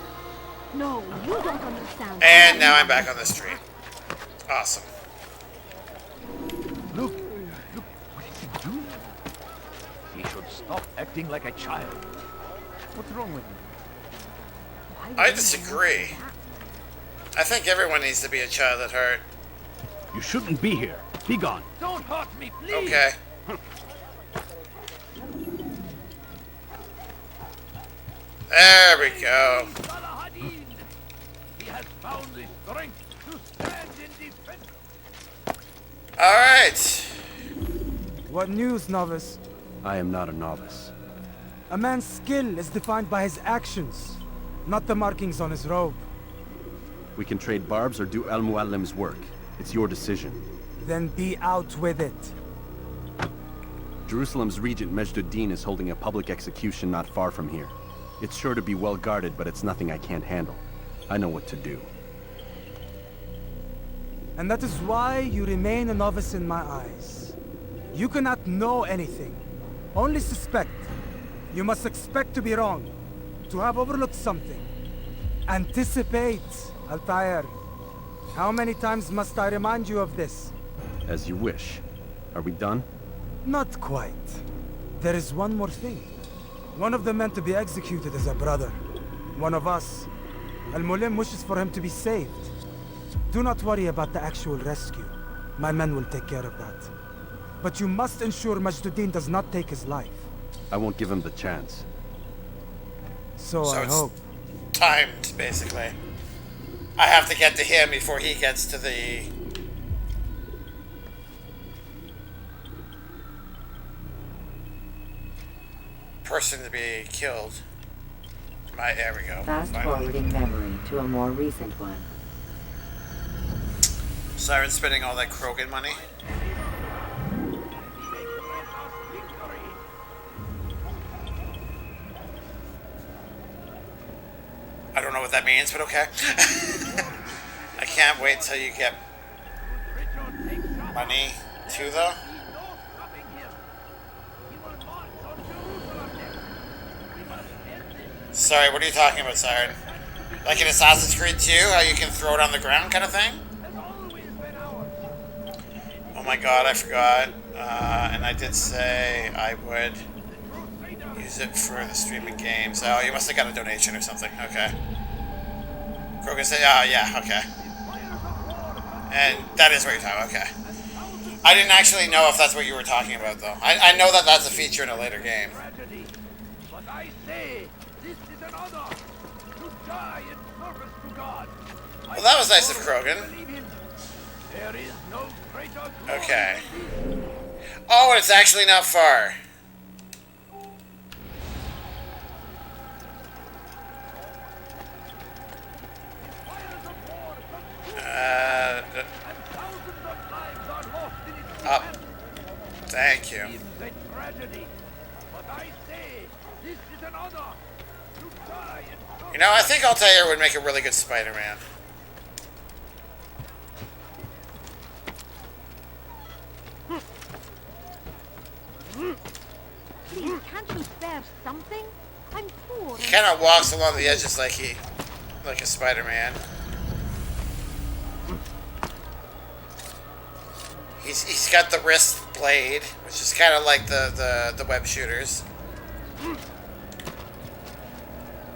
No, you don't understand. And now I'm back on the street. Awesome. Look, what is he doing? He should stop acting like a child. What's wrong with him? I disagree. I think everyone needs to be a child at heart. You shouldn't be here. Be gone. Don't hurt me, please! Okay. There we go. He has found the strength to stand in defense. Alright. What news, novice? I am not a novice. A man's skill is defined by his actions, not the markings on his robe. We can trade barbs or do Al Muallim's work. It's your decision. Then be out with it. Jerusalem's regent Majd-ud-Din is holding a public execution not far from here. It's sure to be well guarded, but it's nothing I can't handle. I know what to do. And that is why you remain a novice in my eyes. You cannot know anything, only suspect. You must expect to be wrong, to have overlooked something. Anticipate, Altair. How many times must I remind you of this? As you wish. Are we done? Not quite. There is one more thing. One of the men to be executed is a brother. One of us. Al-Mulim wishes for him to be saved. Do not worry about the actual rescue. My men will take care of that. But you must ensure Majd-ud-Din does not take his life. I won't give him the chance. So I hope. Timed, basically. I have to get to him before he gets to the... person to be killed. There we go. Fast forwarding memory to a more recent one. Siren spending all that Krogan money. I don't know what that means, but okay. I can't wait till you get money too, though. Sorry, what are you talking about, Siren? Like in Assassin's Creed 2, how you can throw it on the ground kind of thing? Oh my god, I forgot. And I did say I would use it for the streaming games. Oh, you must have got a donation or something. Okay. Krogan said, oh yeah, okay. And that is what you're talking about, okay. I didn't actually know if that's what you were talking about, though. I know that that's a feature in a later game. But I say, this is an honor to die in service to God. Well, that was nice of Krogan. There is no greater Okay. Oh, and it's actually not far. Up. Thank you. You know, I think Altair would make a really good Spider-Man. Please, can't you spare something? I'm poor. He kind of walks along the edges like a Spider-Man. He's got the wrist blade, which is kind of like the web shooters.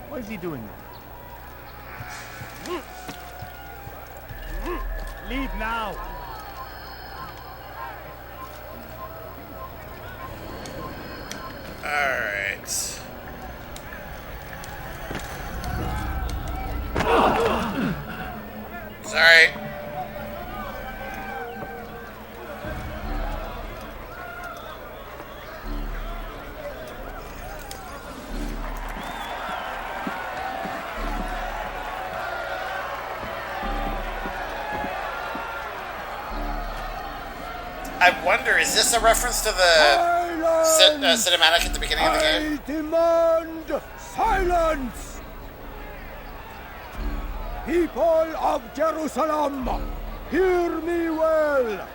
Why is he doing that? Leave now. All right. Sorry. I wonder, is this a reference to the cinematic at the beginning of the game? I demand silence! People of Jerusalem, hear me well.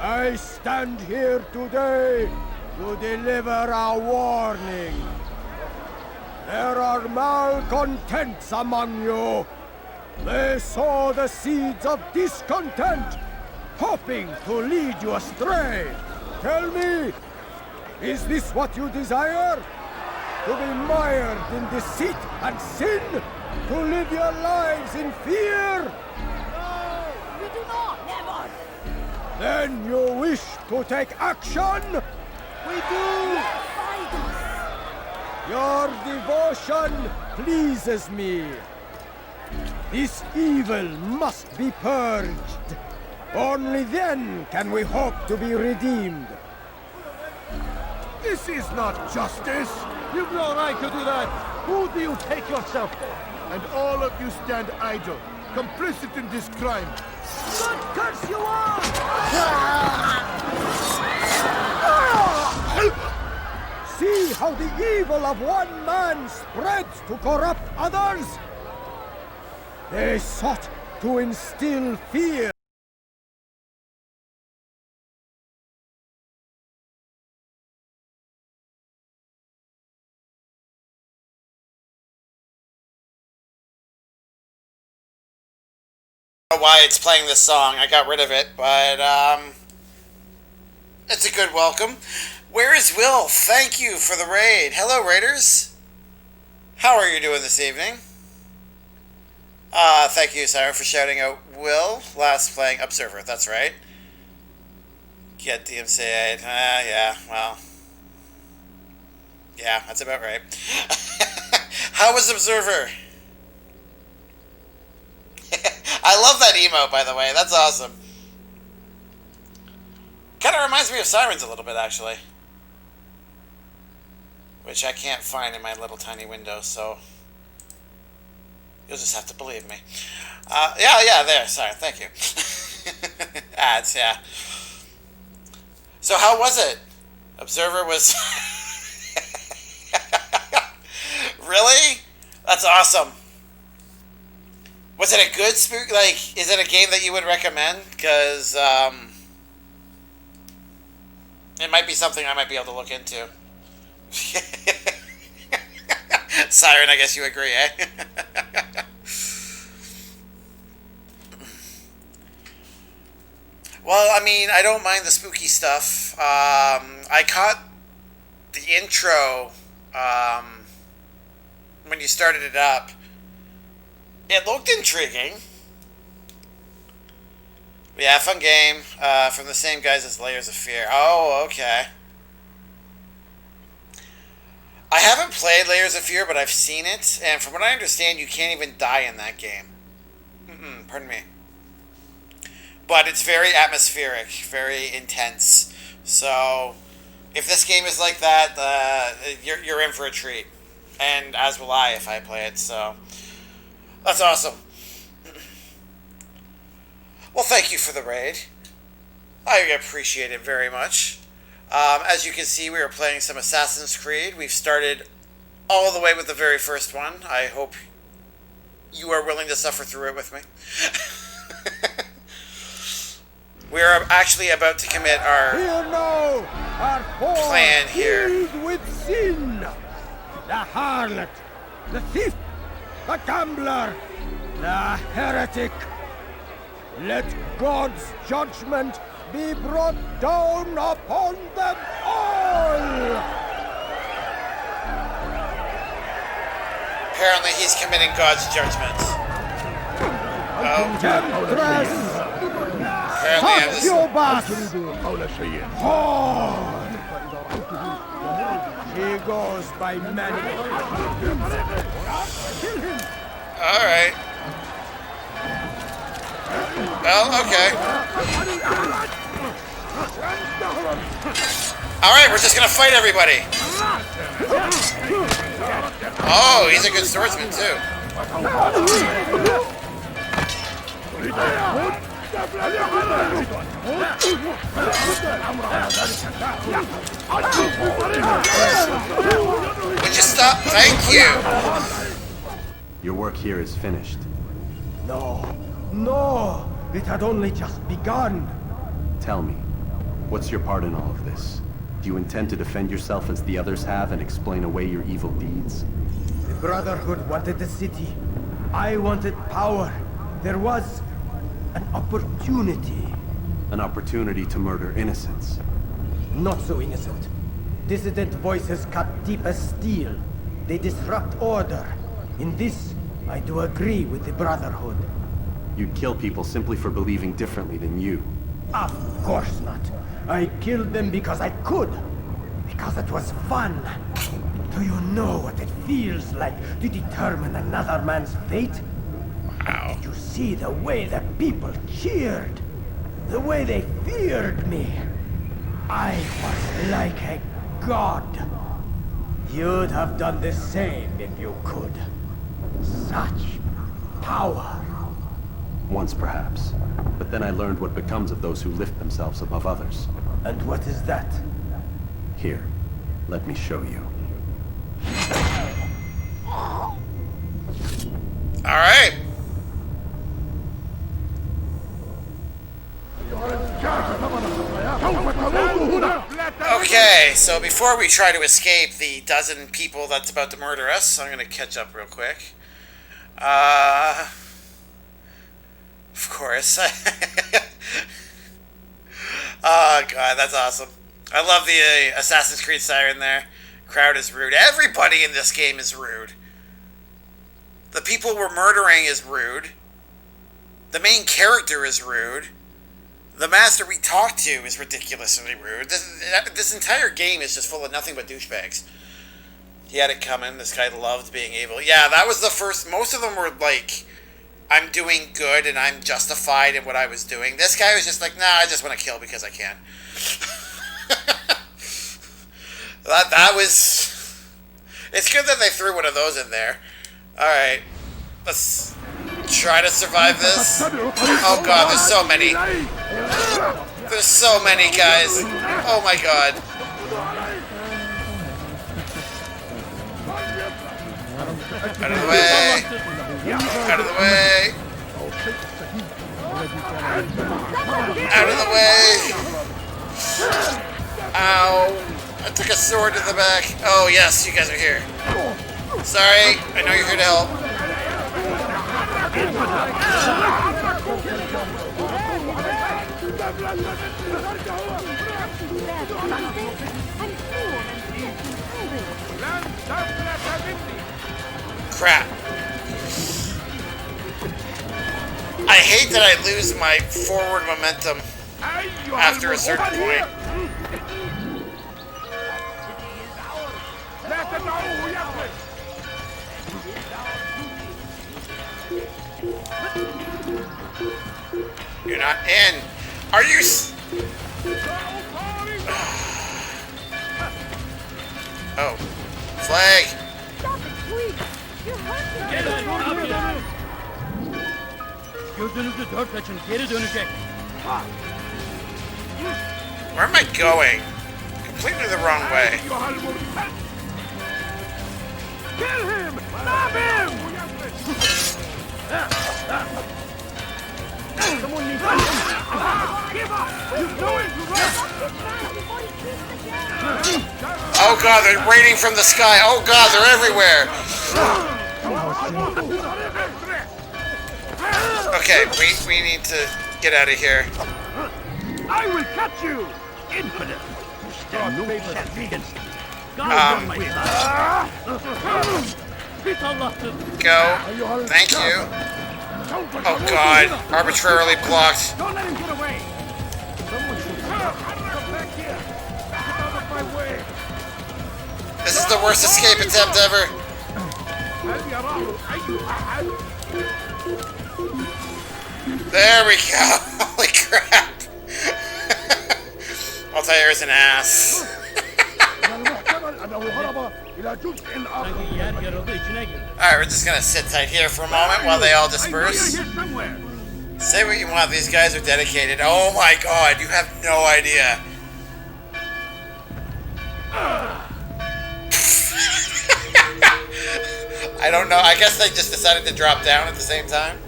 I stand here today to deliver a warning. There are malcontents among you. They sow the seeds of discontent, hoping to lead you astray. Tell me, is this what you desire? To be mired in deceit and sin? To live your lives in fear? No, we do not. Never. Then you wish to take action? We do. Your devotion pleases me. This evil must be purged. Only then can we hope to be redeemed. This is not justice! You've no right to do that! Who do you take yourself for? And all of you stand idle, complicit in this crime. Good curse you are! See how the evil of one man spreads to corrupt others? They sought to instill fear. Why it's playing this song. I got rid of it, but it's a good welcome. Where is Will? Thank you for the raid. Hello, raiders. How are you doing this evening? Thank you, Sarah, for shouting out Will. Last playing Observer, that's right. Get DMCA. Yeah, well. Yeah, that's about right. How was Observer? I love that emote, by the way. That's awesome. Kind of reminds me of Sirens a little bit, actually. Which I can't find in my little tiny window, so you'll just have to believe me. Yeah, there. Sorry, thank you. Ads, yeah. So how was it? Observer was... Really? That's awesome. Was it a good spook? Like, is it a game that you would recommend? Because, it might be something I might be able to look into. Siren, I guess you agree, eh? Well, I mean, I don't mind the spooky stuff. I caught the intro, when you started it up. It looked intriguing. Yeah, fun game. From the same guys as Layers of Fear. Oh, okay. I haven't played Layers of Fear, but I've seen it. And from what I understand, you can't even die in that game. pardon me. But it's very atmospheric, very intense. So, if this game is like that, you're in for a treat. And as will I if I play it, so that's awesome. Well, thank you for the raid. I appreciate it very much. As you can see, we are playing some Assassin's Creed. We've started all the way with the very first one. I hope you are willing to suffer through it with me. We are actually about to commit our plan here. With sin, the harlot, the thief, the gambler, the heretic. Let God's judgment be brought down upon them all! Apparently he's committing God's judgment. Temptress! Apparently I'm He goes by many. Alright. Well, okay. Alright, we're just gonna fight everybody. Oh, he's a good swordsman too. Would you stop? Thank you. Your work here is finished. No, it had only just begun. Tell me, what's your part in all of this? Do you intend to defend yourself as the others have and explain away your evil deeds? The Brotherhood wanted the city. I wanted power. There was an opportunity. An opportunity to murder innocents. Not so innocent. Dissident voices cut deep as steel. They disrupt order. In this, I do agree with the Brotherhood. You'd kill people simply for believing differently than you. Of course not. I killed them because I could. Because it was fun. Do you know what it feels like to determine another man's fate? Wow. Did you see the way the people cheered? The way they feared me? I was like a god. You'd have done the same if you could. Such power. Once perhaps. But then I learned what becomes of those who lift themselves above others. And what is that? Here, let me show you. Alright. Okay, so before we try to escape the dozen people that's about to murder us, I'm going to catch up real quick. Of course. Oh, God, that's awesome. I love the Assassin's Creed siren there. Crowd is rude. Everybody in this game is rude. The people we're murdering is rude. The main character is rude. The master we talk to is ridiculously rude. This entire game is just full of nothing but douchebags. He had it coming. This guy loved being able... Yeah, that was the first... Most of them were like... I'm doing good and I'm justified in what I was doing. This guy was just like, nah, I just want to kill because I can. that was... It's good that they threw one of those in there. Alright. Let's try to survive this. Oh god, there's so many. There's so many, guys. Oh my god. Out of the way. Out of the way. Out of the way. Ow. I took a sword to the back. Oh yes, you guys are here. Sorry, I know you're here to help. Crap. I hate that I lose my forward momentum after a certain point. You're not in. Are you? Oh, flag. Stop it, please! You're hurting Gel lan, Gördüğünüzü dört açın, geri dönecek. Where am I going? Completely the wrong way. Kill him! Stop him! Someone needs to Give up! He's going to run! Oh god, they're raining from the sky. Oh god, they're everywhere. Okay, we need to get out of here. I will cut you! Infinite! Stand no chance against me. Go. Thank you. Oh god, arbitrarily blocked. Don't let him get away! Someone should come back here! Get out of my way! This is the worst escape attempt ever. There we go. Holy crap. Altair is an ass. Alright, we're just gonna sit tight here for a moment while they all disperse. Say what you want, these guys are dedicated. Oh my god, you have no idea. I don't know, I guess they just decided to drop down at the same time.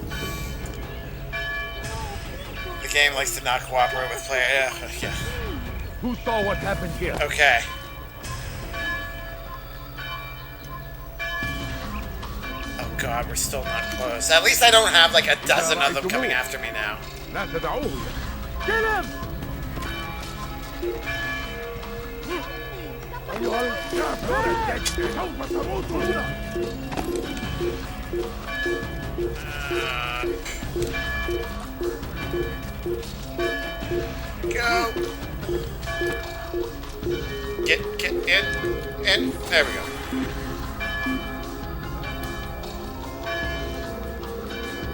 The game likes to not cooperate with players. Yeah. Who saw what happened here? Okay. Oh god, we're still not close. At least I don't have like a dozen of them coming after me now. Kill him! Go. Get in. There we go.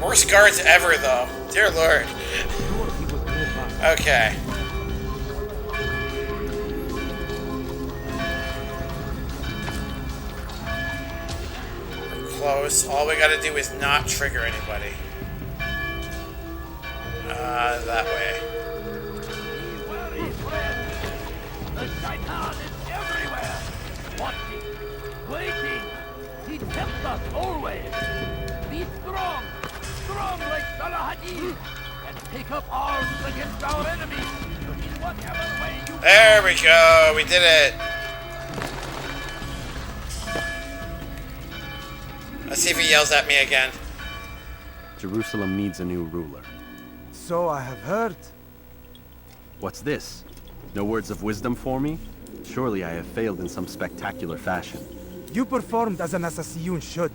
Worst guards ever, though. Dear Lord. Okay. We're close. All we gotta do is not trigger anybody. That way. The Shaitan is everywhere! Watching, waiting! He tempts us always! Be strong! Strong like Salah Hadid! And take up arms against our enemies! In whatever way you... There we go! We did it! Let's see if he yells at me again. Jerusalem needs a new ruler. So I have heard. What's this? No words of wisdom for me? Surely I have failed in some spectacular fashion. You performed as an assassin should.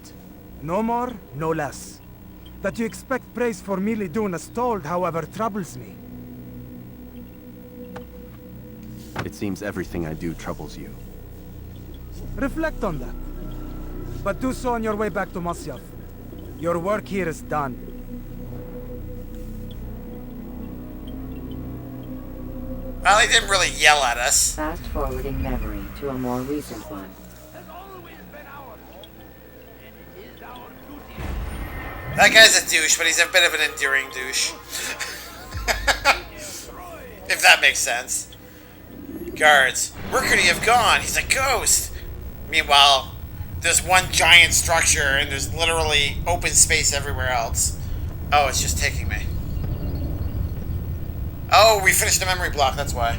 No more, no less. That you expect praise for merely doing as told, however, troubles me. It seems everything I do troubles you. Reflect on that. But do so on your way back to Masyaf. Your work here is done. Well, he didn't really yell at us. Fast forwarding memory to a more recent one. That guy's a douche, but he's a bit of an endearing douche. If that makes sense. Guards. Where could he have gone? He's a ghost. Meanwhile, there's one giant structure and there's literally open space everywhere else. Oh, it's just taking me. Oh, we finished the memory block, that's why.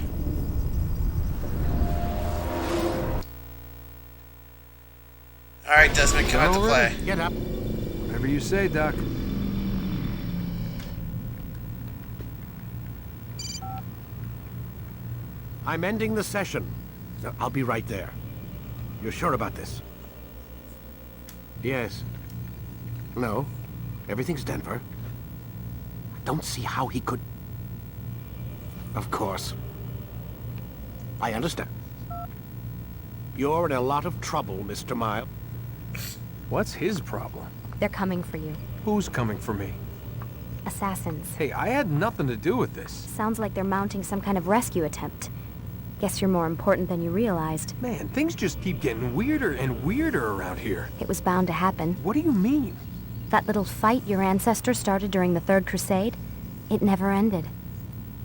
Alright, Desmond, come out to play. Get up. Whatever you say, Doc. I'm ending the session. I'll be right there. You're sure about this? Yes. No. Everything's Denver. I don't see how he could... Of course. I understand. You're in a lot of trouble, Mr. Miles. What's his problem? They're coming for you. Who's coming for me? Assassins. Hey, I had nothing to do with this. Sounds like they're mounting some kind of rescue attempt. Guess you're more important than you realized. Man, things just keep getting weirder and weirder around here. It was bound to happen. What do you mean? That little fight your ancestors started during the Third Crusade, it never ended.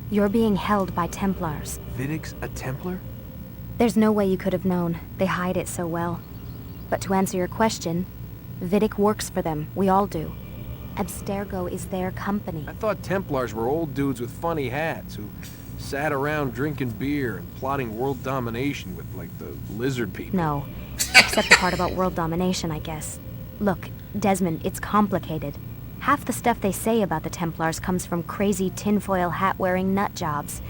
You're being held by Templars. Vidic's a Templar? There's no way you could have known. They hide it so well. But to answer your question, Vidic works for them. We all do. Abstergo is their company. I thought Templars were old dudes with funny hats who sat around drinking beer and plotting world domination with, like, the lizard people. No. Except the part about world domination, I guess. Look, Desmond, it's complicated. Half the stuff they say about the Templars comes from crazy tinfoil hat-wearing nut jobs.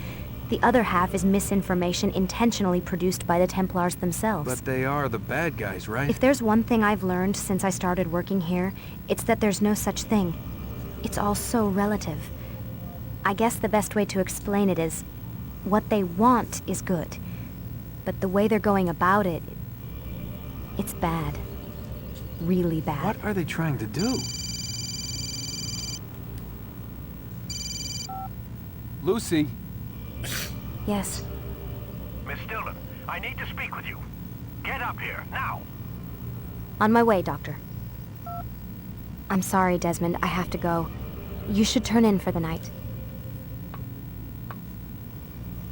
The other half is misinformation intentionally produced by the Templars themselves. But they are the bad guys, right? If there's one thing I've learned since I started working here, it's that there's no such thing. It's all so relative. I guess the best way to explain it is, what they want is good. But the way they're going about it, it's bad. Really bad. What are they trying to do? Lucy. Yes. Miss Stillman, I need to speak with you. Get up here, now! On my way, Doctor. I'm sorry, Desmond. I have to go. You should turn in for the night.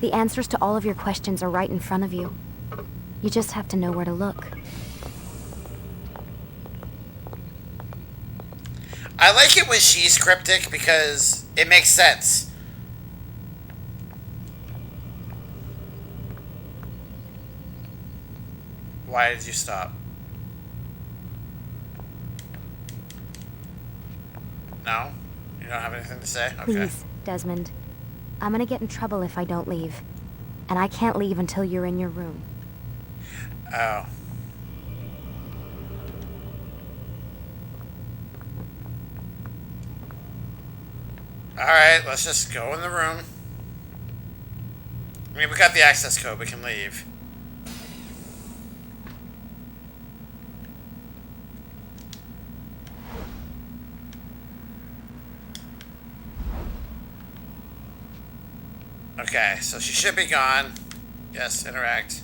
The answers to all of your questions are right in front of you. You just have to know where to look. I like it when she's cryptic because it makes sense. Why did you stop? No? You don't have anything to say? Okay. Please, Desmond. I'm gonna get in trouble if I don't leave. And I can't leave until you're in your room. Oh. Alright, let's just go in the room. I mean, we got the access code, we can leave. Okay, so she should be gone. Yes, interact.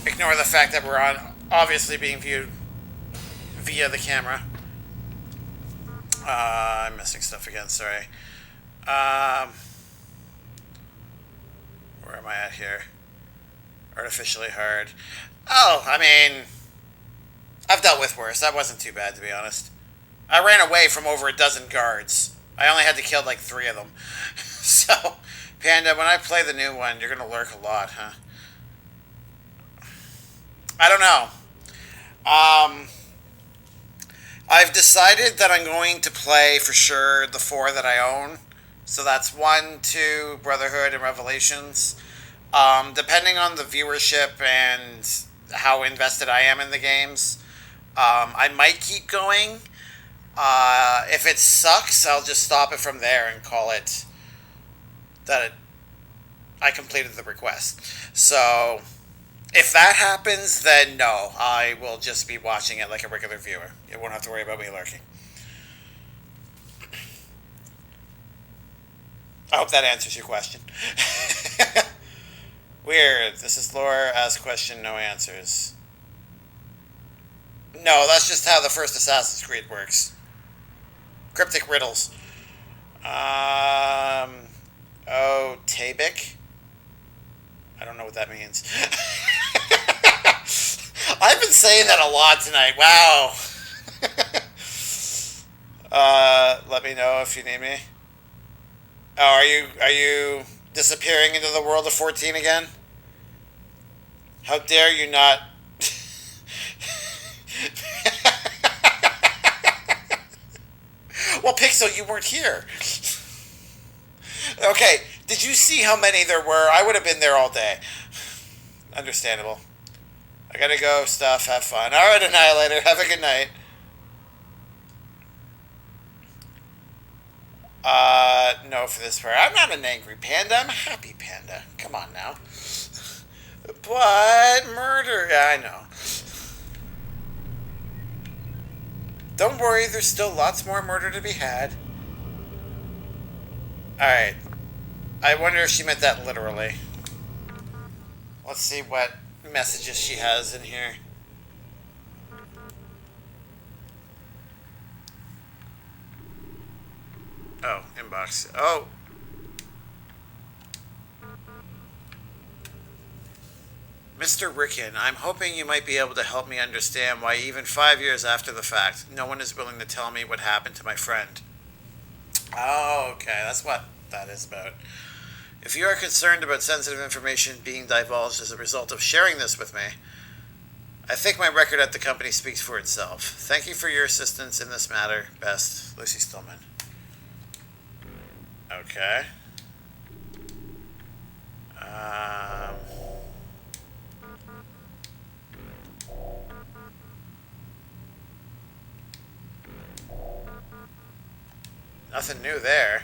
Ignore the fact that we're obviously being viewed via the camera. I'm missing stuff again, sorry. Where am I at here? Artificially hard. Oh, I mean, I've dealt with worse. That wasn't too bad, to be honest. I ran away from over a dozen guards. I only had to kill like 3 of them. So, Panda, when I play the new one, you're gonna lurk a lot, huh? I don't know. I've decided that I'm going to play for sure the 4 that I own. So that's 1, 2, Brotherhood, and Revelations. Depending on the viewership and how invested I am in the games, I might keep going. If it sucks, I'll just stop it from there and call it that I completed the request. So, if that happens, then no, I will just be watching it like a regular viewer. You won't have to worry about me lurking. I hope that answers your question. Weird. This is lore, ask question, no answers. No, that's just how the first Assassin's Creed works. Cryptic riddles. Oh, Tabik? I don't know what that means. I've been saying that a lot tonight. Wow. Let me know if you need me. Oh, are you disappearing into the world of 14 again? How dare you not... Well, Pixel, you weren't here. Okay, did you see how many there were? I would have been there all day. Understandable. I gotta go, stuff, have fun. Alright, Annihilator, have a good night. No for this part. I'm not an angry panda, I'm a happy panda. Come on now. But murder, yeah, I know. Don't worry, there's still lots more murder to be had. Alright. I wonder if she meant that literally. Let's see what messages she has in here. Oh, inbox. Oh! Mr. Rickon, I'm hoping you might be able to help me understand why even 5 years after the fact, no one is willing to tell me what happened to my friend. Oh, okay, that's what that is about. If you are concerned about sensitive information being divulged as a result of sharing this with me, I think my record at the company speaks for itself. Thank you for your assistance in this matter. Best, Lucy Stillman. Okay. Nothing new there.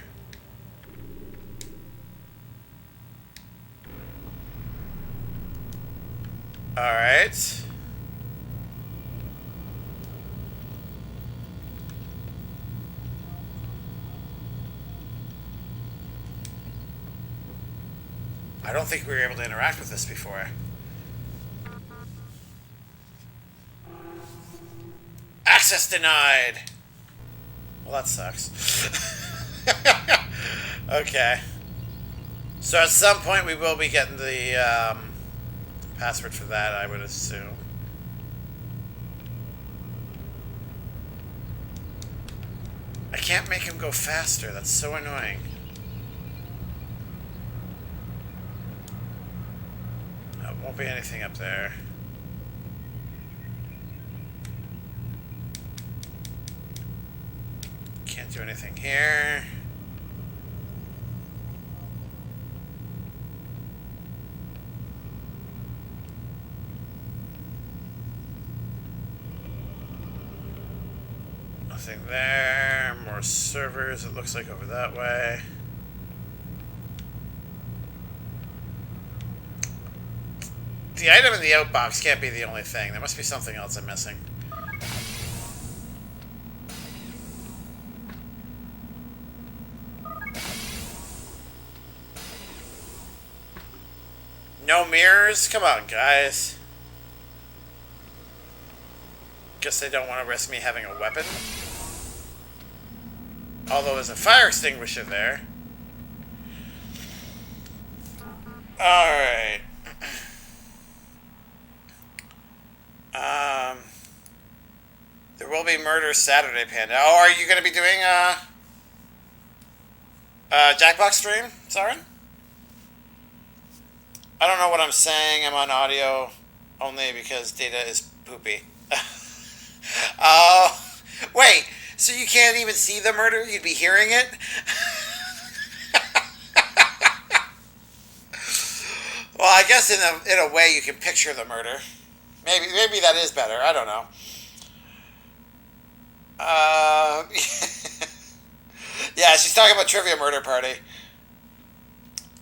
Alright. I don't think we were able to interact with this before. Access denied! Well, that sucks. Okay. So at some point we will be getting the password for that, I would assume. I can't make him go faster. That's so annoying. Won't be anything up there. Can't do anything here. Nothing there. More servers, it looks like, over that way. The item in the outbox can't be the only thing. There must be something else I'm missing. No mirrors? Come on, guys. Guess they don't want to risk me having a weapon. Although there's a fire extinguisher there. Alright. There will be Murder Saturday, Panda. Oh, are you going to be doing Jackbox stream, Saren? I don't know what I'm saying. I'm on audio only because data is poopy. Oh, wait. So you can't even see the murder? You'd be hearing it? Well, I guess in a way you can picture the murder. Maybe that is better. I don't know. Yeah, she's talking about Trivia Murder Party.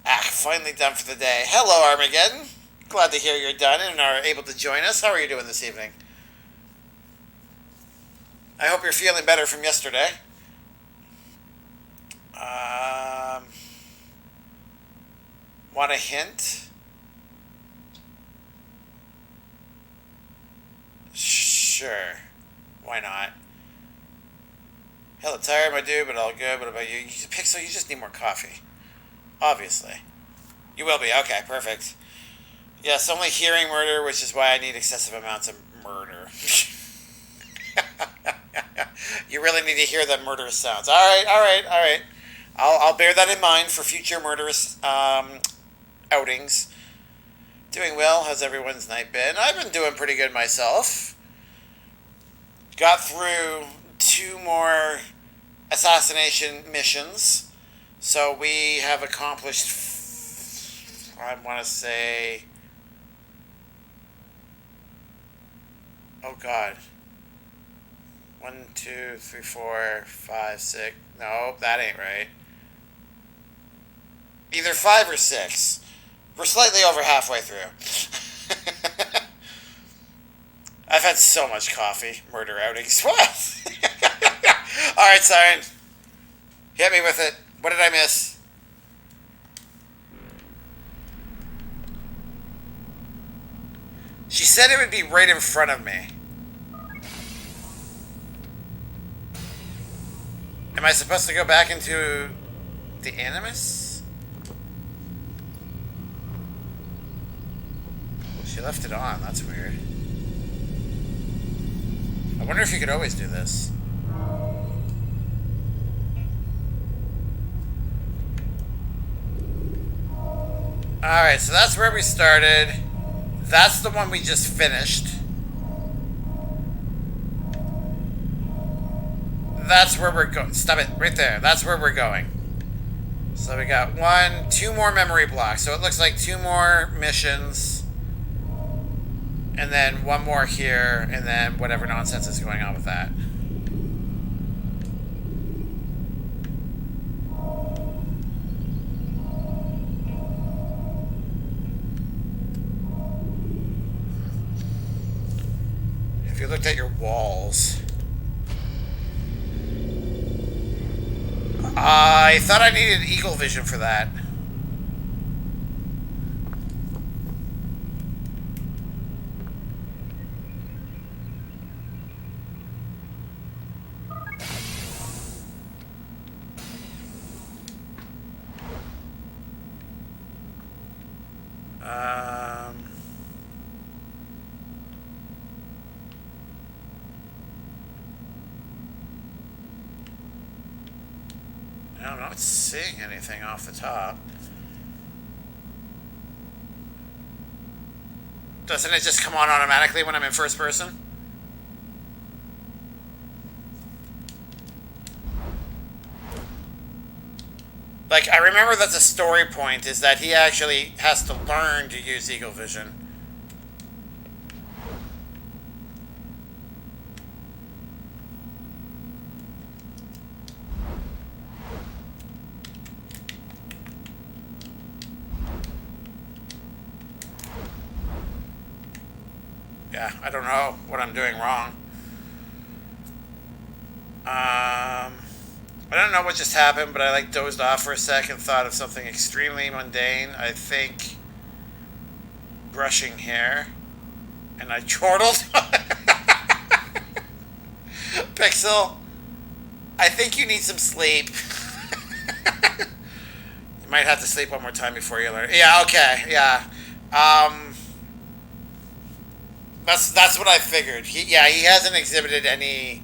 Finally done for the day. Hello, Armageddon. Glad to hear you're done and are able to join us. How are you doing this evening? I hope you're feeling better from yesterday. Want a hint? Sure. Why not? Hella tired, my dude, but all good. What about you? Pixel, you just need more coffee. Obviously. You will be. Okay, perfect. Yes, only hearing murder, which is why I need excessive amounts of murder. You really need to hear the murderous sounds. Alright. I'll bear that in mind for future murderous outings. Doing well. How's everyone's night been? I've been doing pretty good myself. Got through 2 more assassination missions. So we have accomplished, I want to say, oh God. 1, 2, 3, 4, 5, 6. No, that ain't right. Either 5 or 6. We're slightly over halfway through. I've had so much coffee. Murder outings. What? Alright, Siren. Hit me with it. What did I miss? She said it would be right in front of me. Am I supposed to go back into the Animus? She left it on. That's weird. I wonder if you could always do this. Alright, so that's where we started. That's the one we just finished. That's where we're going. Stop it. Right there. That's where we're going. So we got two more memory blocks. So it looks like 2 more missions. And then 1 more here. And then whatever nonsense is going on with that. If you looked at your walls... I thought I needed eagle vision for that. I'm not seeing anything off the top. Doesn't it just come on automatically when I'm in first person? Like, I remember that the story point is that he actually has to learn to use eagle vision. Yeah, I don't know what I'm doing wrong. I don't know what just happened, but I like dozed off for a second, thought of something extremely mundane. I think brushing hair, and I chortled. Pixel, I think you need some sleep. You might have to sleep one more time before you learn. Yeah, okay, yeah. That's what I figured. He hasn't exhibited any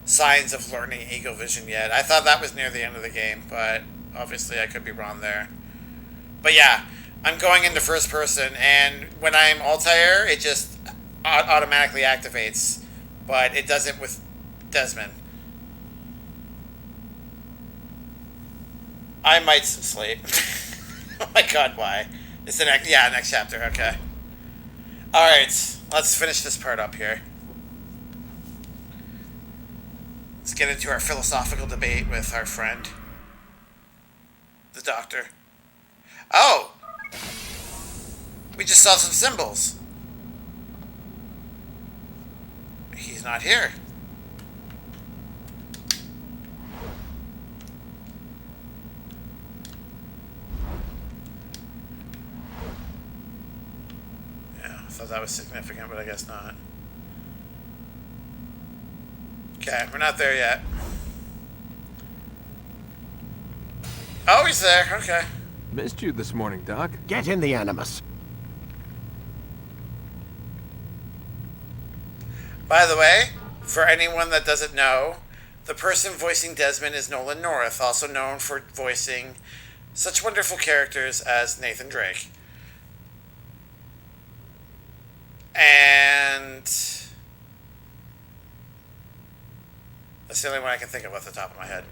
signs of learning eagle vision yet. I thought that was near the end of the game, but obviously I could be wrong there. But yeah, I'm going into first person, and when I'm Altair, it just automatically activates, but it doesn't with Desmond. I might some sleep. Oh my god, why? It's the next chapter, okay. Alright, let's finish this part up here. Let's get into our philosophical debate with our friend, the doctor. Oh! We just saw some symbols. He's not here. Yeah, I thought that was significant, but I guess not. Okay, we're not there yet. Oh, he's there. Okay. Missed you this morning, Doc. Get in the Animus. By the way, for anyone that doesn't know, the person voicing Desmond is Nolan North, also known for voicing such wonderful characters as Nathan Drake. And that's the only one I can think of off the top of my head.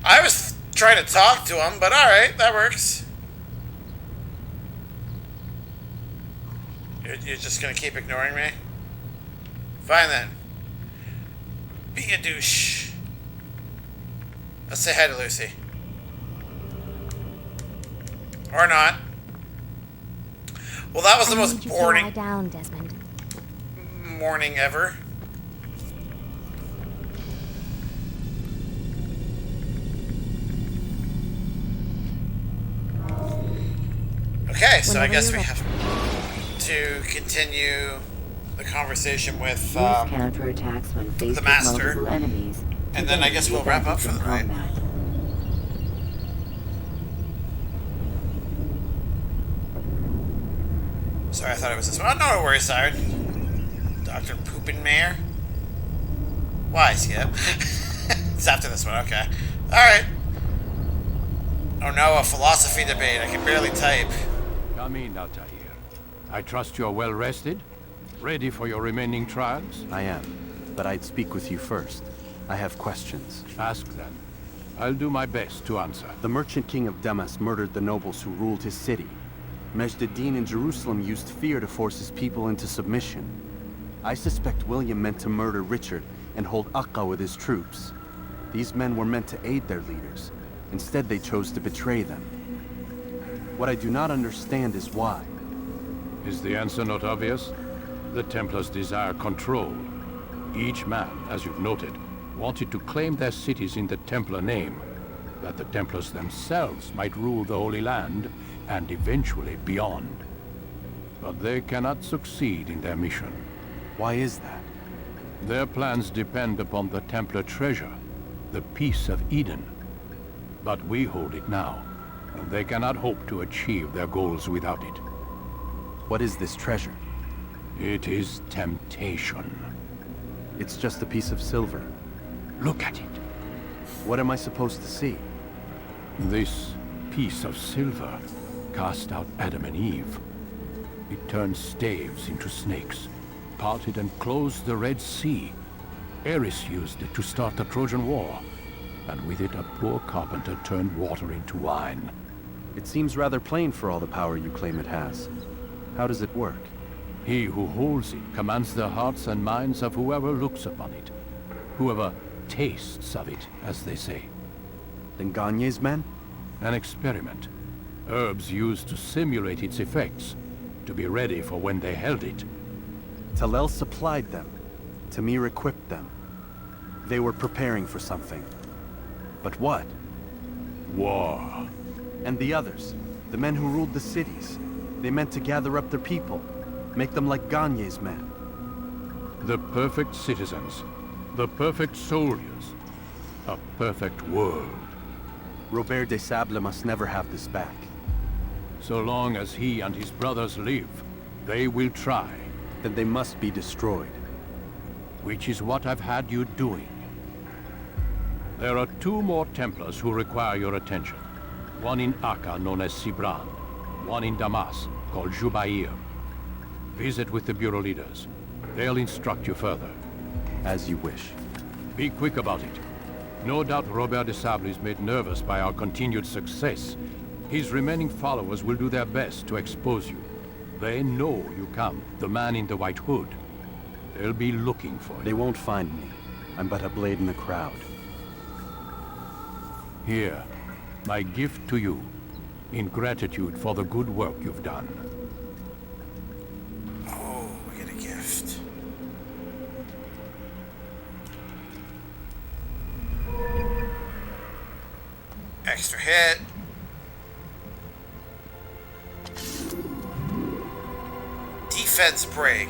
I was trying to talk to him, but alright, that works. You're just gonna keep ignoring me? Fine then. Be a douche. Let's say hi to Lucy. Or not. Well, that was the most boring lie down, Desmond. morning ever. Okay, so I guess we have to continue the conversation with Use counterattacks when faced the with master, multiple enemies. and then I guess we'll wrap up for the night. Sorry, I thought it was this one. Oh, no worries, Siren. Dr. Poopin Mayor. Why, Skip? It's after this one, okay. Alright. Oh no, a philosophy debate. I can barely type. Come in, Altair. I trust you're well rested? Ready for your remaining trials? I am, but I'd speak with you first. I have questions. Ask them. I'll do my best to answer. The merchant king of Damas murdered the nobles who ruled his city. Majd-ad-Din in Jerusalem used fear to force his people into submission. I suspect William meant to murder Richard and hold Akka with his troops. These men were meant to aid their leaders. Instead, they chose to betray them. What I do not understand is why. Is the answer not obvious? The Templars desire control. Each man, as you've noted, wanted to claim their cities in the Templar name, that the Templars themselves might rule the Holy Land and eventually beyond. But they cannot succeed in their mission. Why is that? Their plans depend upon the Templar treasure, the Peace of Eden. But we hold it now, and they cannot hope to achieve their goals without it. What is this treasure? It is temptation. It's just a piece of silver. Look at it. What am I supposed to see? This piece of silver cast out Adam and Eve. It turned staves into snakes, parted and closed the Red Sea. Eris used it to start the Trojan War, and with it a poor carpenter turned water into wine. It seems rather plain for all the power you claim it has. How does it work? He who holds it commands the hearts and minds of whoever looks upon it. Whoever tastes of it, as they say. Then Gagne's men? An experiment. Herbs used to simulate its effects, to be ready for when they held it. Talel supplied them. Tamir equipped them. They were preparing for something. But what? War. And the others, the men who ruled the cities, they meant to gather up their people, make them like Gagne's men. The perfect citizens, the perfect soldiers, a perfect world. Robert de Sable must never have this back. So long as he and his brothers live, they will try. Then they must be destroyed. Which is what I've had you doing. There are 2 more Templars who require your attention. One in Akka, known as Sibran. One in Damas, called Jubair. Visit with the Bureau leaders. They'll instruct you further. As you wish. Be quick about it. No doubt Robert de Sable is made nervous by our continued success. His remaining followers will do their best to expose you. They know you come, the man in the white hood. They'll be looking for you. They won't find me. I'm but a blade in the crowd. Here, my gift to you, in gratitude for the good work you've done. Oh, we get a gift. Extra hit. Defense break.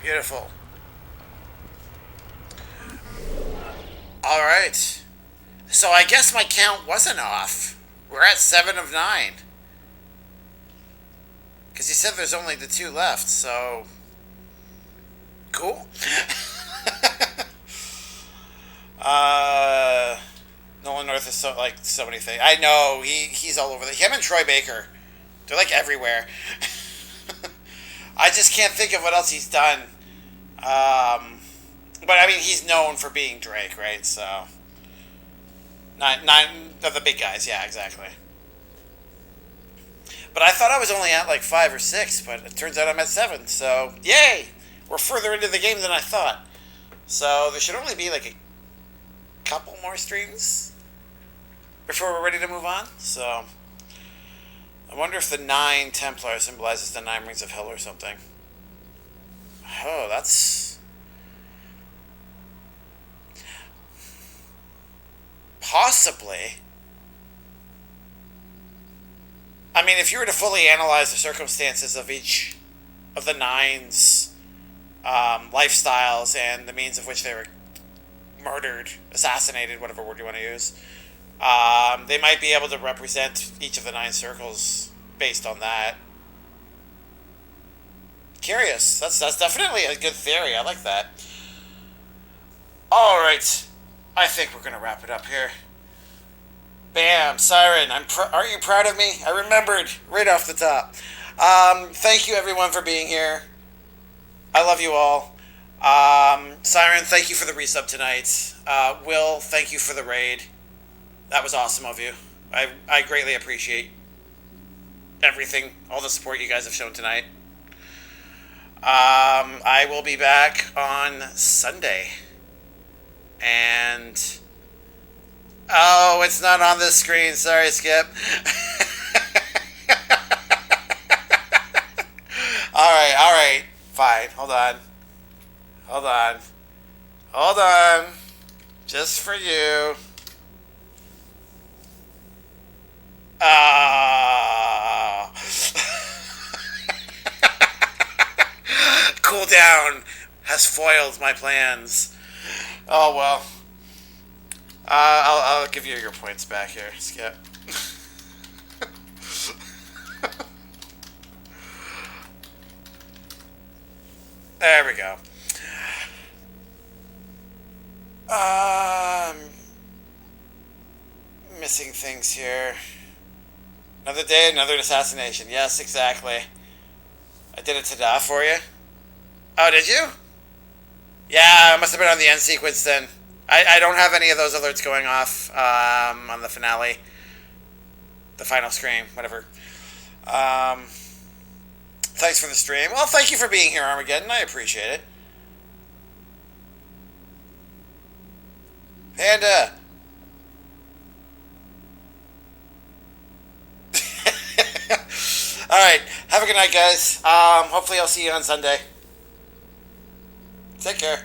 Beautiful. All right. So I guess my count wasn't off. We're at 7 of 9. Because he said there's only the 2 left, so... Cool. Nolan North is so many things. I know, he's all over him and Troy Baker. They're like everywhere. I just can't think of what else he's done. But I mean, he's known for being Drake, right? So... Nine of the big guys, yeah, exactly. But I thought I was only at like 5 or 6, but it turns out I'm at 7, so yay! we're further into the game than I thought. So there should only be like a couple more streams before we're ready to move on. So I wonder if the 9 Templar symbolizes the 9 Rings of Hell or something. Oh, that's possibly. I mean, if you were to fully analyze the circumstances of each of the 9's lifestyles and the means of which they were murdered, assassinated, whatever word you want to use, they might be able to represent each of the 9 circles based on that. Curious. That's definitely a good theory. I like that. All right. I think we're going to wrap it up here. Bam, Siren. Aren't you proud of me? I remembered right off the top. Thank you, everyone, for being here. I love you all. Siren, thank you for the resub tonight. Will, thank you for the raid. That was awesome of you. I greatly appreciate everything, all the support you guys have shown tonight. I will be back on Sunday. And oh, it's not on this screen. Sorry, Skip. All right. Fine. Hold on. Just for you. Cooldown has foiled my plans. Oh well. I'll give you your points back here, Skip. There we go. Missing things here. Another day, another assassination. Yes, exactly. I did it to for you. Oh, did you? Yeah, I must have been on the end sequence then. I don't have any of those alerts going off on the finale. The final scream, whatever. Thanks for the stream. Well, thank you for being here, Armageddon. I appreciate it. Panda. Alright, have a good night, guys. Hopefully I'll see you on Sunday. Take care.